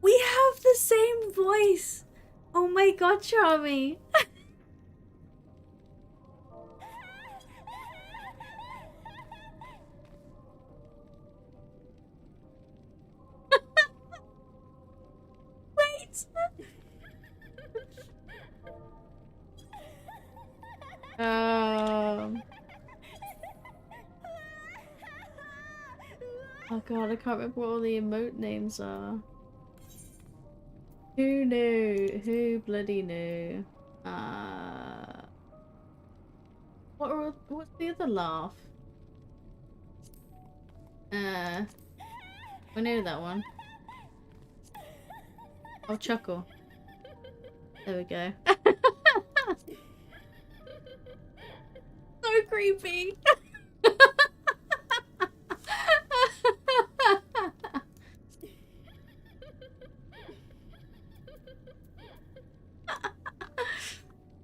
We have the same voice! Oh my god, Charmy! Wait! Oh god, I can't remember what all the emote names are. Who knew? Who bloody knew? What's the other laugh? We knew that one. Oh, chuckle. There we go. So creepy.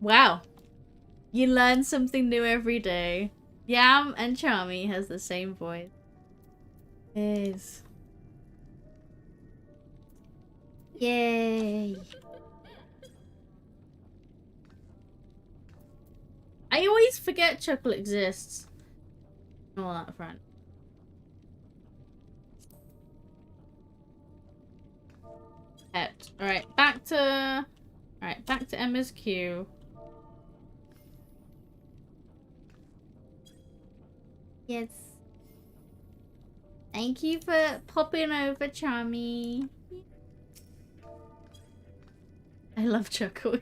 Wow. You learn something new every day. Yam and Charmy has the same voice. Yes. Yay. I always forget Chuckle exists. All that front. Alright, back to MSQ. Yes. Thank you for popping over, Charmy. I love chuckle.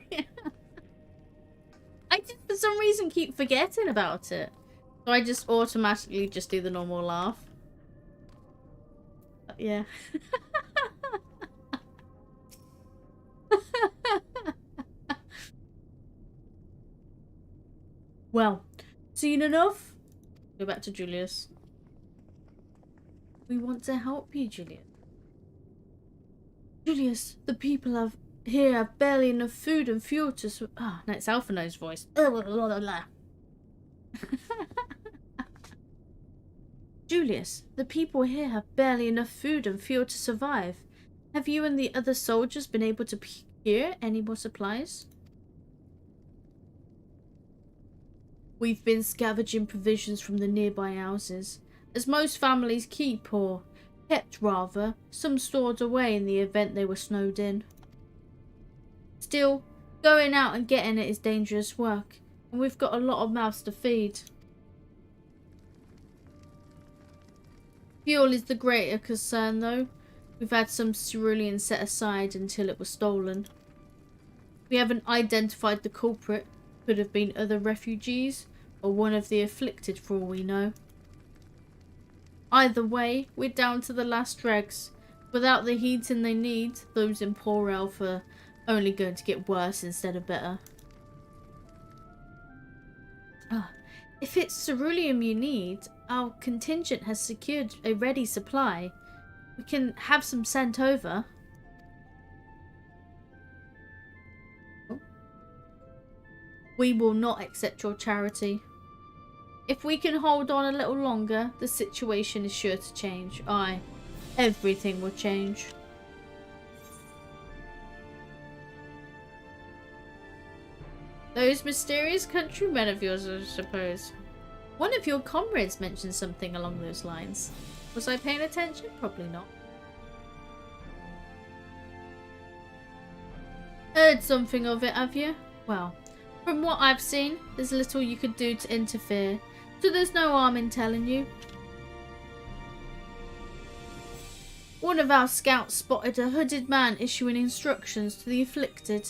I just for some reason keep forgetting about it. So I just automatically just do the normal laugh. But yeah. Well, seen enough? Go back to Julius. We want to help you, Julius. Julius, the people here have barely enough food and fuel to... Ah, no, it's Alphino's voice. Julius, the people here have barely enough food and fuel to survive. Have you and the other soldiers been able to procure any more supplies? We've been scavenging provisions from the nearby houses, as most families keep, or kept rather, some stored away in the event they were snowed in. Still, going out and getting it is dangerous work, and we've got a lot of mouths to feed. Fuel is the greater concern though. We've had some cerulean set aside until it was stolen. We haven't identified the culprit. Could have been other refugees, or one of the afflicted for all we know. Either way, we're down to the last dregs. Without the heating they need, those in poor health are only going to get worse instead of better. If it's ceruleum you need, our contingent has secured a ready supply. We can have some sent over. We will not accept your charity. If we can hold on a little longer, the situation is sure to change. Aye, everything will change. Those mysterious countrymen of yours, I suppose. One of your comrades mentioned something along those lines. Was I paying attention? Probably not. Heard something of it, have you? Well, from what I've seen, there's little you could do to interfere, so there's no harm in telling you. One of our scouts spotted a hooded man issuing instructions to the afflicted,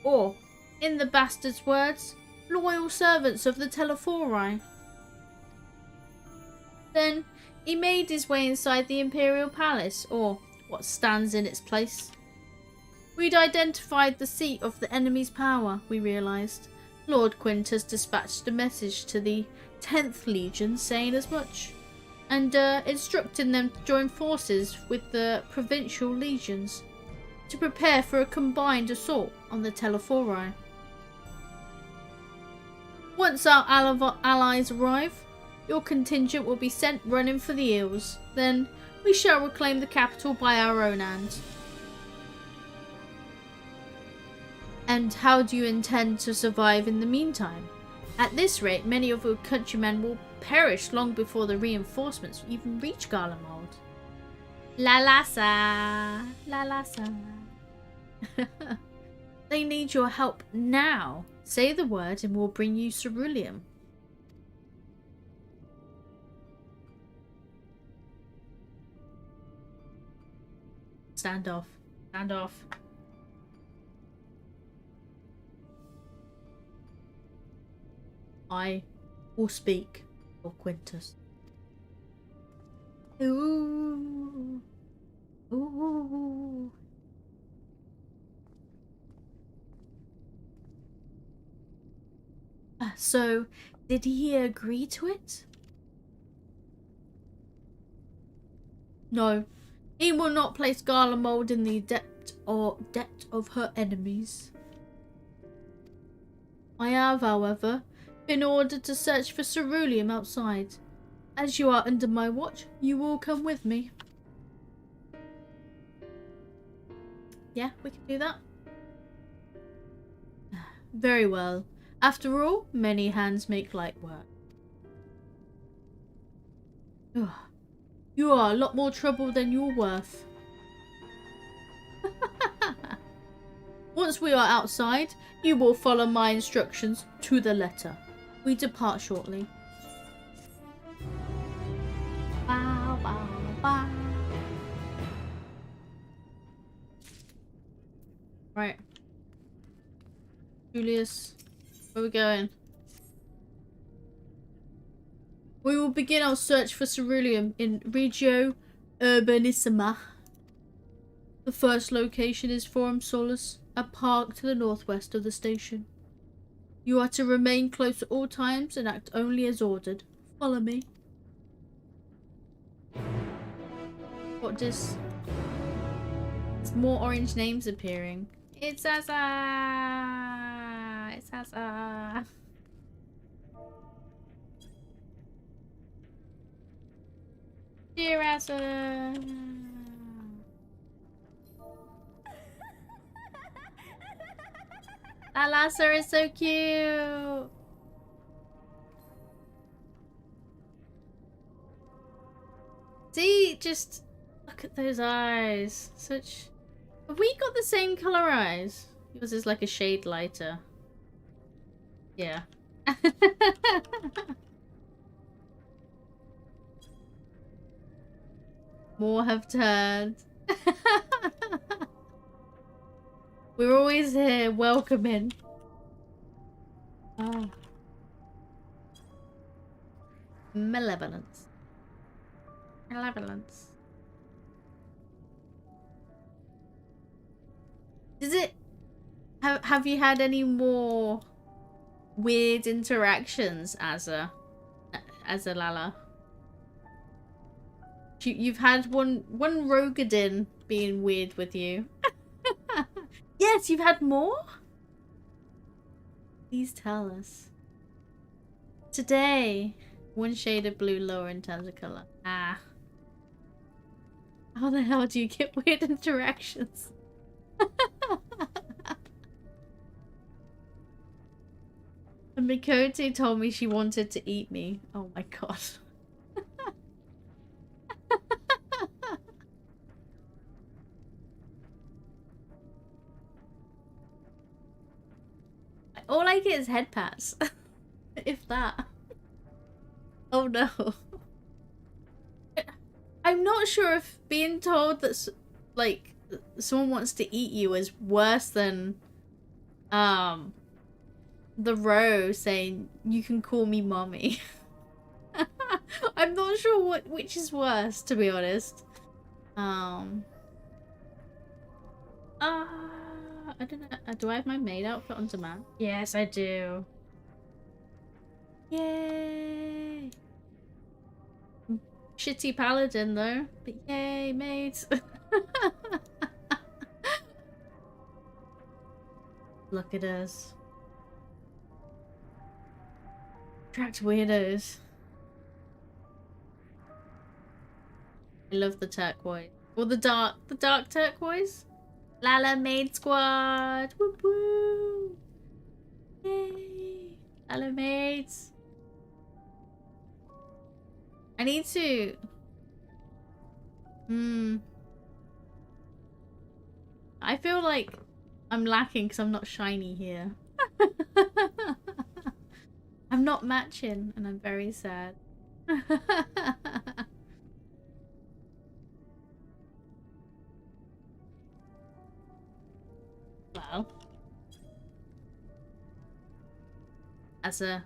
or, in the bastard's words, loyal servants of the Telephori. Then, he made his way inside the Imperial Palace, or what stands in its place. We'd identified the seat of the enemy's power, we realised. Lord Quintus dispatched a message to the 10th Legion saying as much, and instructing them to join forces with the provincial legions to prepare for a combined assault on the Telephori. Once our allies arrive, your contingent will be sent running for the hills. Then we shall reclaim the capital by our own hand. And how do you intend to survive in the meantime? At this rate, many of your countrymen will perish long before the reinforcements even reach Garlemald. La la sa, la la sa. They need your help now. Say the word and we'll bring you ceruleum. Stand off. Stand off. I will speak for Quintus. Ooh. Ooh. So, did he agree to it? No. He will not place Garlemald in the debt of her enemies. I have, however, been ordered to search for ceruleum outside. As you are under my watch, you will come with me. Yeah, we can do that. Very well. After all, many hands make light work. Ugh. You are a lot more trouble than you're worth. Once we are outside, you will follow my instructions to the letter. We depart shortly. Bow, bow, bow. Right. Julius, where are we going? We will begin our search for ceruleum in Regio Urbanissima. The first location is Forum Solus, a park to the northwest of the station. You are to remain close at all times and act only as ordered. Follow me. What does... There's more orange names appearing. It's Asa! It's Asa! Dear Asa! That Lasser is so cute! See, just look at those eyes. Such... Have we got the same color eyes? Yours is like a shade lighter. Yeah. More have turned. We're always here, welcoming. Oh. Malevolence. Malevolence. Is it... Have you had any more weird interactions as a Lala? You've had one Rogadin being weird with you. Yes, you've had more? Please tell us. Today, one shade of blue lower in terms of color. Ah. How the hell do you get weird interactions? And Mikote told me she wanted to eat me. Oh my god. All I get is head pats. If that. Oh no. I'm not sure if being told that, like, someone wants to eat you is worse than, the row saying, you can call me mommy. I'm not sure which is worse, to be honest. I don't know. Do I have my maid outfit on demand? Yes, I do. Yay! Shitty paladin though, but yay, maids. Look at us. Attract weirdos. I love the turquoise. Or the dark turquoise. Lala maid squad. Whoop whoop. Yay. Lala maids. I need to... I feel like I'm lacking because I'm not shiny here. I'm not matching and I'm very sad. Well. As a...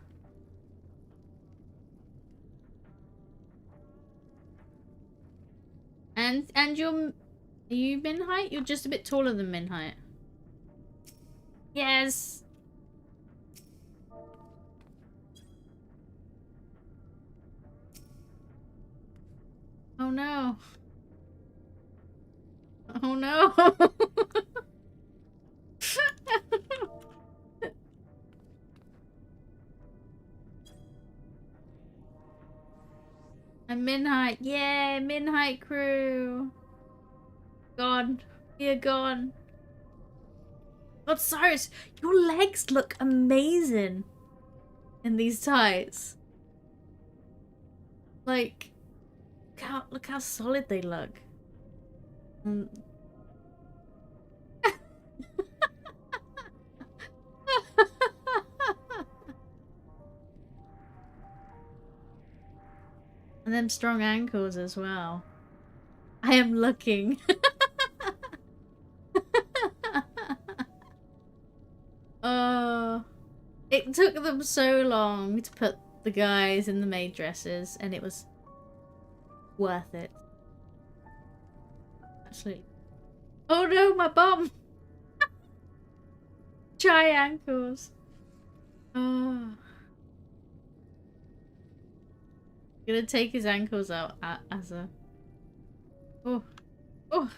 And you're... Are you min height? You're just a bit taller than min height. Yes! Oh no. Oh no. I'm min height. Yay, min height crew. Gone. We are gone. God, Cyrus, your legs look amazing in these tights. Like, look how solid they look. And them strong ankles as well. I am looking. Oh. It took them so long to put the guys in the maid dresses, and it was worth it. Absolutely. Oh no, my bum! Try ankles. Oh. Gonna take his ankles out as a... Oh. Oh.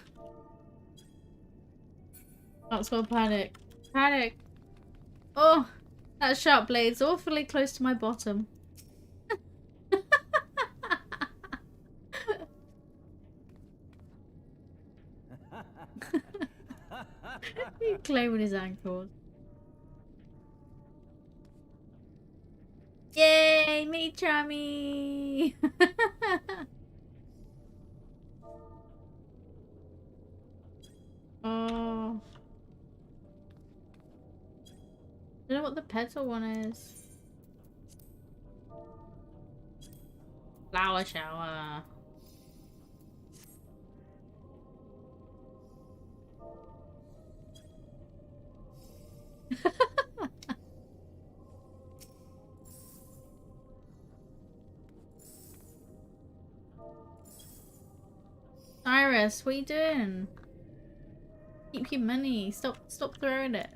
That's what panic. Panic. Oh. That sharp blade's awfully close to my bottom. He's claiming his ankles. Yay, me chummy! Oh. I don't know what the petal one is. Flower shower. Iris, what are you doing? Keep your money. Stop throwing it.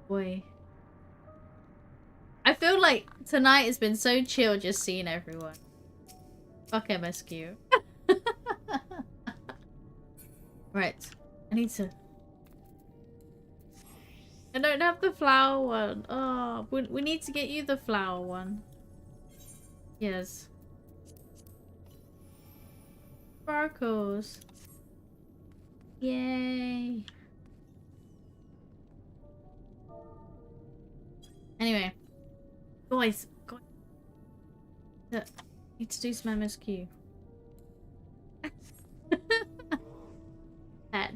Boy. I feel like tonight has been so chill just seeing everyone. Fuck MSQ. Right. I need to... I don't have the flower one. Oh, we need to get you the flower one. Yes. Sparkles. Yay. Anyway. Guys. Need to do some MSQ. Pet.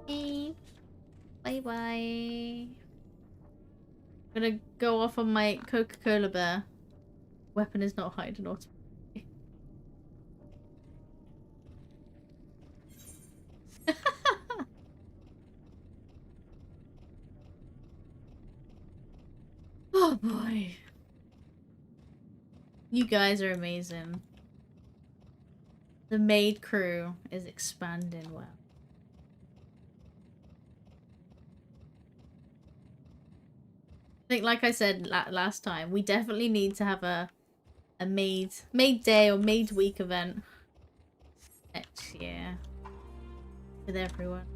Hey. Bye bye. I'm gonna go off on my Coca-Cola bear. Weapon is not hiding automatically. Oh boy. You guys are amazing. The maid crew is expanding well. I think, like I said last time, we definitely need to have a maid day or maid week event next year with everyone.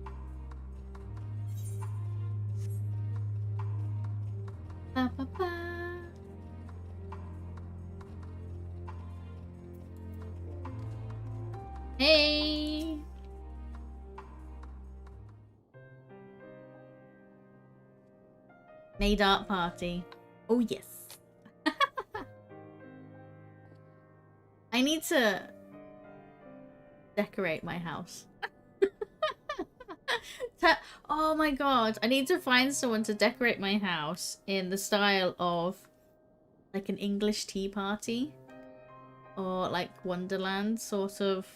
Ba, ba, ba. Hey. Maid art party. Oh yes. I need to decorate my house. Oh my god. I need to find someone to decorate my house in the style of like an English tea party. Or like Wonderland sort of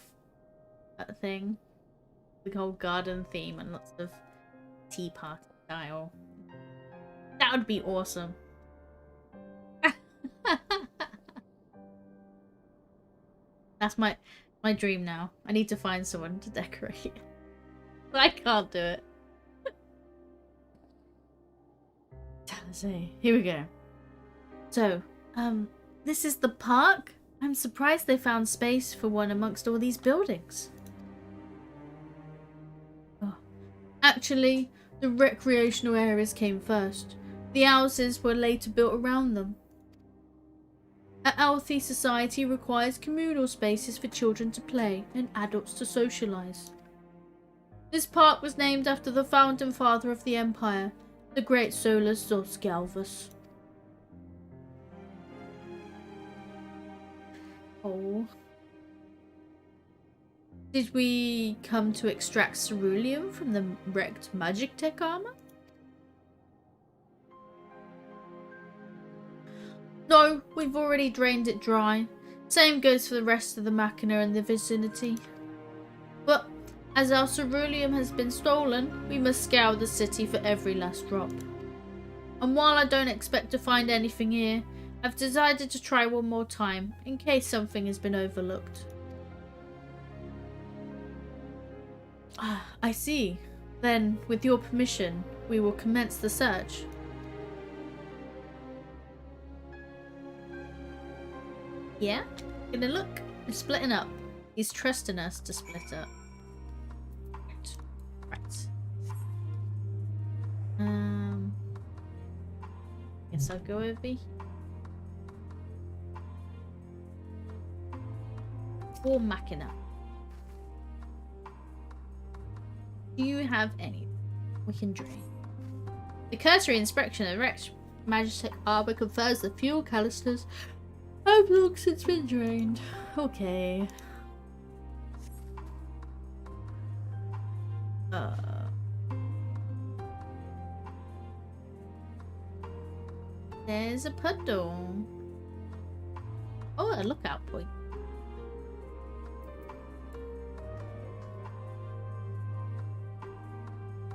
thing. The whole garden theme and lots of tea party style. That would be awesome. That's my dream now. I need to find someone to decorate. I can't do it. Here we go. So, this is the park. I'm surprised they found space for one amongst all these buildings. Oh. Actually, the recreational areas came first. The houses were later built around them. A healthy society requires communal spaces for children to play and adults to socialize. This park was named after the founding father of the empire, the great Solus Galvus. Oh. Did we come to extract ceruleum from the wrecked magic tech armor? No, we've already drained it dry. Same goes for the rest of the machina in the vicinity. As our ceruleum has been stolen, we must scour the city for every last drop. And while I don't expect to find anything here, I've decided to try one more time, in case something has been overlooked. Ah, I see. Then, with your permission, we will commence the search. Yeah? Gonna look. We're splitting up. He's trusting us to split up. Right. Guess I'll go over here. Or Machina. Do you have any we can drain? The cursory inspection of Rex Magitek Arbor confirms the fuel canisters have long since been drained. Okay. There's a puddle. Oh, a lookout point.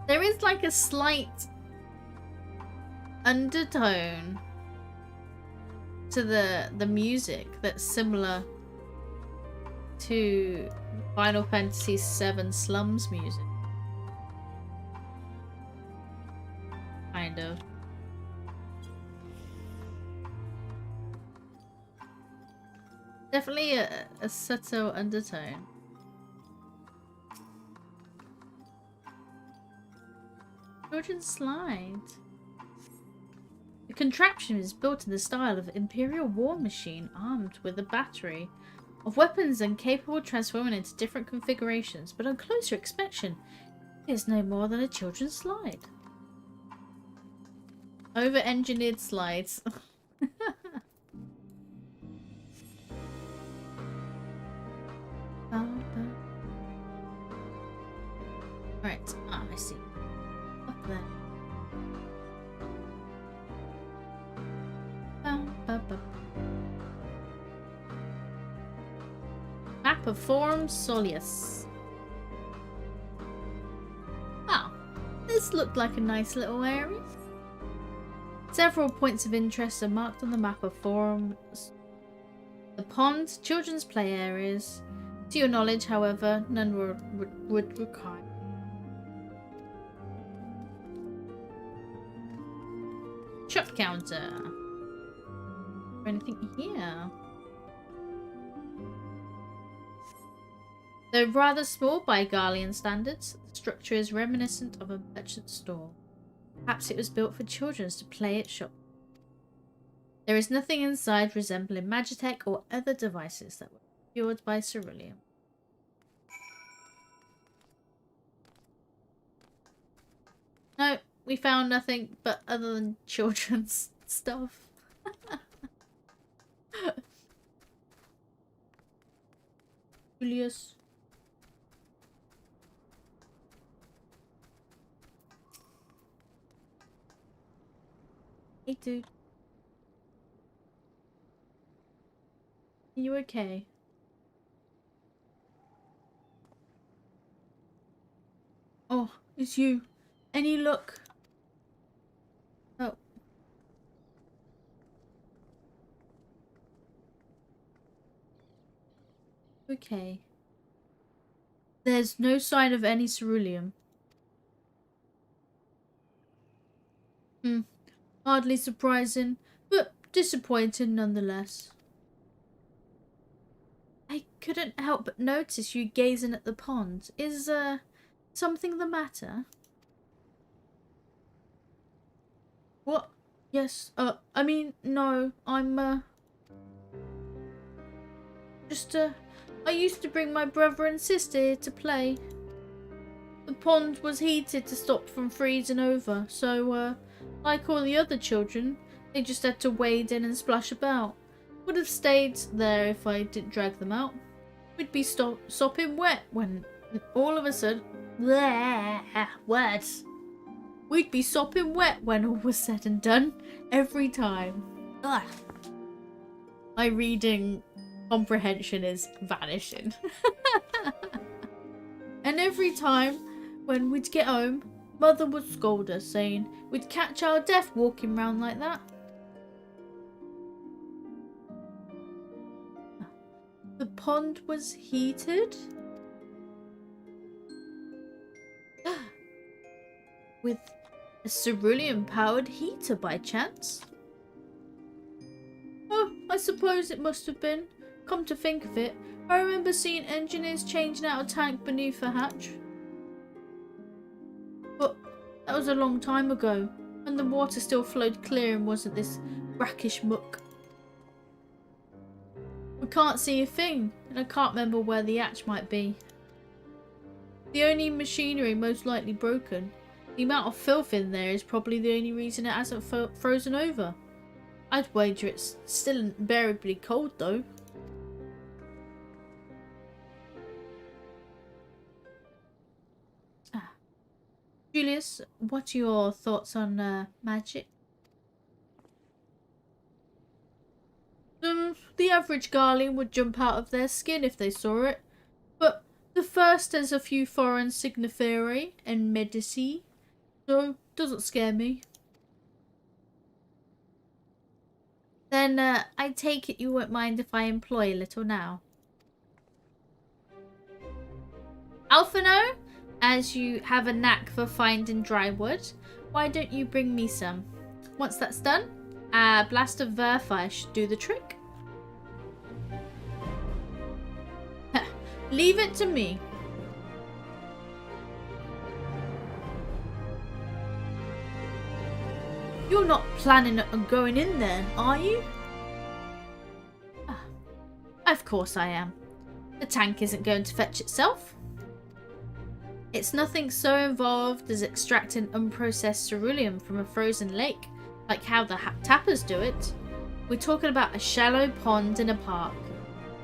There is like a slight undertone to the music that's similar to Final Fantasy VII Slums music. Kind of. Definitely a subtle undertone. Children's slide. The contraption is built in the style of an Imperial war machine armed with a battery of weapons and capable of transforming into different configurations, but on closer inspection, it is no more than a children's slide. Over-engineered slides. Right, I see. Up there. Map of Forum Solius. Oh, this looked like a nice little area. Several points of interest are marked on the map of Forum. The ponds, children's play areas. To your knowledge, however, none would require. Shop counter. Is there anything here? Though rather small by Garlean standards, the structure is reminiscent of a merchant store. Perhaps it was built for children to play at shop. There is nothing inside resembling Magitek or other devices that were procured by Ceruleum. No, we found nothing but other than children's stuff. Julius. Hey, dude. Are you okay? Oh, it's you. Any luck? Oh. Okay. There's no sign of any ceruleum. Hardly surprising, but disappointing nonetheless. I couldn't help but notice you gazing at the pond. Is, something the matter? What? Yes, I mean, no, I'm, just, I used to bring my brother and sister here to play. The pond was heated to stop from freezing over, so, like all the other children, they just had to wade in and splash about. Would have stayed there if I didn't drag them out. We'd be sopping wet when all of a sudden... Bleh, words. We'd be sopping wet when all was said and done. Every time. Ugh. My reading comprehension is vanishing. And every time when we'd get home, Mother would scold us, saying we'd catch our death walking round like that. The pond was heated? With a cerulean-powered heater by chance? Oh, I suppose it must have been. Come to think of it, I remember seeing engineers changing out a tank beneath the hatch. But that was a long time ago, and the water still flowed clear and wasn't this brackish muck. I can't see a thing, and I can't remember where the hatch might be. The only machinery most likely broken. The amount of filth in there is probably the only reason it hasn't frozen over. I'd wager it's still unbearably cold though. Julius, what are your thoughts on magic? The average Guardian would jump out of their skin if they saw it, but the first has a few foreign signifieri and medici, so doesn't scare me. Then I take it you won't mind if I employ a little now. Alphino, as you have a knack for finding dry wood, why don't you bring me some? Once that's done, a blast of Verfire should do the trick. Leave it to me. You're not planning on going in there, are you? Of course I am. The tank isn't going to fetch itself. It's nothing so involved as extracting unprocessed ceruleum from a frozen lake, like how the tappers do it. We're talking about a shallow pond in a park,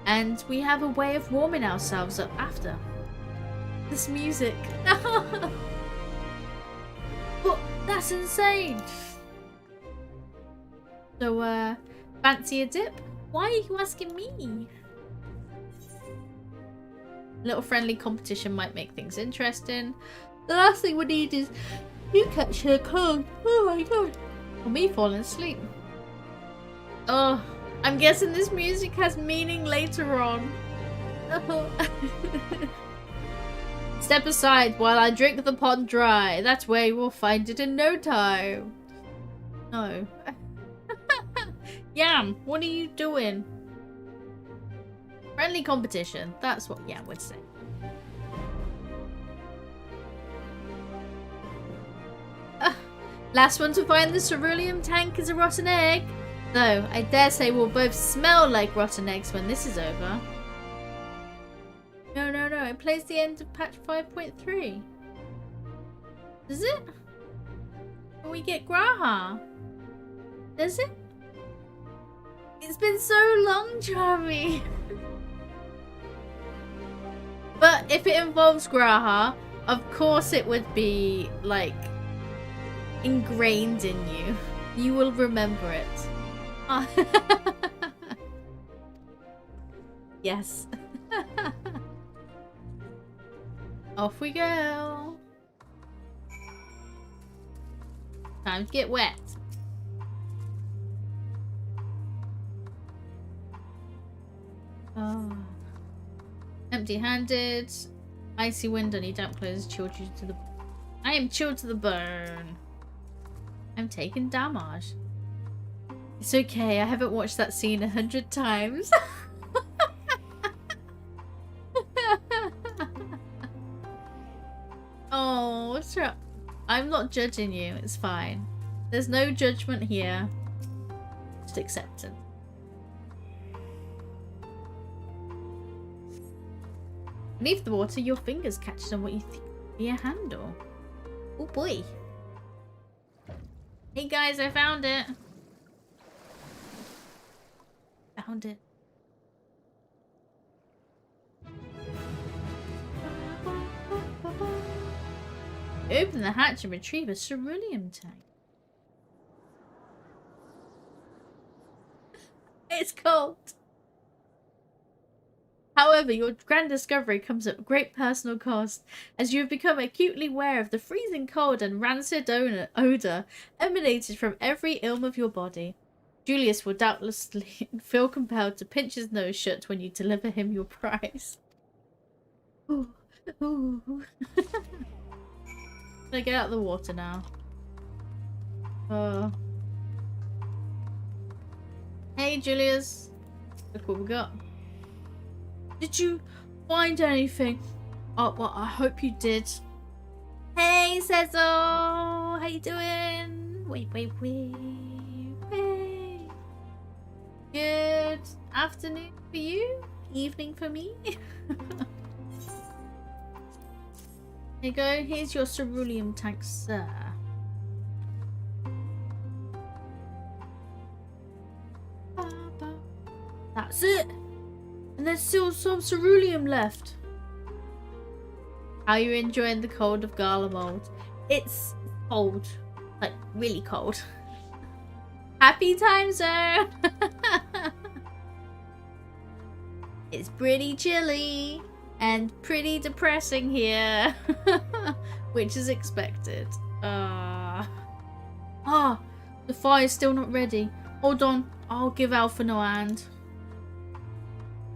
and we have a way of warming ourselves up after. This music. But that's insane. So, fancy a dip? Why are you asking me? A little friendly competition might make things interesting. The last thing we need is you catching a cold. Oh my god. Or me falling asleep. Oh, I'm guessing this music has meaning later on. Oh. Step aside while I drink the pond dry. That way we'll find it in no time. No. Yam, what are you doing? Friendly competition. That's what Yam would say. Last one to find the ceruleum tank is a rotten egg. Though, I dare say we'll both smell like rotten eggs when this is over. No. It plays the end of patch 5.3. Does it? When we get Graha? Does it? It's been so long, Charmy. But if it involves Graha, of course it would be, like, ingrained in you. You will remember it. Yes. Off we go. Time to get wet. Oh. Empty-handed. Icy wind on your damp clothes chilled you to the... I am chilled to the bone. I'm taking damage. It's okay, I haven't watched that scene 100 times. Oh, I'm not judging you, it's fine. There's no judgment here. Just acceptance. Beneath the water, your fingers catch on what you think will be a handle. Oh boy. Hey guys, I found it. Found it. Open the hatch and retrieve a ceruleum tank. It's cold. However, your grand discovery comes at great personal cost, as you have become acutely aware of the freezing cold and rancid odour emanated from every ilm of your body. Julius will doubtlessly feel compelled to pinch his nose shut when you deliver him your prize. Ooh. Ooh. Gonna get out of the water now. Hey, Julius. Look what we got. Did you find anything? Oh, well, I hope you did. Hey, Cecil. How you doing? Wait. Good afternoon for you. Evening for me. Here you go. Here's your ceruleum tank, sir. That's it. And there's still some ceruleum left. How are you enjoying the cold of Garlemald? It's cold. Like, really cold. Happy times, sir! It's pretty chilly and pretty depressing here. Which is expected. The fire's still not ready. Hold on, I'll give Alpha no hand.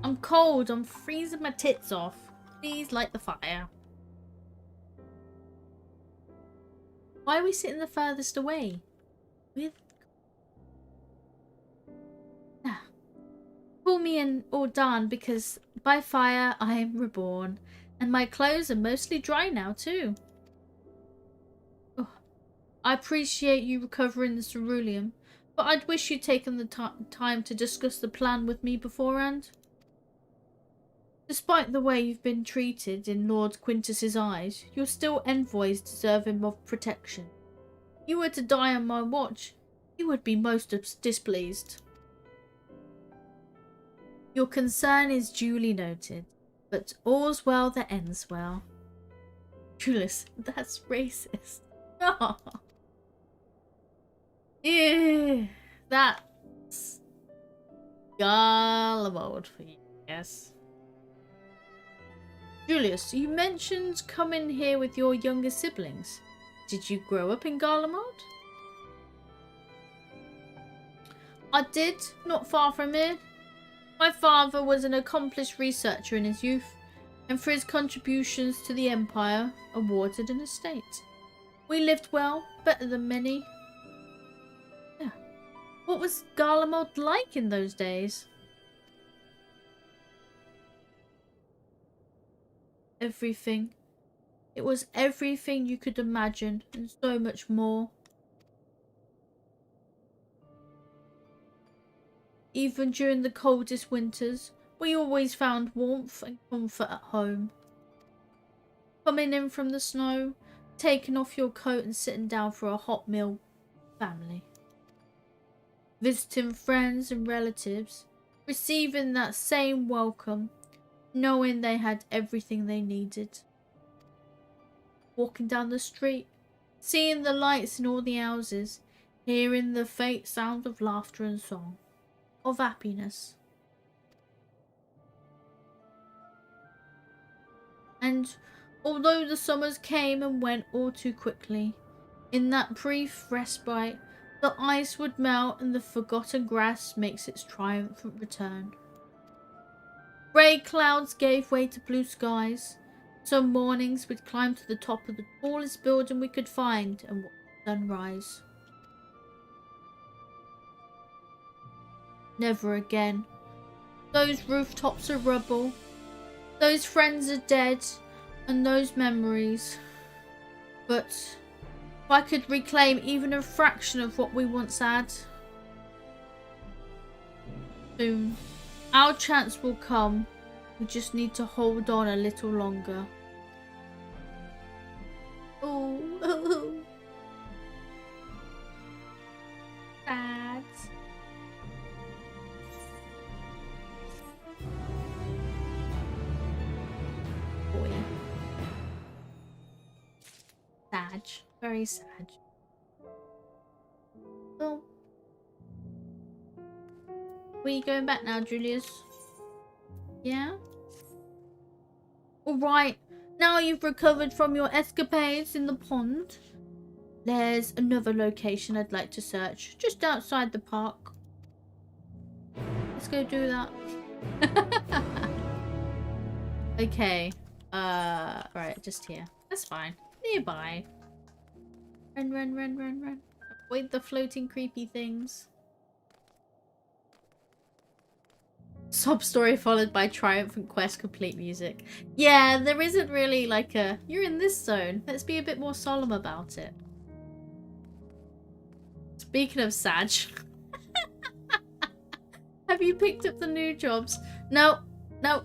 I'm cold, I'm freezing my tits off. Please light the fire. Why are we sitting the furthest away? Call me an Ordan because by fire I am reborn. And my clothes are mostly dry now too. Oh, I appreciate you recovering the ceruleum, but I'd wish you'd taken the time to discuss the plan with me beforehand. Despite the way you've been treated in Lord Quintus's eyes, you're still envoys deserving of protection. If you were to die on my watch, he would be most displeased. Your concern is duly noted, but all's well that ends well. Julius, that's racist. Oh. Ew, that's Garlemald for you, yes. Julius, you mentioned coming here with your younger siblings. Did you grow up in Garlemald? I did, not far from here. My father was an accomplished researcher in his youth, and for his contributions to the Empire, awarded an estate. We lived well, better than many. Yeah. What was Garlemald like in those days? Everything. It was everything you could imagine, and so much more. Even during the coldest winters, we always found warmth and comfort at home. Coming in from the snow, taking off your coat and sitting down for a hot meal, family. Visiting friends and relatives, receiving that same welcome, knowing they had everything they needed. Walking down the street, seeing the lights in all the houses, hearing the faint sound of laughter and song. Of happiness. And although the summers came and went all too quickly, in that brief respite, the ice would melt and the forgotten grass makes its triumphant return. Grey clouds gave way to blue skies. Some mornings we'd climb to the top of the tallest building we could find and watch the sun rise. Never again. Those rooftops are rubble. Those friends are dead. And those memories. But if I could reclaim even a fraction of what we once had. Soon. Our chance will come. We just need to hold on a little longer. Oh. Sad. Boy. Sad. Very sad. Well. Where are you going back now, Julius? Yeah? Alright, now you've recovered from your escapades in the pond. There's another location I'd like to search, just outside the park. Let's go do that. Okay. Right, just here. That's fine. Nearby. Run, run, run, run, run. Avoid the floating creepy things. Sob story followed by triumphant quest complete music. Yeah, there isn't really like a, you're in this zone. Let's be a bit more solemn about it. Speaking of Sag. Have you picked up the new jobs? No. No.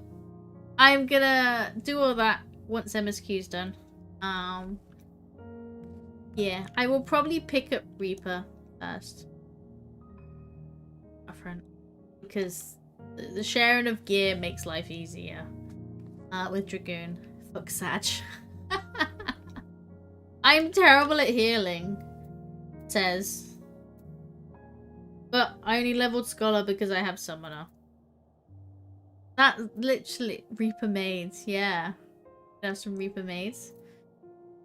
I'm gonna do all that once MSQ's done. Yeah, I will probably pick up Reaper first. My friend. Because the sharing of gear makes life easier. With Dragoon. Fuck Sag. I'm terrible at healing. Says. But I only leveled Scholar because I have Summoner. That literally Reaper maids, yeah. I have some Reaper maids.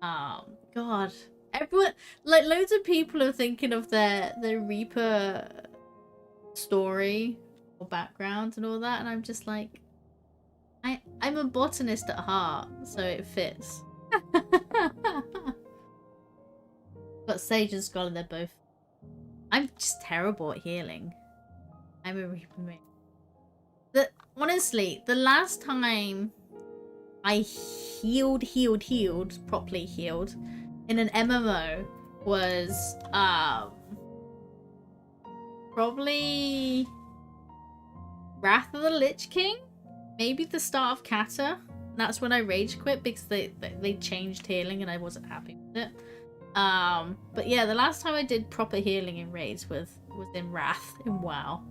God. Everyone, like, loads of people are thinking of their Reaper story or background and all that, and I'm just like, I'm a botanist at heart, so it fits. But Sage and Scholar, they're both. I'm just terrible at healing. I'm a Reaper maid. Honestly, the last time I properly healed in an MMO was probably Wrath of the Lich King, maybe the start of Kata. That's when I rage quit because they changed healing and I wasn't happy with it. But yeah, the last time I did proper healing in raids was in Wrath in WoW.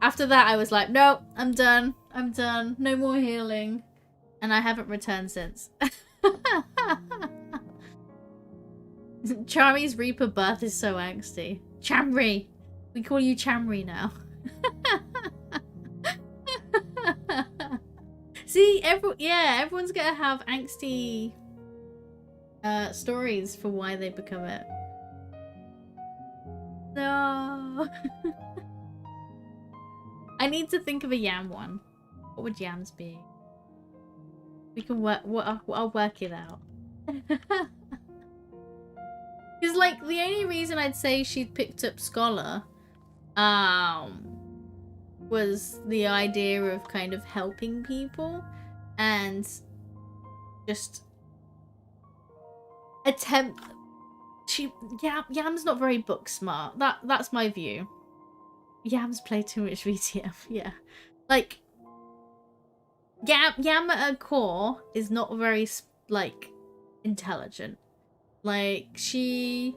After that, I was like, nope, I'm done. I'm done. No more healing. And I haven't returned since. Charmy's Reaper birth is so angsty. Chamry! We call you Chamry now. See, everyone's gonna have angsty stories for why they become it. No. I need to think of a Yam one. What would Yams be? We can work. I'll work it out. Because, like, the only reason I'd say she'd picked up Scholar, was the idea of kind of helping people and just attempt. Yam's not very book smart. That's my view. Yams play too much VTF, yeah. Like, Yam at her core is not very, like, intelligent. Like, she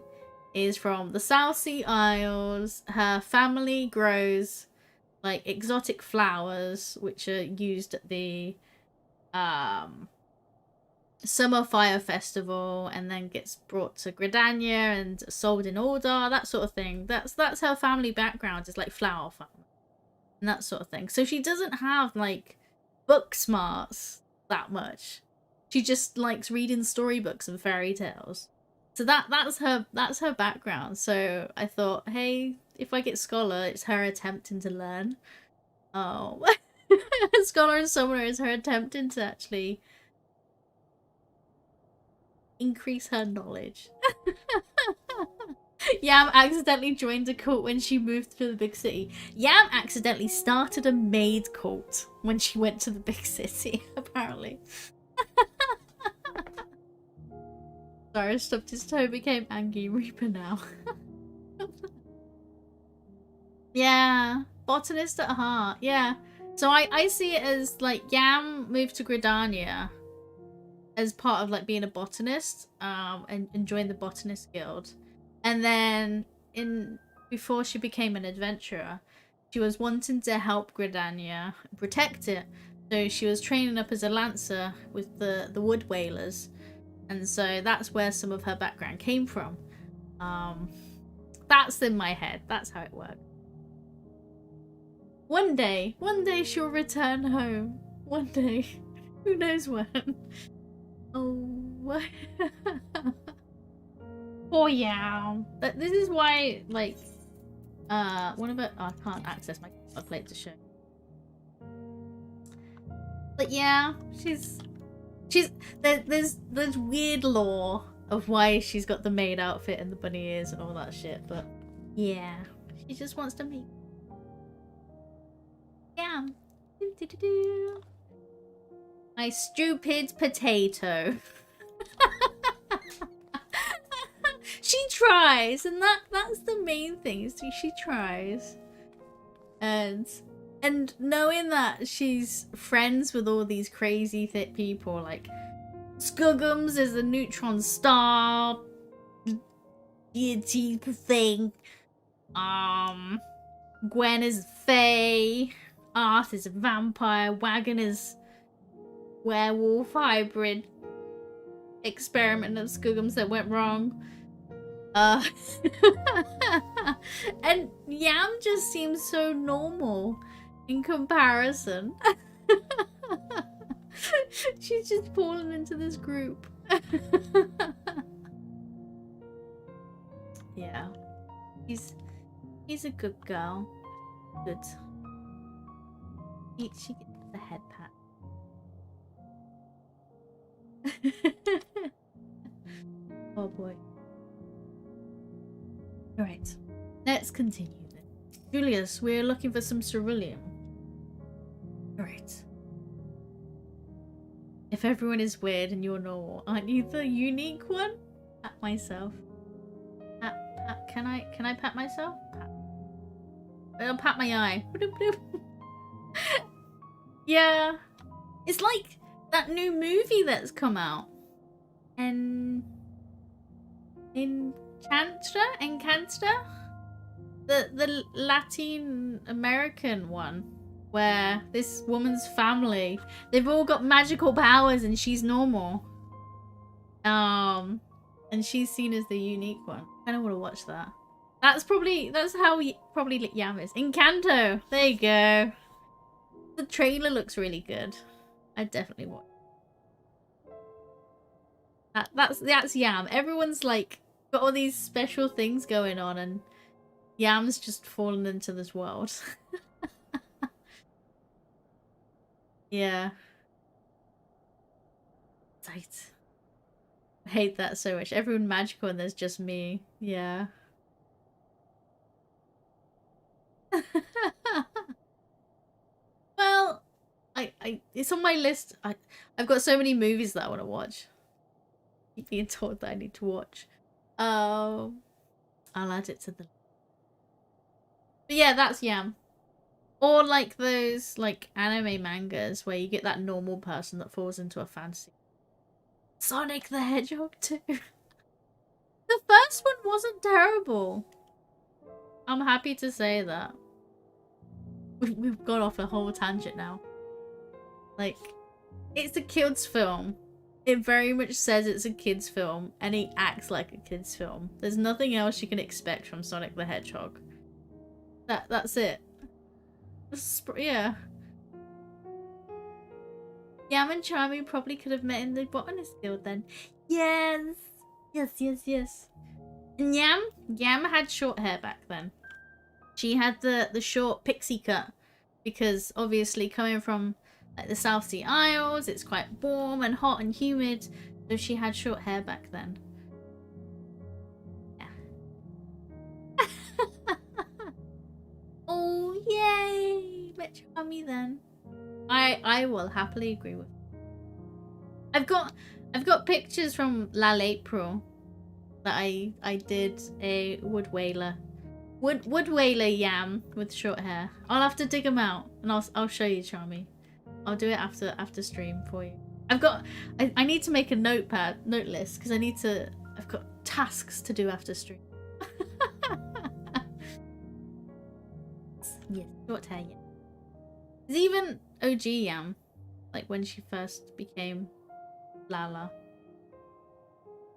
is from the South Sea Isles. Her family grows, like, exotic flowers, which are used at the, Summer Fire Festival, and then gets brought to Gridania and sold in Ordar, that sort of thing. That's her family background, is like flower farm and that sort of thing. So she doesn't have like book smarts that much. She just likes reading storybooks and fairy tales. So that's her background. So I thought, hey, if I get Scholar, it's her attempting to learn. Oh, Scholar and Summoner is her attempting to actually increase her knowledge. Yam accidentally joined a cult when she moved to the big city. Yam accidentally started a maid cult when she went to the big city, apparently. Sorry, stubbed his toe, became angry Reaper now. Yeah, botanist at heart, yeah. So I see it as, like, Yam moved to Gridania as part of, like, being a botanist, and joined the Botanist Guild. And then, before she became an adventurer, she was wanting to help Gridania protect it. So she was training up as a lancer with the Wood Whalers. And so that's where some of her background came from. That's in my head. That's how it worked. One day she'll return home. One day. Who knows when? Oh. Oh yeah. This is why, like, one of it. Oh, I can't access my plate to show. But yeah, she's there's weird lore of why she's got the maid outfit and the bunny ears and all that shit. But yeah, she just wants to make. Yeah. Do-do-do-do. My stupid potato. She tries, and that's the main thing. Is she tries, and knowing that she's friends with all these crazy thick people, like Skuggums is a neutron star deity thing. Gwen is fae. Arth is a vampire. Wagon is werewolf hybrid experiment of Skuggums that went wrong. And Yam just seems so normal in comparison. She's just fallen into this group. Yeah. He's a good girl. Good. She gets the head pat. Oh boy. Alright. Let's continue then. Julius, we're looking for some ceruleum. Alright. If everyone is weird and you're normal, aren't you the unique one? Pat myself. Pat, can I pat myself? Pat. I'll pat my eye. Bloop, bloop. Yeah. It's like that new movie that's come out. Encanto? The Latin American one. Where this woman's family, they've all got magical powers and she's normal. And she's seen as the unique one. I don't want to watch that. That's how probably Yam is. Encanto! There you go. The trailer looks really good. I definitely watch. That's Yam. Everyone's like got all these special things going on and Yam's just fallen into this world. Yeah. Tight. I hate that so much. Everyone magical and there's just me. Yeah. Well, it's on my list. I've got so many movies that I want to watch. Keep being told that I need to watch. I'll add it to the. But yeah, that's Yam. Or like those like anime mangas where you get that normal person that falls into a fantasy. Sonic the Hedgehog 2. The first one wasn't terrible. I'm happy to say that. We've gone off a whole tangent now. Like, it's a kid's film. It very much says it's a kid's film, and it acts like a kid's film. There's nothing else you can expect from Sonic the Hedgehog. That's it. Yeah. Yam and Charmy probably could have met in the Botanist Guild then. Yes! Yes. And Yam had short hair back then. She had the short pixie cut. Because obviously coming from like the South Sea Isles, it's quite warm and hot and humid. So she had short hair back then. Yeah. Oh, yay! Met Charmy then. I will happily agree with. I've got pictures from Lal April that I did a wood whaler Yam with short hair. I'll have to dig them out and I'll show you, Charmy. I'll do it after stream for you. I need to make a note list because I've got tasks to do after stream. Yes, short hair, yeah. There's even OG Yam, like when she first became Lala.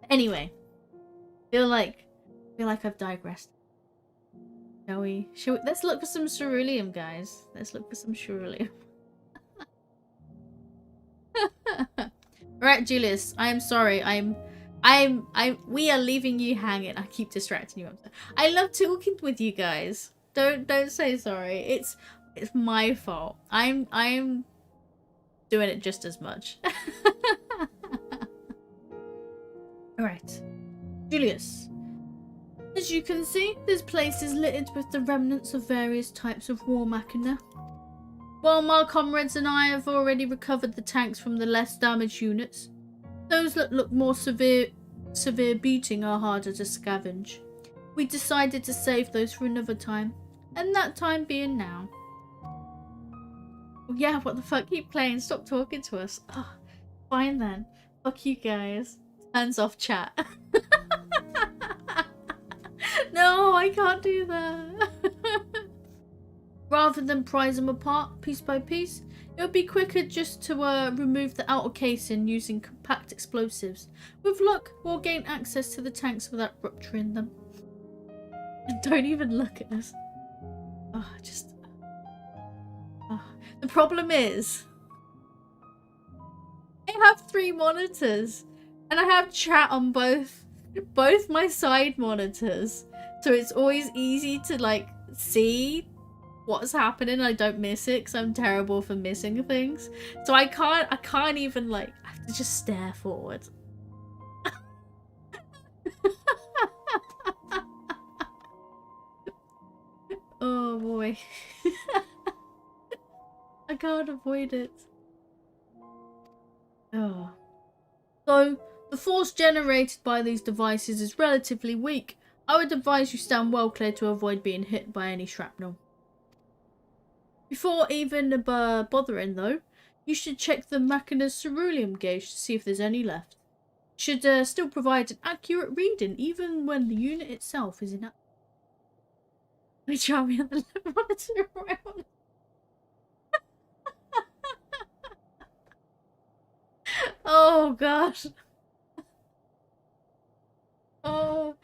Anyway, feel like I've digressed. Shall we? Let's look for some ceruleum, guys. Let's look for some ceruleum. Alright, Julius, I am sorry. We are leaving you hanging. I keep distracting you. I love talking with you guys. Don't say sorry. It's my fault. I'm doing it just as much. Alright. Julius. As you can see, this place is littered with the remnants of various types of war machina. While my comrades and I have already recovered the tanks from the less damaged units, those that look more severe beating are harder to scavenge. We decided to save those for another time, and that time being now. Oh, yeah, what the fuck? Keep playing. Stop talking to us. Oh, fine then. Fuck you guys. Hands off chat. No, I can't do that. Rather than prise them apart piece by piece, it would be quicker just to remove the outer casing using compact explosives. With luck, we'll gain access to the tanks without rupturing them. And don't even look at us. Oh, just... Oh. The problem is... I have 3 monitors. And I have chat on both my side monitors. So it's always easy to, like, see what's happening. I don't miss it because I'm terrible for missing things. So I can't even, like, I have to just stare forward. Oh boy. I can't avoid it. Oh. So, the force generated by these devices is relatively weak. I would advise you stand well clear to avoid being hit by any shrapnel. Before even bothering though, you should check the machina's ceruleum gauge to see if there's any left. Should still provide an accurate reading even when the unit itself is inactive. I try me on the left monitor around. Oh gosh. Oh,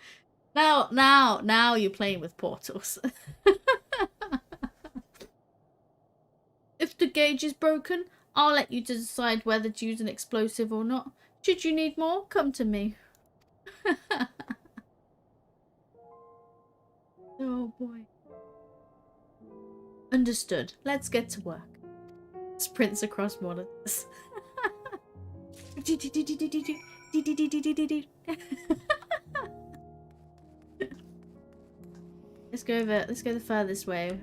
now you're playing with portals. If the gauge is broken, I'll let you decide whether to use an explosive or not. Should you need more, come to me. Oh boy. Understood. Let's get to work. Sprints across monitors. Let's go the furthest way.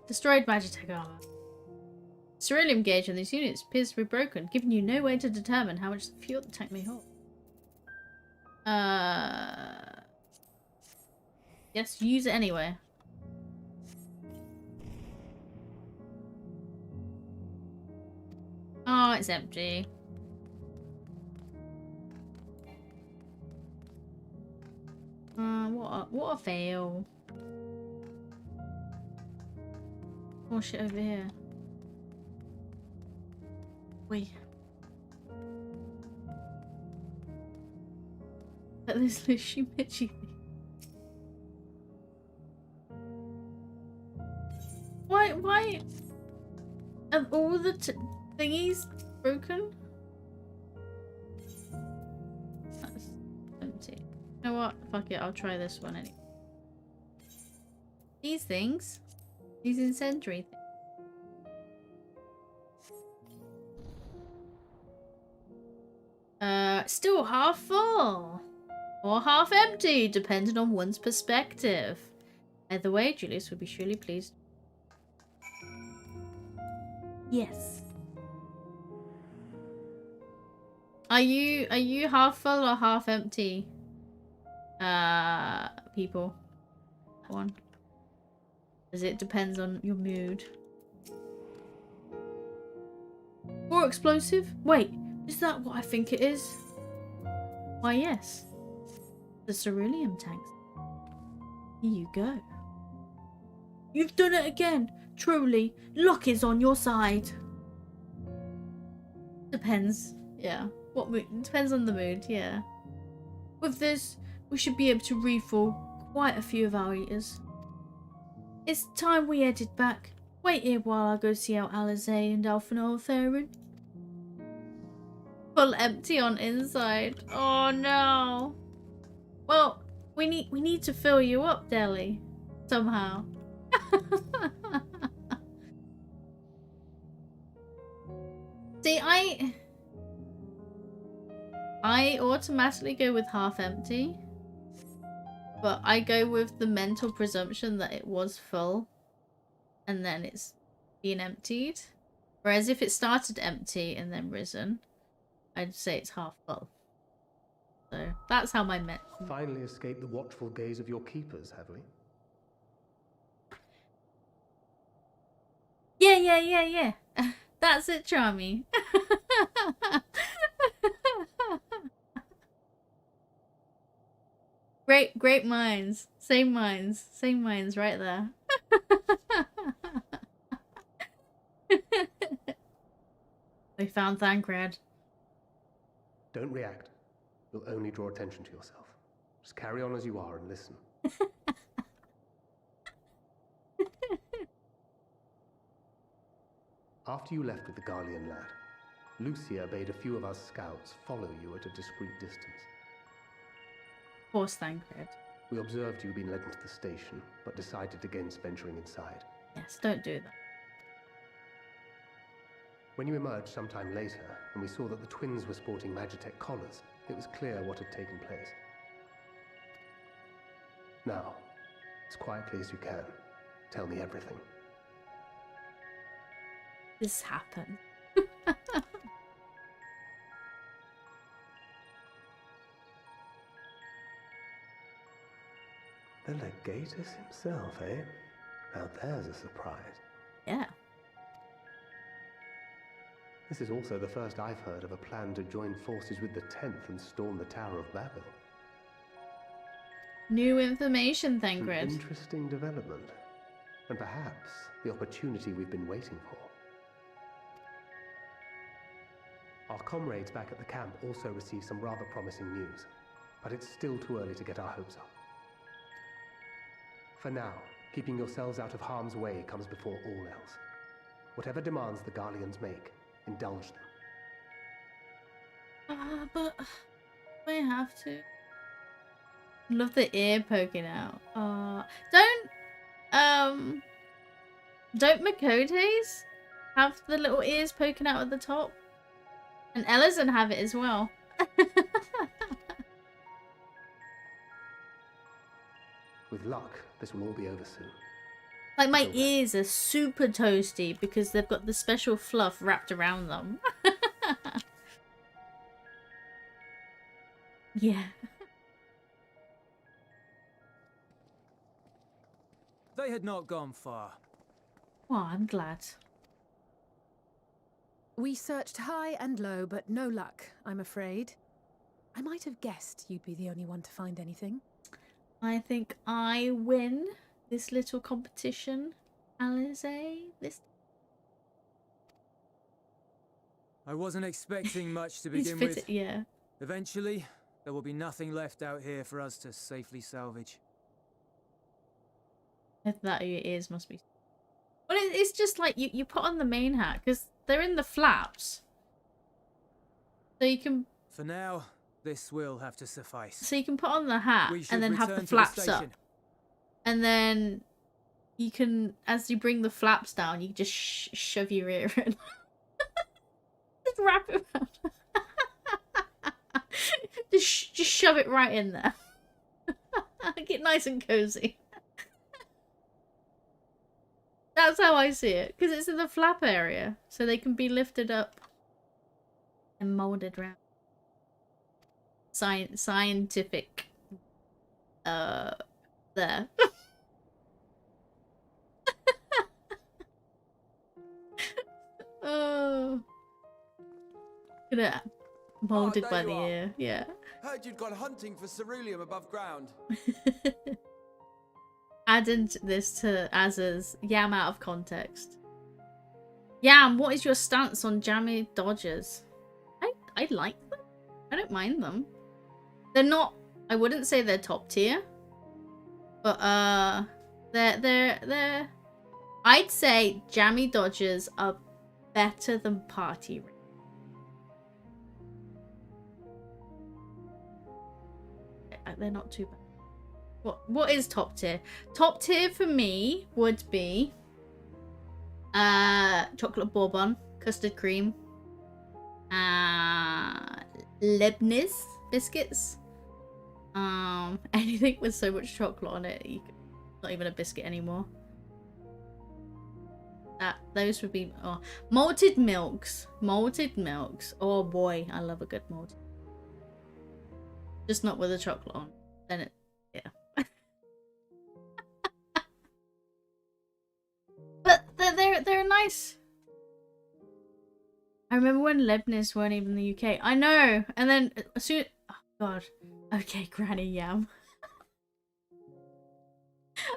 Destroyed Magitech armor. Ceruleum gauge on these units appears to be broken, giving you no way to determine how much fuel the tank may hold. Yes, use it anyway. Oh, it's empty. What a fail. More shit over here. Wait. At this Lucy Mitchy thing. Why are all the thingies broken? That's empty. You know what? Fuck it, I'll try this one anyway. These things. These incendiary things. Still half full. Or half empty, depending on one's perspective. Either way, Julius would be surely pleased. Yes. Are you half full or half empty? People. That one. As it depends on your mood. More explosive? Wait, is that what I think it is? Why yes. The ceruleum tanks. Here you go. You've done it again. Truly, luck is on your side. Depends. Yeah. What mood? Depends on the mood, yeah. With this, we should be able to refill quite a few of our eaters. It's time we headed back. Wait here while I go see how Alizé and Alphanor are faring. Full empty on inside. Oh no. Well, we need to fill you up, Deli. Somehow. See, I automatically go with half empty. But I go with the mental presumption that it was full. And then it's been emptied. Whereas if it started empty and then risen, I'd say it's half full. So that's how my Finally escaped the watchful gaze of your keepers, have we? Yeah. That's it, Charmy. Great minds. Same minds right there. We found Thancred. Don't react. You'll only draw attention to yourself. Just carry on as you are and listen. After you left with the Garlean lad, Lucia bade a few of us scouts follow you at a discreet distance. Of course, Thancred. We observed you being led into the station, but decided against venturing inside. Yes, don't do that. When you emerged sometime later, and we saw that the twins were sporting Magitech collars, it was clear what had taken place. Now, as quietly as you can, tell me everything. This happened. The Legatus himself, eh? Now there's a surprise. Yeah. This is also the first I've heard of a plan to join forces with the 10th and storm the Tower of Babel. New information, An Thancred. interesting development. And perhaps the opportunity we've been waiting for. Our comrades back at the camp also received some rather promising news, but it's still too early to get our hopes up. For now, keeping yourselves out of harm's way comes before all else. Whatever demands the Garleans make, indulge them. But I have to. Love the ear poking out. Don't Makotes have the little ears poking out at the top? And Ellison have it as well. With luck, this will all be over soon. Like, my ears are super toasty because they've got the special fluff wrapped around them. Yeah. They had not gone far. Oh, I'm glad. We searched high and low, but no luck, I'm afraid. I might have guessed you'd be the only one to find anything. I think I win this little competition, Alizé. I wasn't expecting much to He's begin fit with. yeah. Eventually, there will be nothing left out here for us to safely salvage. If that, your ears must be. Well, it's just like you put on the main hat because they're in the flaps, so you can. For now, this will have to suffice. So you can put on the hat We should and then have the return to flaps up, station. and then you can, as you bring the flaps down, you just shove your ear in. Just wrap it around. just shove it right in there. Get nice and cozy. That's how I see it, because it's in the flap area, so they can be lifted up and molded around. Scientific. There. Oh. Gonna molded by the ear, yeah. Heard you'd gone hunting for ceruleum above ground. Adding this to Azza's Yam out of context. Yam, what is your stance on jammy dodgers? I like them. I don't mind them. They're not, I wouldn't say they're top tier. But They're I'd say jammy Dodgers are better than party Reese's. They're not too bad. What is top tier? Top tier for me would be chocolate bourbon, custard cream, Leibniz biscuits. Anything with so much chocolate on it, not even a biscuit anymore. Those would be malted milks. Oh boy, I love a good malted. Just not with the chocolate on. Then it, yeah. But they're nice. I remember when Leibniz weren't even in the UK. I know, and then as soon, oh god, okay, Granny Yam.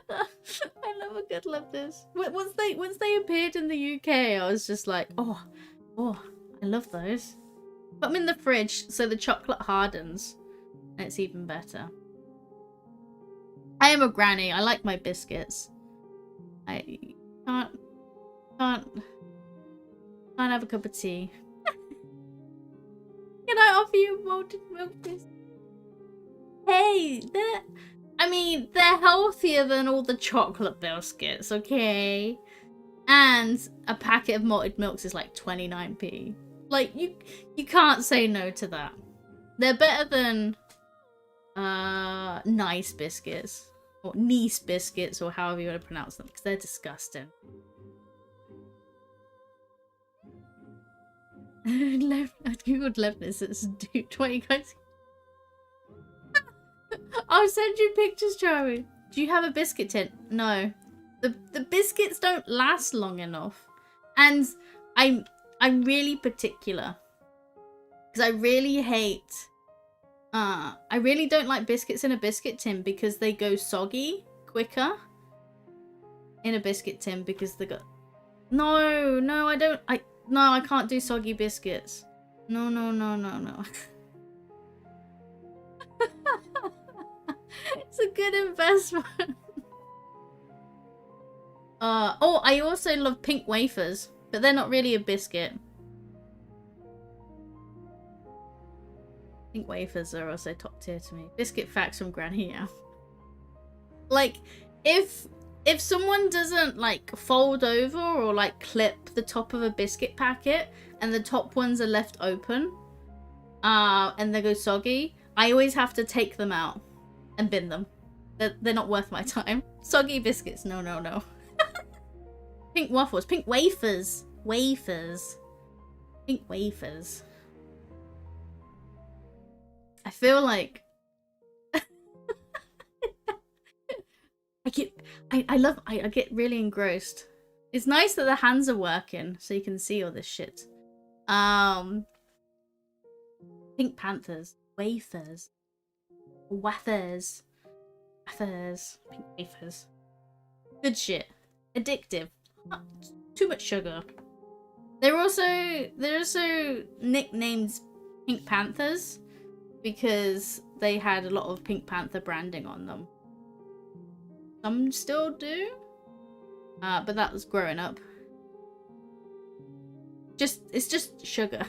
I love a good Leibniz. Once they appeared in the UK, I was just like, oh, I love those. Put them in the fridge so the chocolate hardens. And it's even better. I am a granny. I like my biscuits. I can't have a cup of tea. Can I offer you malted milk biscuits? Hey, they're healthier than all the chocolate biscuits, okay? And a packet of malted milks is like 29p. Like, you can't say no to that. They're better than nice biscuits. Or Nice biscuits, or however you want to pronounce them, because they're disgusting. I googled Leibniz, it's 20 guys. I'll send you pictures, Charlie. Do you have a biscuit tin? No. The biscuits don't last long enough. And I'm really particular. Because I really hate... I really don't like biscuits in a biscuit tin because they go soggy quicker. In a biscuit tin because they go... No, I don't... No, I can't do soggy biscuits. No. It's a good investment. I also love pink wafers, but they're not really a biscuit. Pink wafers are also top tier to me. Biscuit facts from Granny Yam. Like, if someone doesn't like fold over or like clip the top of a biscuit packet and the top ones are left open, and they go soggy, I always have to take them out and bin them. They're not worth my time. Soggy biscuits, no. Pink waffles, pink wafers. Pink wafers. I feel like I get really engrossed. It's nice that the hands are working so you can see all this shit. Pink Panthers, wafers, pink wafers. Good shit. Addictive. Too much sugar. They're also nicknamed Pink Panthers because they had a lot of Pink Panther branding on them. Some still do, but that was growing up. It's just sugar.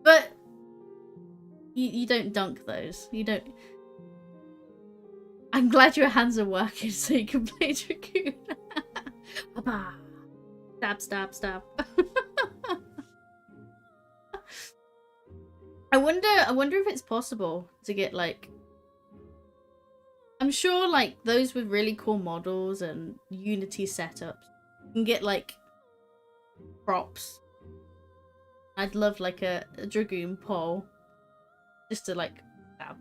But you don't dunk those. You don't. I'm glad your hands are working so you can play Dragoon. Stab. I wonder if it's possible to get like... I'm sure like those with really cool models and Unity setups can get like props. I'd love like a Dragoon pole just to like stab.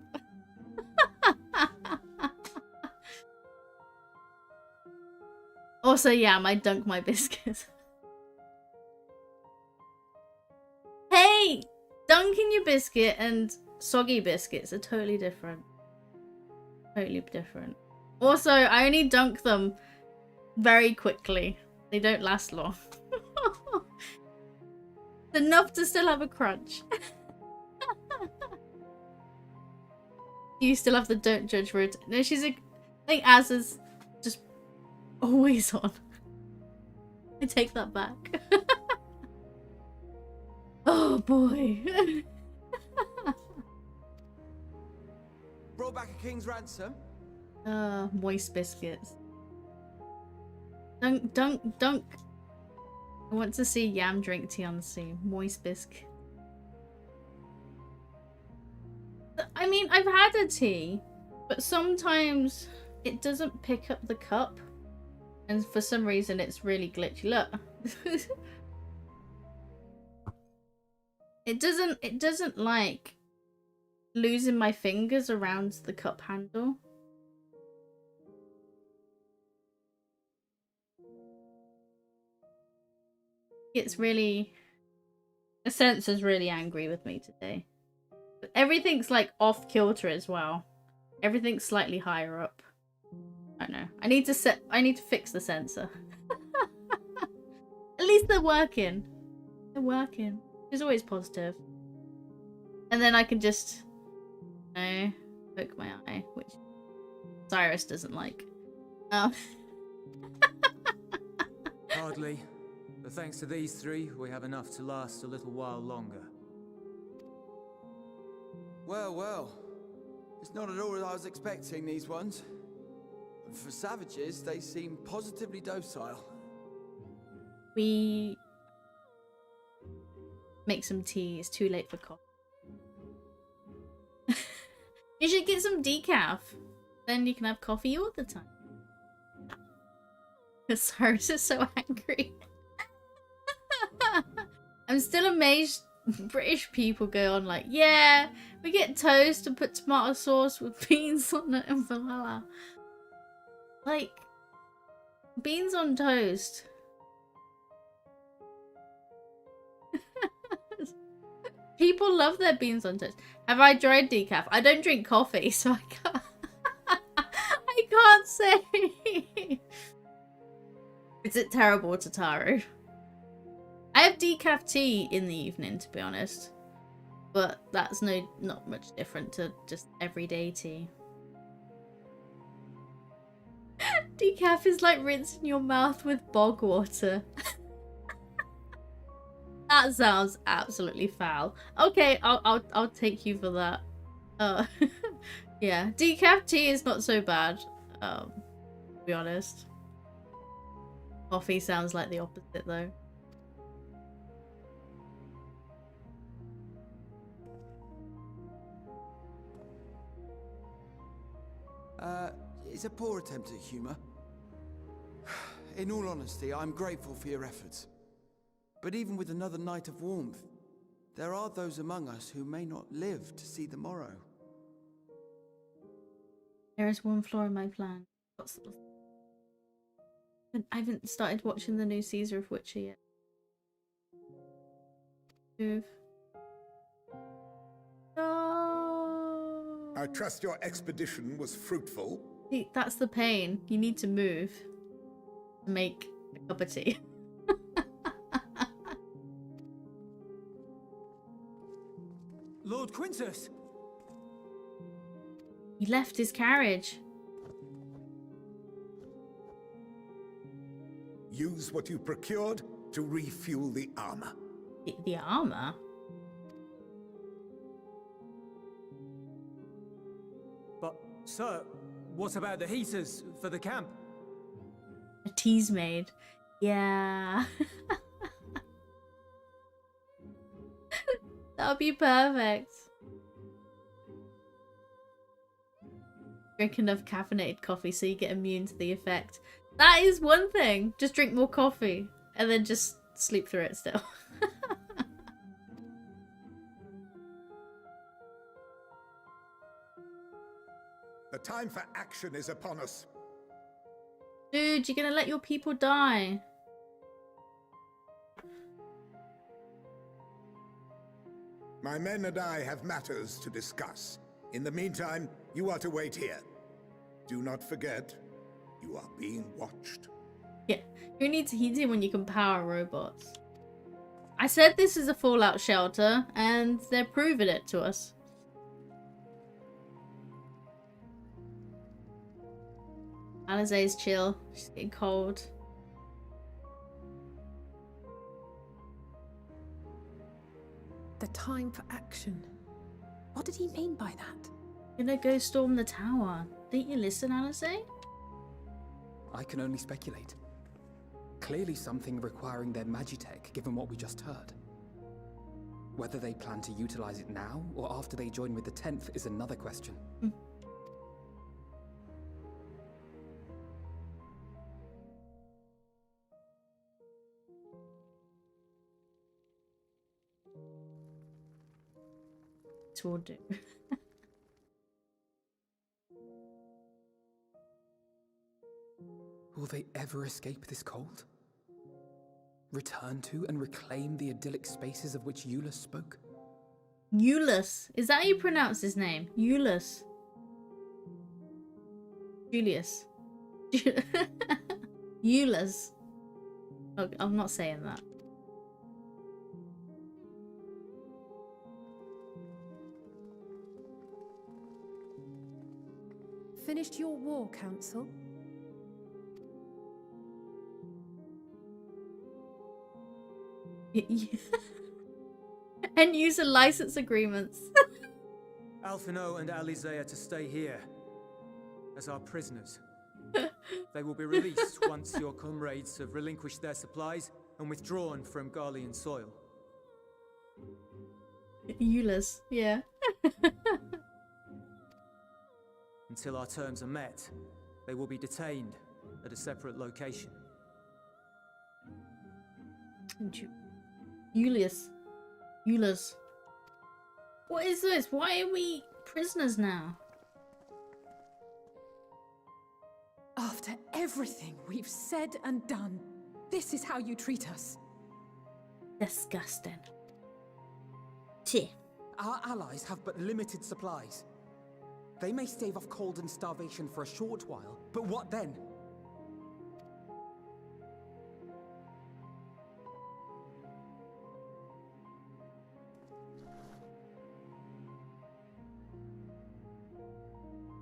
Also, yeah, I dunk my biscuits. Hey! Dunking your biscuit and soggy biscuits are totally different. Totally different. Also, I only dunk them very quickly. They don't last long. It's enough to still have a crunch. You still have the don't judge routine. No, she's a... think Az is just always on. I take that back. Oh boy. Brought back a king's ransom? Moist biscuits. Dunk, dunk, dunk. I want to see Yam drink tea on the sea. Moist biscuit. I mean, I've had a tea, but sometimes it doesn't pick up the cup. And for some reason, it's really glitchy. Look. It doesn't like losing my fingers around the cup handle. It's really... The sensor's really angry with me today. But everything's like off kilter as well. Everything's slightly higher up. I don't know. I need to fix the sensor. At least they're working. They're working. It's always positive. And then I can just poke my eye, which Cyrus doesn't like. Hardly. But thanks to these three, we have enough to last a little while longer. Well, well. It's not at all as I was expecting, these ones. For savages, they seem positively docile. We make some tea. It's too late for coffee. You should get some decaf. Then you can have coffee all the time. Cyrus is so angry. I'm still amazed British people go on like, yeah, we get toast and put tomato sauce with beans on it and vanilla. Like, beans on toast. People love their beans on toast. Have I tried decaf? I don't drink coffee, so I can't. I can't say. Is it terrible, Tataru? I have decaf tea in the evening, to be honest, but that's not much different to just everyday tea. Decaf is like rinsing your mouth with bog water. That sounds absolutely foul. Okay, I'll take you for that. Yeah, decaf tea is not so bad. To be honest. Coffee sounds like the opposite though. It's a poor attempt at humour. In all honesty, I'm grateful for your efforts. But even with another night of warmth, there are those among us who may not live to see the morrow. There is one flaw in my plan. I haven't started watching the new Caesar of Witcher yet. Move. No. I trust your expedition was fruitful. See, that's the pain. You need to move to make a cup of tea. Lord Quintus! He left his carriage. Use what you procured to refuel the armor. The armor? But, sir, what about the heaters for the camp? A tea's made. Yeah. That would be perfect. Drink enough caffeinated coffee so you get immune to the effect. That is one thing. Just drink more coffee and then just sleep through it still. The time for action is upon us. Dude, you're gonna let your people die. My men and I have matters to discuss. In the meantime, you are to wait here. Do not forget, you are being watched. Yeah, who needs heating when you can power robots? I said this is a fallout shelter, and they're proving it to us. Alizé's chill. She's getting cold. The time for action. What did he mean by that? Gonna go storm the tower. Didn't you listen, Alizé? I can only speculate. Clearly something requiring their magitech, given what we just heard. Whether they plan to utilize it now or after they join with the 10th is another question. It will do. Will they ever escape this cold? Return to and reclaim the idyllic spaces of which Eulus spoke? Eulus. Is that how you pronounce his name? Eulus. Julius. Eulus. Okay, I'm not saying that. Finished your war, Council? And user license agreements. Alphino and Alizé are to stay here as our prisoners. They will be released once your comrades have relinquished their supplies and withdrawn from Garlean soil. Eulus, yeah. Until our terms are met, they will be detained at a separate location. Julius. Eulus. What is this? Why are we prisoners now? After everything we've said and done, this is how you treat us. Disgusting. Tch. Our allies have but limited supplies. They may stave off cold and starvation for a short while, but what then?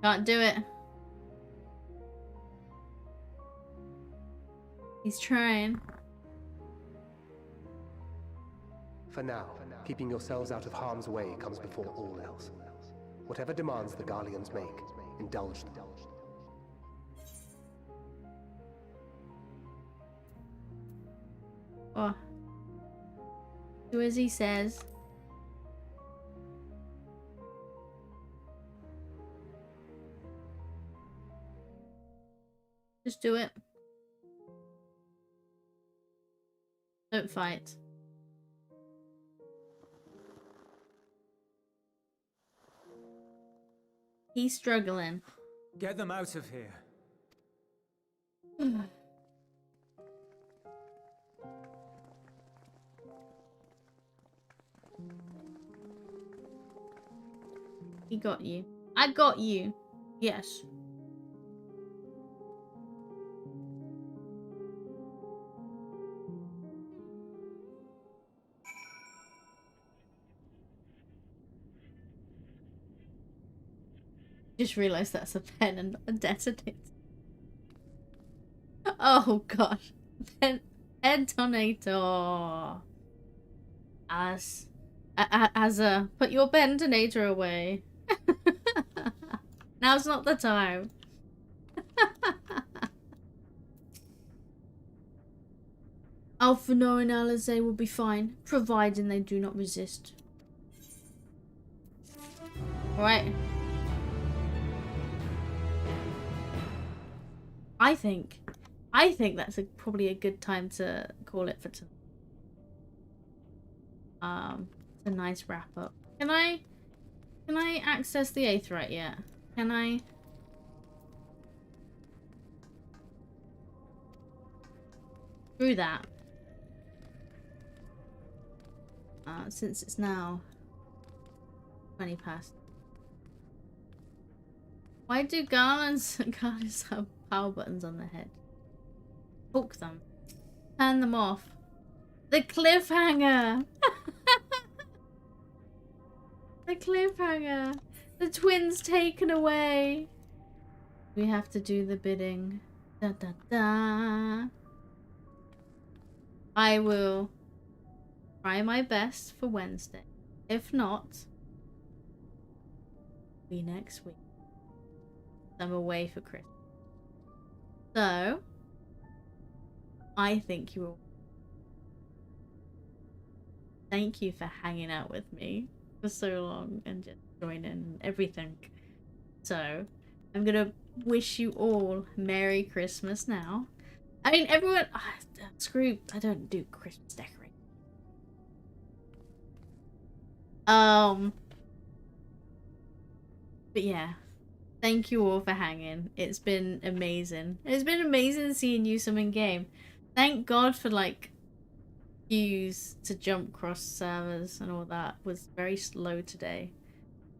Can't do it. He's trying. For now, keeping yourselves out of harm's way comes before all else. Whatever demands the Garleans make, indulge them. Oh. Do as he says. Just do it. Don't fight. He's struggling. Get them out of here. He got you. I got you. Yes. Just realised that's a pen and not a detonator. Oh gosh. Detonator. As a put your detonator away. Now's not the time. Alphino and Alizé will be fine, providing they do not resist. Alright. I think that's probably a good time to call it for tonight. It's a nice wrap up. Can I access the Aetheryte yet? Can I? Through that. Since it's now 20 past. Why do garlands have power buttons on their head? Hook them. Turn them off. The cliffhanger! The cliffhanger! The twins taken away! We have to do the bidding. Da da da. I will try my best for Wednesday. If not, be next week. I'm away for Christmas. So, I think you all. Thank you for hanging out with me for so long and just joining everything. So, I'm gonna wish you all Merry Christmas now. I mean, everyone. Screw. I don't do Christmas decorating. But yeah. Thank you all for hanging. It's been amazing. It's been amazing seeing you some in game. Thank God for like queues to jump cross servers and all that was very slow today.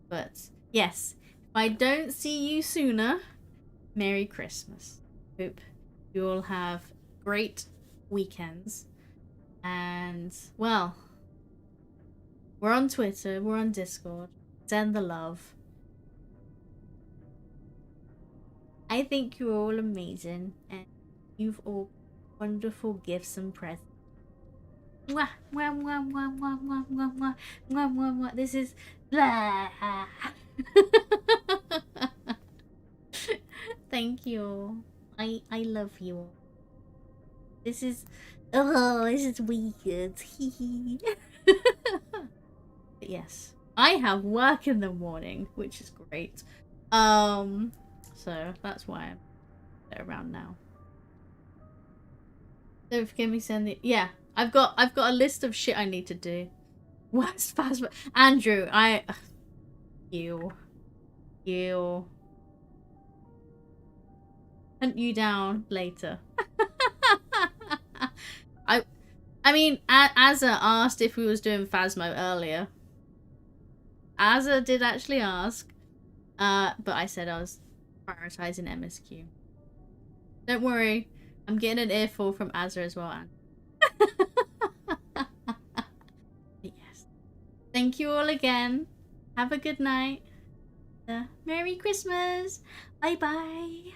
But yes, if I don't see you sooner, Merry Christmas. Hope you all have great weekends. And well, we're on Twitter, we're on Discord. Send the love. I think you're all amazing and you've all wonderful gifts and presents. Mwah, mwah, mwah, mwah, mwah, mwah, mwah, mwah, mwah, mwah, mwah. This is blah. Thank you. I love you all. This is weird. But yes, I have work in the morning, which is great. So that's why I'm around now. Don't forget me send the I've got a list of shit I need to do. What's fast? Andrew, you hunt you down later. I mean, Azza asked if we was doing Phasmo earlier. Azza did actually ask, but I said I was prioritizing MSQ. Don't worry, I'm getting an earful from Azza as well. Yes. Thank you all again. Have a good night. Merry Christmas. Bye bye.